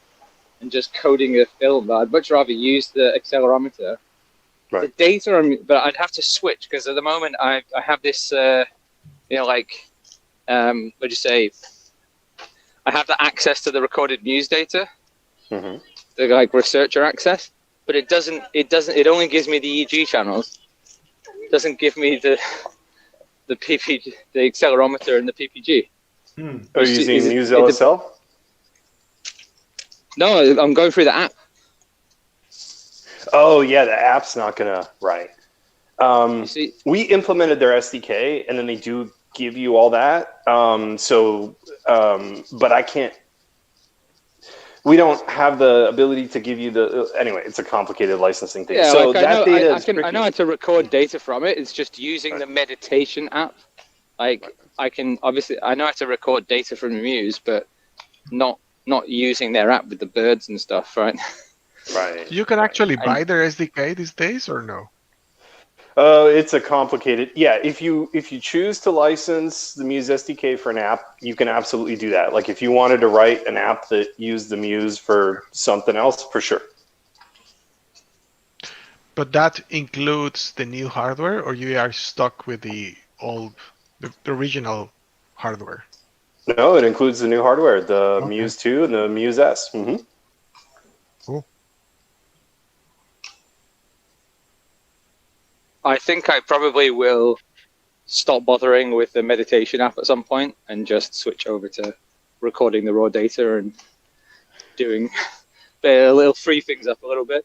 and just coding a film. But I'd much rather use the accelerometer. Right. The data, but I'd have to switch because at the moment I have this, you know, like, what'd you say? I have the access to the recorded news data, the like researcher access, but it only gives me the EEG channels. It doesn't give me the PPG, the accelerometer and the PPG. Are you using Muse LSL? No, I'm going through the app. Oh yeah, the app's not gonna, right. We implemented their SDK and then they do give you all that. But I can't, we don't have the ability to give you the, anyway, it's a complicated licensing thing. Yeah, so like that data is I know how to record data from it. It's just using the meditation app. Like I can, obviously, I know how to record data from Muse, but not using their app with the birds and stuff, right? Right. You can actually buy their SDK these days, or no? It's a complicated, yeah. If you choose to license the Muse SDK for an app, you can absolutely do that. Like if you wanted to write an app that used the Muse for something else, for sure. But that includes the new hardware, or you are stuck with the original hardware? No, it includes the new hardware, the Muse 2 and the Muse S. Cool. I think I probably will stop bothering with the meditation app at some point and just switch over to recording the raw data and doing a little free things up a little bit.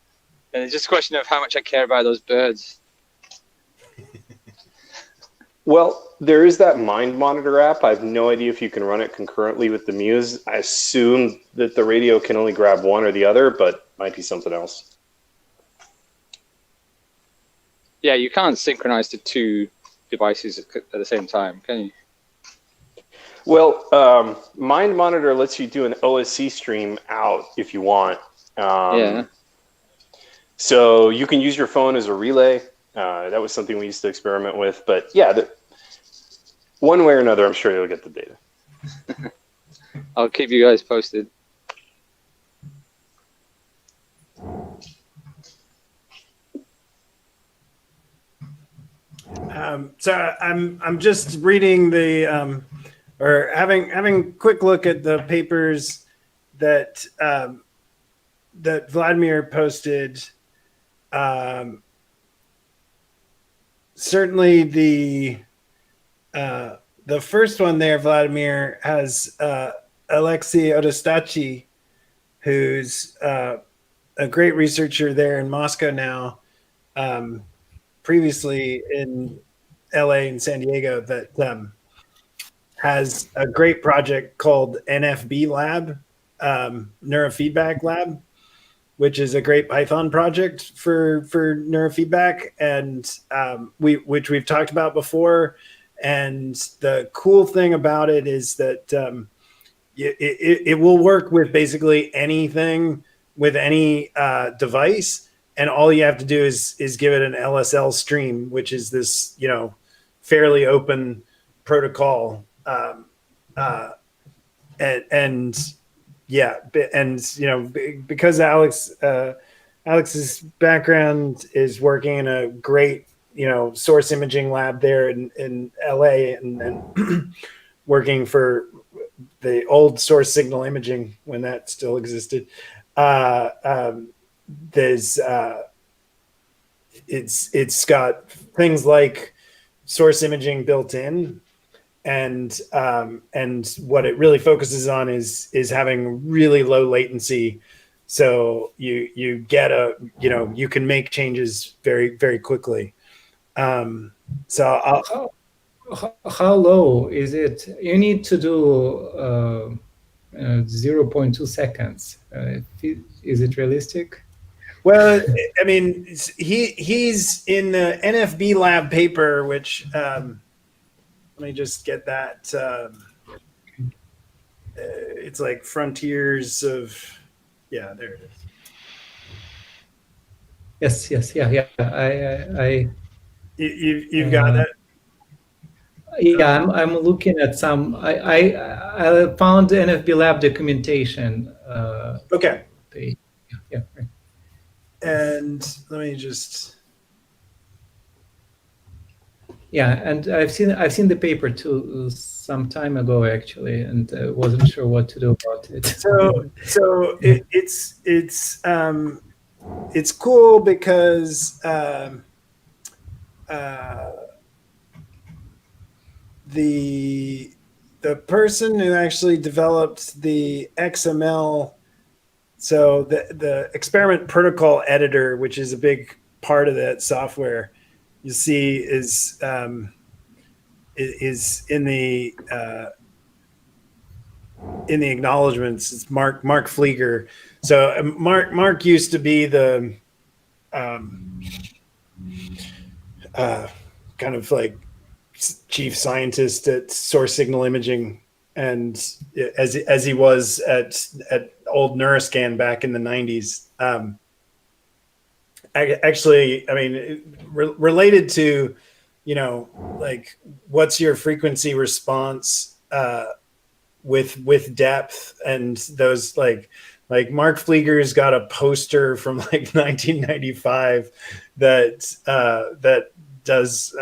And it's just a question of how much I care about those birds. Well, there is that Mind Monitor app. I have no idea if you can run it concurrently with the Muse. I assume that the radio can only grab one or the other, but might be something else. Yeah, you can't synchronize to two devices at the same time, can you? Well, Mind Monitor lets you do an OSC stream out if you want. Yeah. So you can use your phone as a relay. That was something we used to experiment with. But yeah, one way or another, I'm sure you'll get the data. I'll keep you guys posted. So I'm just reading the or having a quick look at the papers that that Vladimir posted. Certainly the first one there, Vladimir, has Alexei Odostachi, who's a great researcher there in Moscow now, previously in LA and San Diego, that has a great project called NFB Lab, Neurofeedback Lab, which is a great Python project for neurofeedback, and which we've talked about before. And the cool thing about it is that it will work with basically anything with any device, and all you have to do is give it an LSL stream, which is this fairly open protocol, and yeah, and because Alex's background is working in a great source imaging lab there in LA, and working for the old source signal imaging when that still existed. There's it's got things like source imaging built in, and what it really focuses on is having really low latency, so you get you can make changes very, very quickly. So how low is it? You need to do 0.2 seconds. Is it realistic? Well, I mean, he's in the NFB lab paper, which let me just get that. It's like Frontiers of, yeah, there it is. Yes, yeah. You've got that. Yeah, I'm looking at some. I found NFB lab documentation. Okay. Page. Yeah. Right. And let me just. Yeah, and I've seen the paper too some time ago actually, and wasn't sure what to do about it. So it's cool because the person who actually developed the XML, so the experiment protocol editor, which is a big part of that software, you see is in the acknowledgments. It's Mark Flieger. So Mark used to be the kind of like chief scientist at Source Signal Imaging, and as he was at old Neuroscan back in the 90s. Actually, I mean, related to, like, what's your frequency response with depth, and those like Mark Flieger's got a poster from like 1995 that does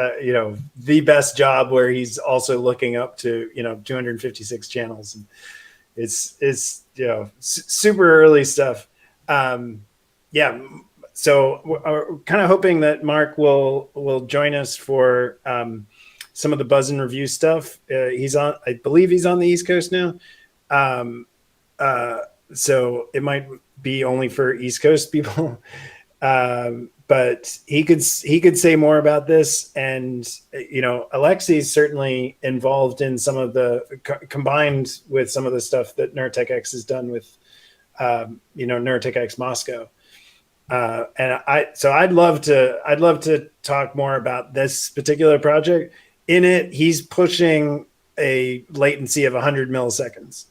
the best job, where he's also looking up to 256 channels, and it's super early stuff. Yeah, so we're kind of hoping that Mark will join us for some of the buzz and review stuff. I believe he's on the East Coast now, so it might be only for East Coast people. But he could say more about this, and Alexi's certainly involved in some of the combined with some of the stuff that NeurotechX has done with NeurotechX Moscow, and I'd love to talk more about this particular project. In it, he's pushing a latency of 100 milliseconds,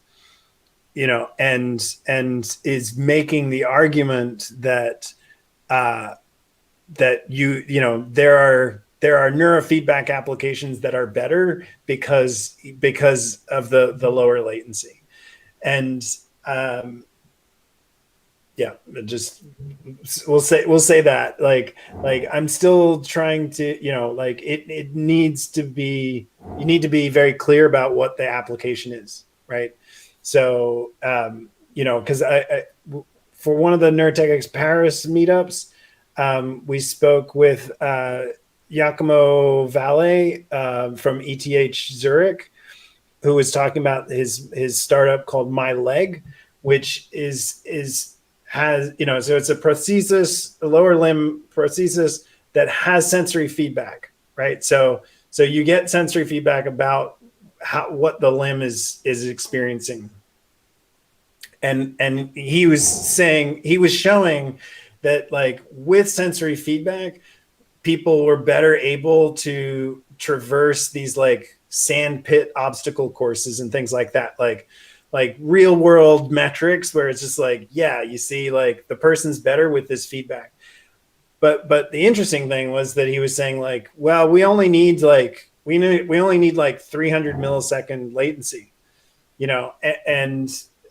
and is making the argument that there are neurofeedback applications that are better because of the lower latency. And just we'll say that like I'm still trying to, it needs to be, you need to be very clear about what the application is, right? So because I for one of the NeurotechX Paris meetups, we spoke with Giacomo Valle from ETH Zurich, who was talking about his startup called My Leg, which has so it's a prosthesis, a lower limb prosthesis that has sensory feedback, right? So you get sensory feedback about what the limb is experiencing. And he was showing that, like, with sensory feedback, people were better able to traverse these like sand pit obstacle courses and things like that, like real world metrics, where it's just like, yeah, you see, like, the person's better with this feedback. But the interesting thing was that he was saying, like, well, we only need like 300 millisecond latency,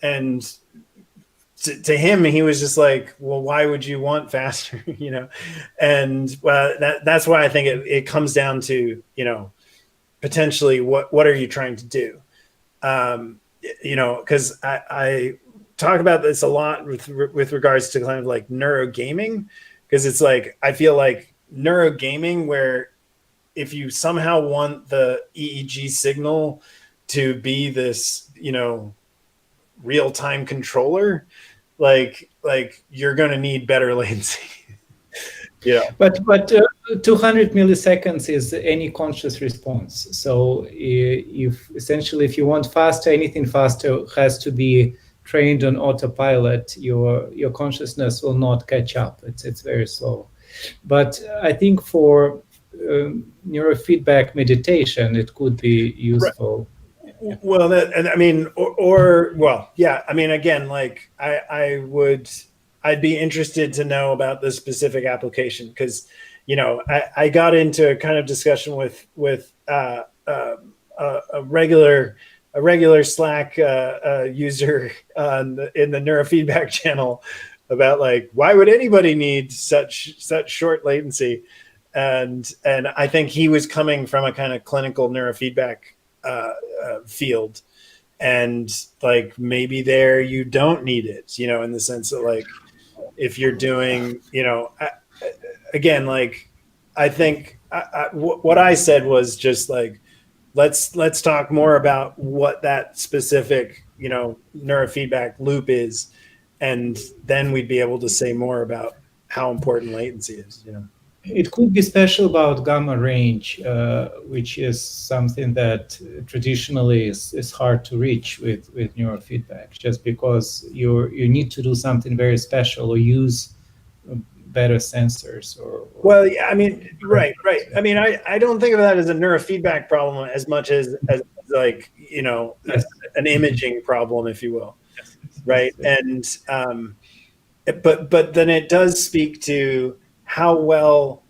and to him, he was just like, well, why would you want faster? And well, that's why I think it comes down to, potentially what are you trying to do? Because I talk about this a lot with regards to kind of like neurogaming, because it's like, I feel like neurogaming, where if you somehow want the EEG signal to be this, real-time controller, like you're going to need better latency. Yeah. But 200 milliseconds is any conscious response. So if you want faster, anything faster has to be trained on autopilot. Your consciousness will not catch up. It's very slow. But I think for neurofeedback meditation, it could be useful. Right. Well, again, like I'd be interested to know about the specific application, because, I got into a kind of discussion with a regular Slack user in the neurofeedback channel about, like, why would anybody need such short latency, and I think he was coming from a kind of clinical neurofeedback field, and like maybe there you don't need it, in the sense that, like, if you're doing, again, like I think what I said was just like, let's talk more about what that specific, neurofeedback loop is, and then we'd be able to say more about how important latency is. It could be special about gamma range, which is something that traditionally is hard to reach with neurofeedback, just because you need to do something very special or use better sensors well, yeah, I mean, right. I mean, I don't think of that as a neurofeedback problem as much as like, yes. an imaging problem, if you will. Yes. Right. And but then it does speak to how well,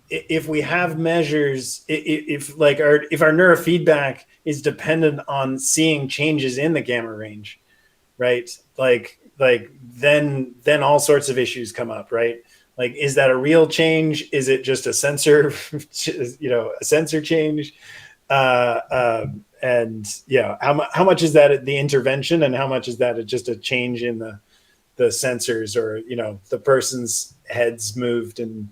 if we have measures, if our neurofeedback is dependent on seeing changes in the gamma range, right? Like then all sorts of issues come up, right? Like, is that a real change? Is it just a sensor, a sensor change? And yeah, how much is that the intervention, and how much is that just a change in the sensors, or the person's heads moved and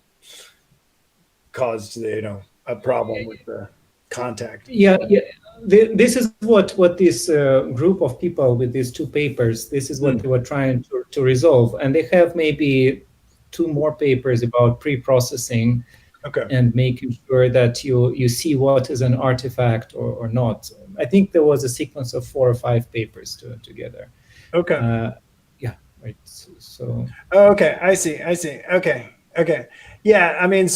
caused a problem with the contact? Yeah. This is what this group of people with these two papers, this is what they were trying to resolve, and they have maybe 2 more papers about pre-processing. Okay. And making sure that you see what is an artifact or not. I think there was a sequence of 4 or 5 papers together. Okay. Yeah. Right. So. Oh, okay. I see. Okay. Yeah. I mean,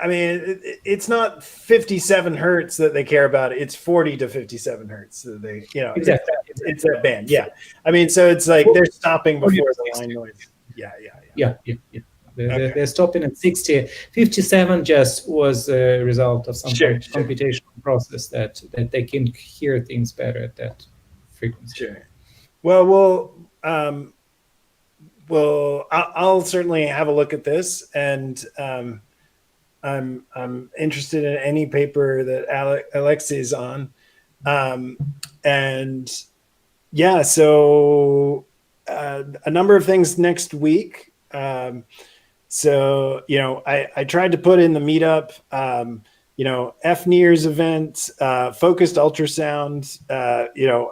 it's not 57 hertz that they care about. It's 40 to 57 hertz that they, exactly. It's that band. Yeah. I mean, so it's like they're stopping before the line noise. Yeah. They're stopping at 60. 57 just was a result of some computational process that they can hear things better at that frequency. Sure. Well, I'll certainly have a look at this, and I'm interested in any paper that Alexei is on, and yeah, so a number of things next week. So, I tried to put in the meetup, FNIRS event, focused ultrasound,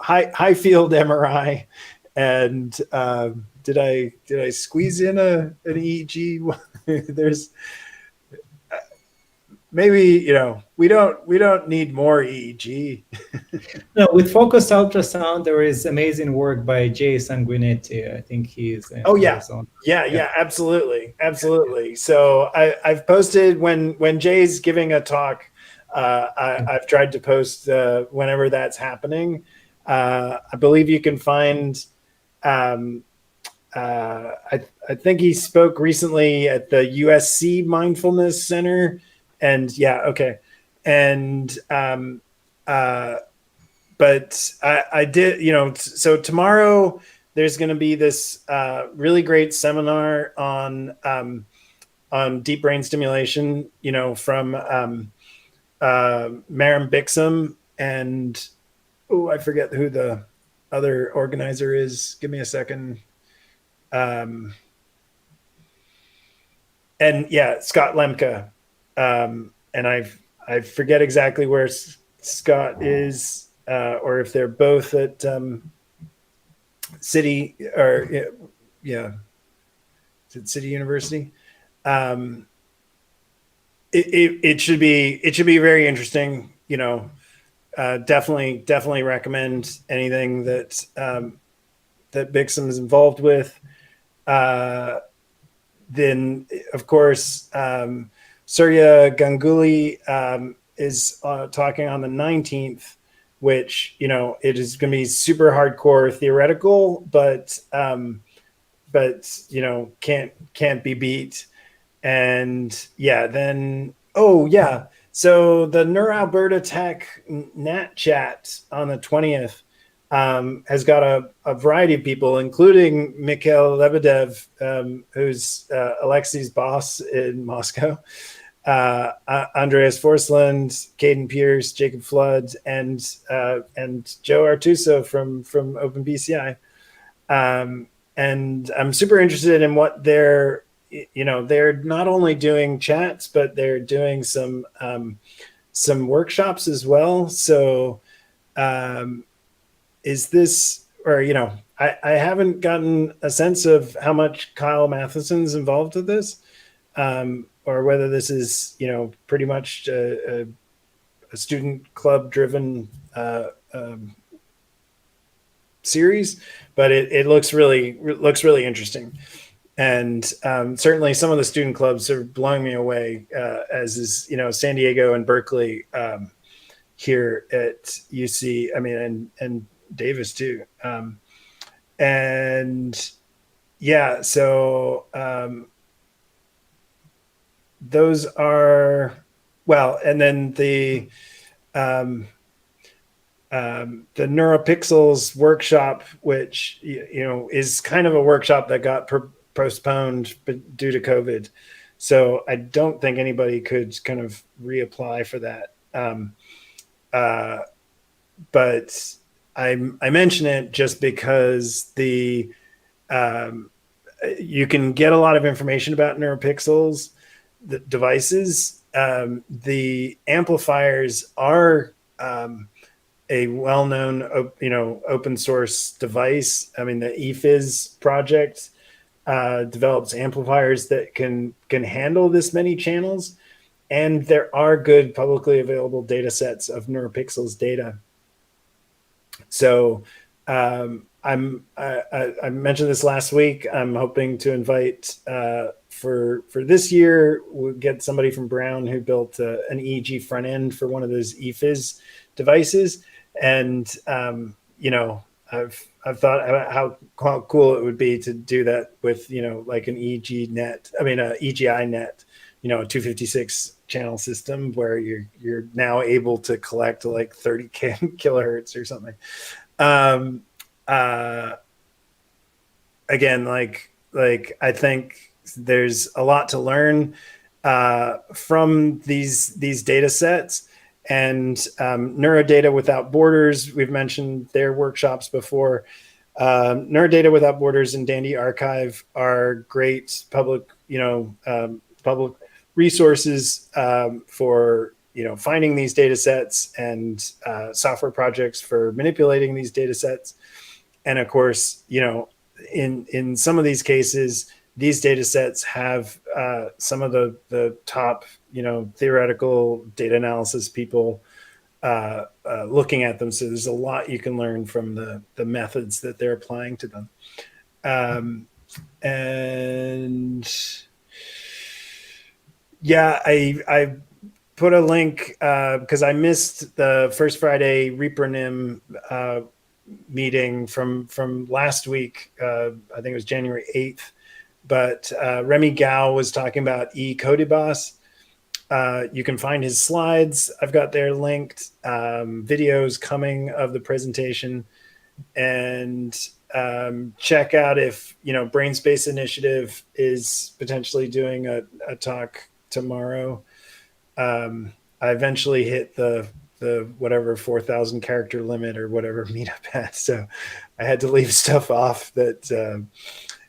high field MRI, and did I squeeze in an EEG? There's maybe, we don't need more EEG. No, with focused ultrasound, there is amazing work by Jay Sanguinetti. I think he's. Yeah, absolutely. So I've posted when Jay's giving a talk. I've tried to post whenever that's happening. I believe you can find. I think he spoke recently at the USC Mindfulness Center, and but I did, so tomorrow there's going to be this really great seminar on deep brain stimulation, from Maram Bixam, and I forget who the other organizer is. Give me a second. And Scott Lemke. I forget exactly where Scott is, or if they're both at City, or yeah, is it City University? It should be very interesting. Definitely recommend anything that that Bixum is involved with. Then, of course, Surya Ganguly is talking on the 19th, which, it is going to be super hardcore theoretical, but can't be beat. And yeah, then, oh yeah. So the NeurAlberta Tech Nat Chat on the 20th has got a variety of people, including Mikhail Lebedev, who's Alexei's boss in Moscow, Andreas Forsland, Caden Pierce, Jacob Flood, and Joe Artuso from OpenBCI. And I'm super interested in what they're not only doing chats, but they're doing some workshops as well. So is this, or I haven't gotten a sense of how much Kyle Matheson's involved with this, or whether this is pretty much a student club driven series, but it looks really interesting. And certainly some of the student clubs are blowing me away, as is San Diego and Berkeley, here at UC. I mean, and Davis too. And yeah, so those are, well, and then the NeuroPixels workshop, which is kind of a workshop that got postponed due to COVID. So I don't think anybody could kind of reapply for that. But I mention it just because you can get a lot of information about NeuroPixels, the devices. The amplifiers are a well-known, open source device. I mean, the eFizz project develops amplifiers that can handle this many channels, and there are good publicly available data sets of NeuroPixels data. So I mentioned this last week. I'm hoping to invite for this year, we'll get somebody from Brown who built an EEG front end for one of those eFizz devices. And I've thought about how cool it would be to do that with like an EEG net. I mean, a EGI net. A 256 channel system where you're now able to collect like 30 kilohertz or something. Again, like I think there's a lot to learn from these data sets. And Neurodata Without Borders, we've mentioned their workshops before. Neurodata Without Borders and Dandy Archive are great public resources for finding these data sets and software projects for manipulating these data sets. And of course, in some of these cases, these data sets have some of the top theoretical data analysis people looking at them. So there's a lot you can learn from the methods that they're applying to them. And yeah, I put a link because I missed the First Friday Repronym meeting from last week. I think it was January 8th. But Remy Gao was talking about eCodibas. You can find his slides. I've got there linked, videos coming of the presentation, and check out if BrainSpace Initiative is potentially doing a talk tomorrow. I eventually hit the whatever 4,000 character limit or whatever meetup had, so I had to leave stuff off that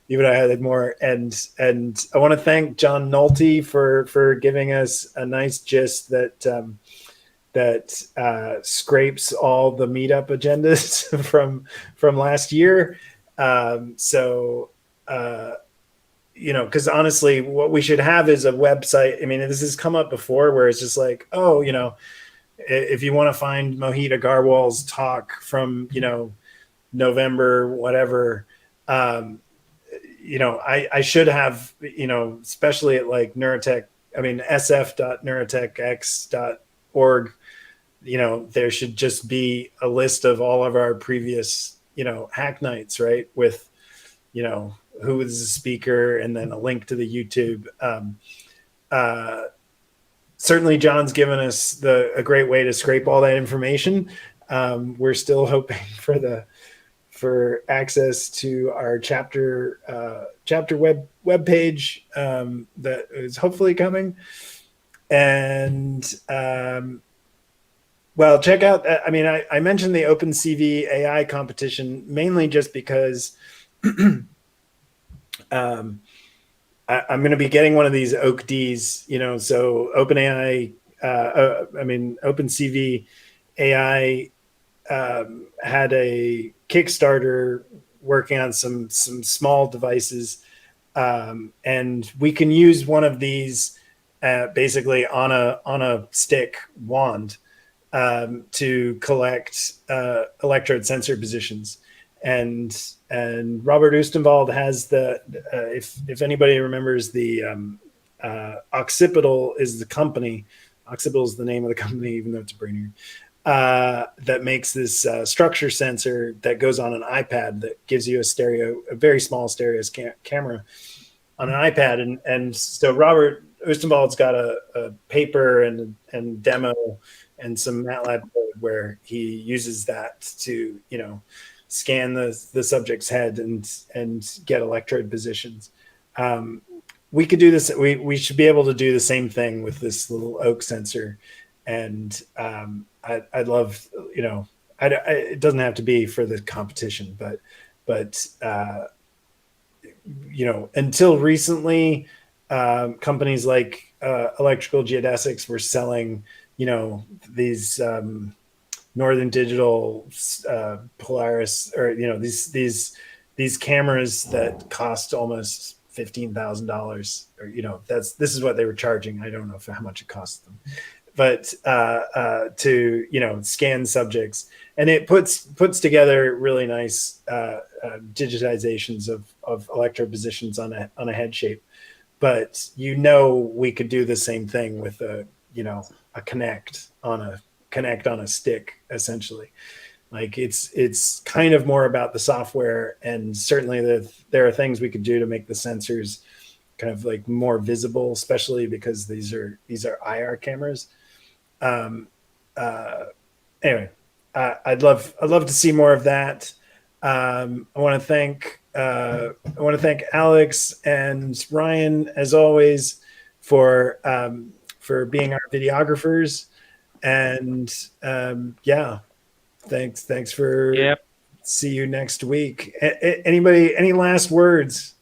even I had more. And I want to thank John Nolte for giving us a nice gist that scrapes all the meetup agendas from last year. Because honestly, what we should have is a website. I mean, this has come up before where it's just like, oh, if you want to find Mohit Agarwal's talk from, November, whatever, I should have, especially at like sf.neurotechx.org, there should just be a list of all of our previous, hack nights, right? With, who was the speaker and then a link to the YouTube. Certainly John's given us a great way to scrape all that information. We're still hoping for access to our chapter web page that is hopefully coming. And well, check out. I mean, I mentioned the OpenCV AI competition mainly just because I'm going to be getting one of these OAK-Ds. So OpenAI, OpenCV AI had a Kickstarter working on some small devices, and we can use one of these basically on a stick wand to collect electrode sensor positions. And Robert Oostenwald has if anybody remembers, the Occipital is the company. Occipital is the name of the company, even though it's a brain that makes this structure sensor that goes on an iPad that gives you a very small stereo camera on an iPad. And so Robert Oostenwald's got a paper and demo and some MATLAB code where he uses that to, scan the subject's head and get electrode positions. We could do this. We should be able to do the same thing with this little OAK sensor. And I'd love, it doesn't have to be for the competition, but until recently, companies like Electrical Geodesics were selling, these Northern Digital, Polaris, or these cameras that cost almost $15,000, or this is what they were charging. I don't know how much it cost them, but to scan subjects, and it puts together really nice digitizations of electrode positions on a head shape. But we could do the same thing with a connect on a stick, essentially. Like it's kind of more about the software, and certainly there are things we could do to make the sensors kind of like more visible, especially because these are IR cameras. Anyway, I'd love to see more of that. I want to thank Alex and Ryan, as always, for being our videographers. And thanks for see you next week. Anybody, any last words?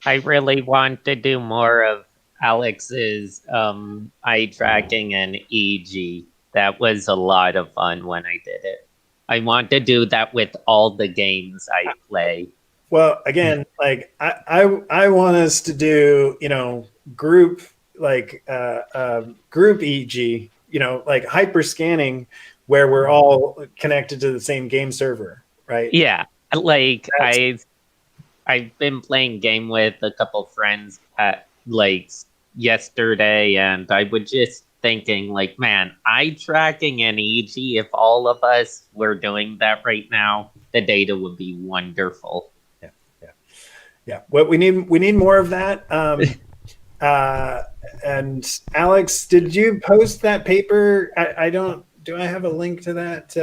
I really want to do more of Alex's eye tracking and EEG. That was a lot of fun when I did it. I want to do that with all the games I play. Well, again, like I want us to do, group group EEG, like hyper scanning, where we're all connected to the same game server, right? Yeah, like I've been playing game with a couple friends at yesterday, and I was just thinking, like, man, eye tracking and EEG, if all of us were doing that right now, the data would be wonderful. Yeah. What we need more of that. And Alex, did you post that paper? Do I have a link to that?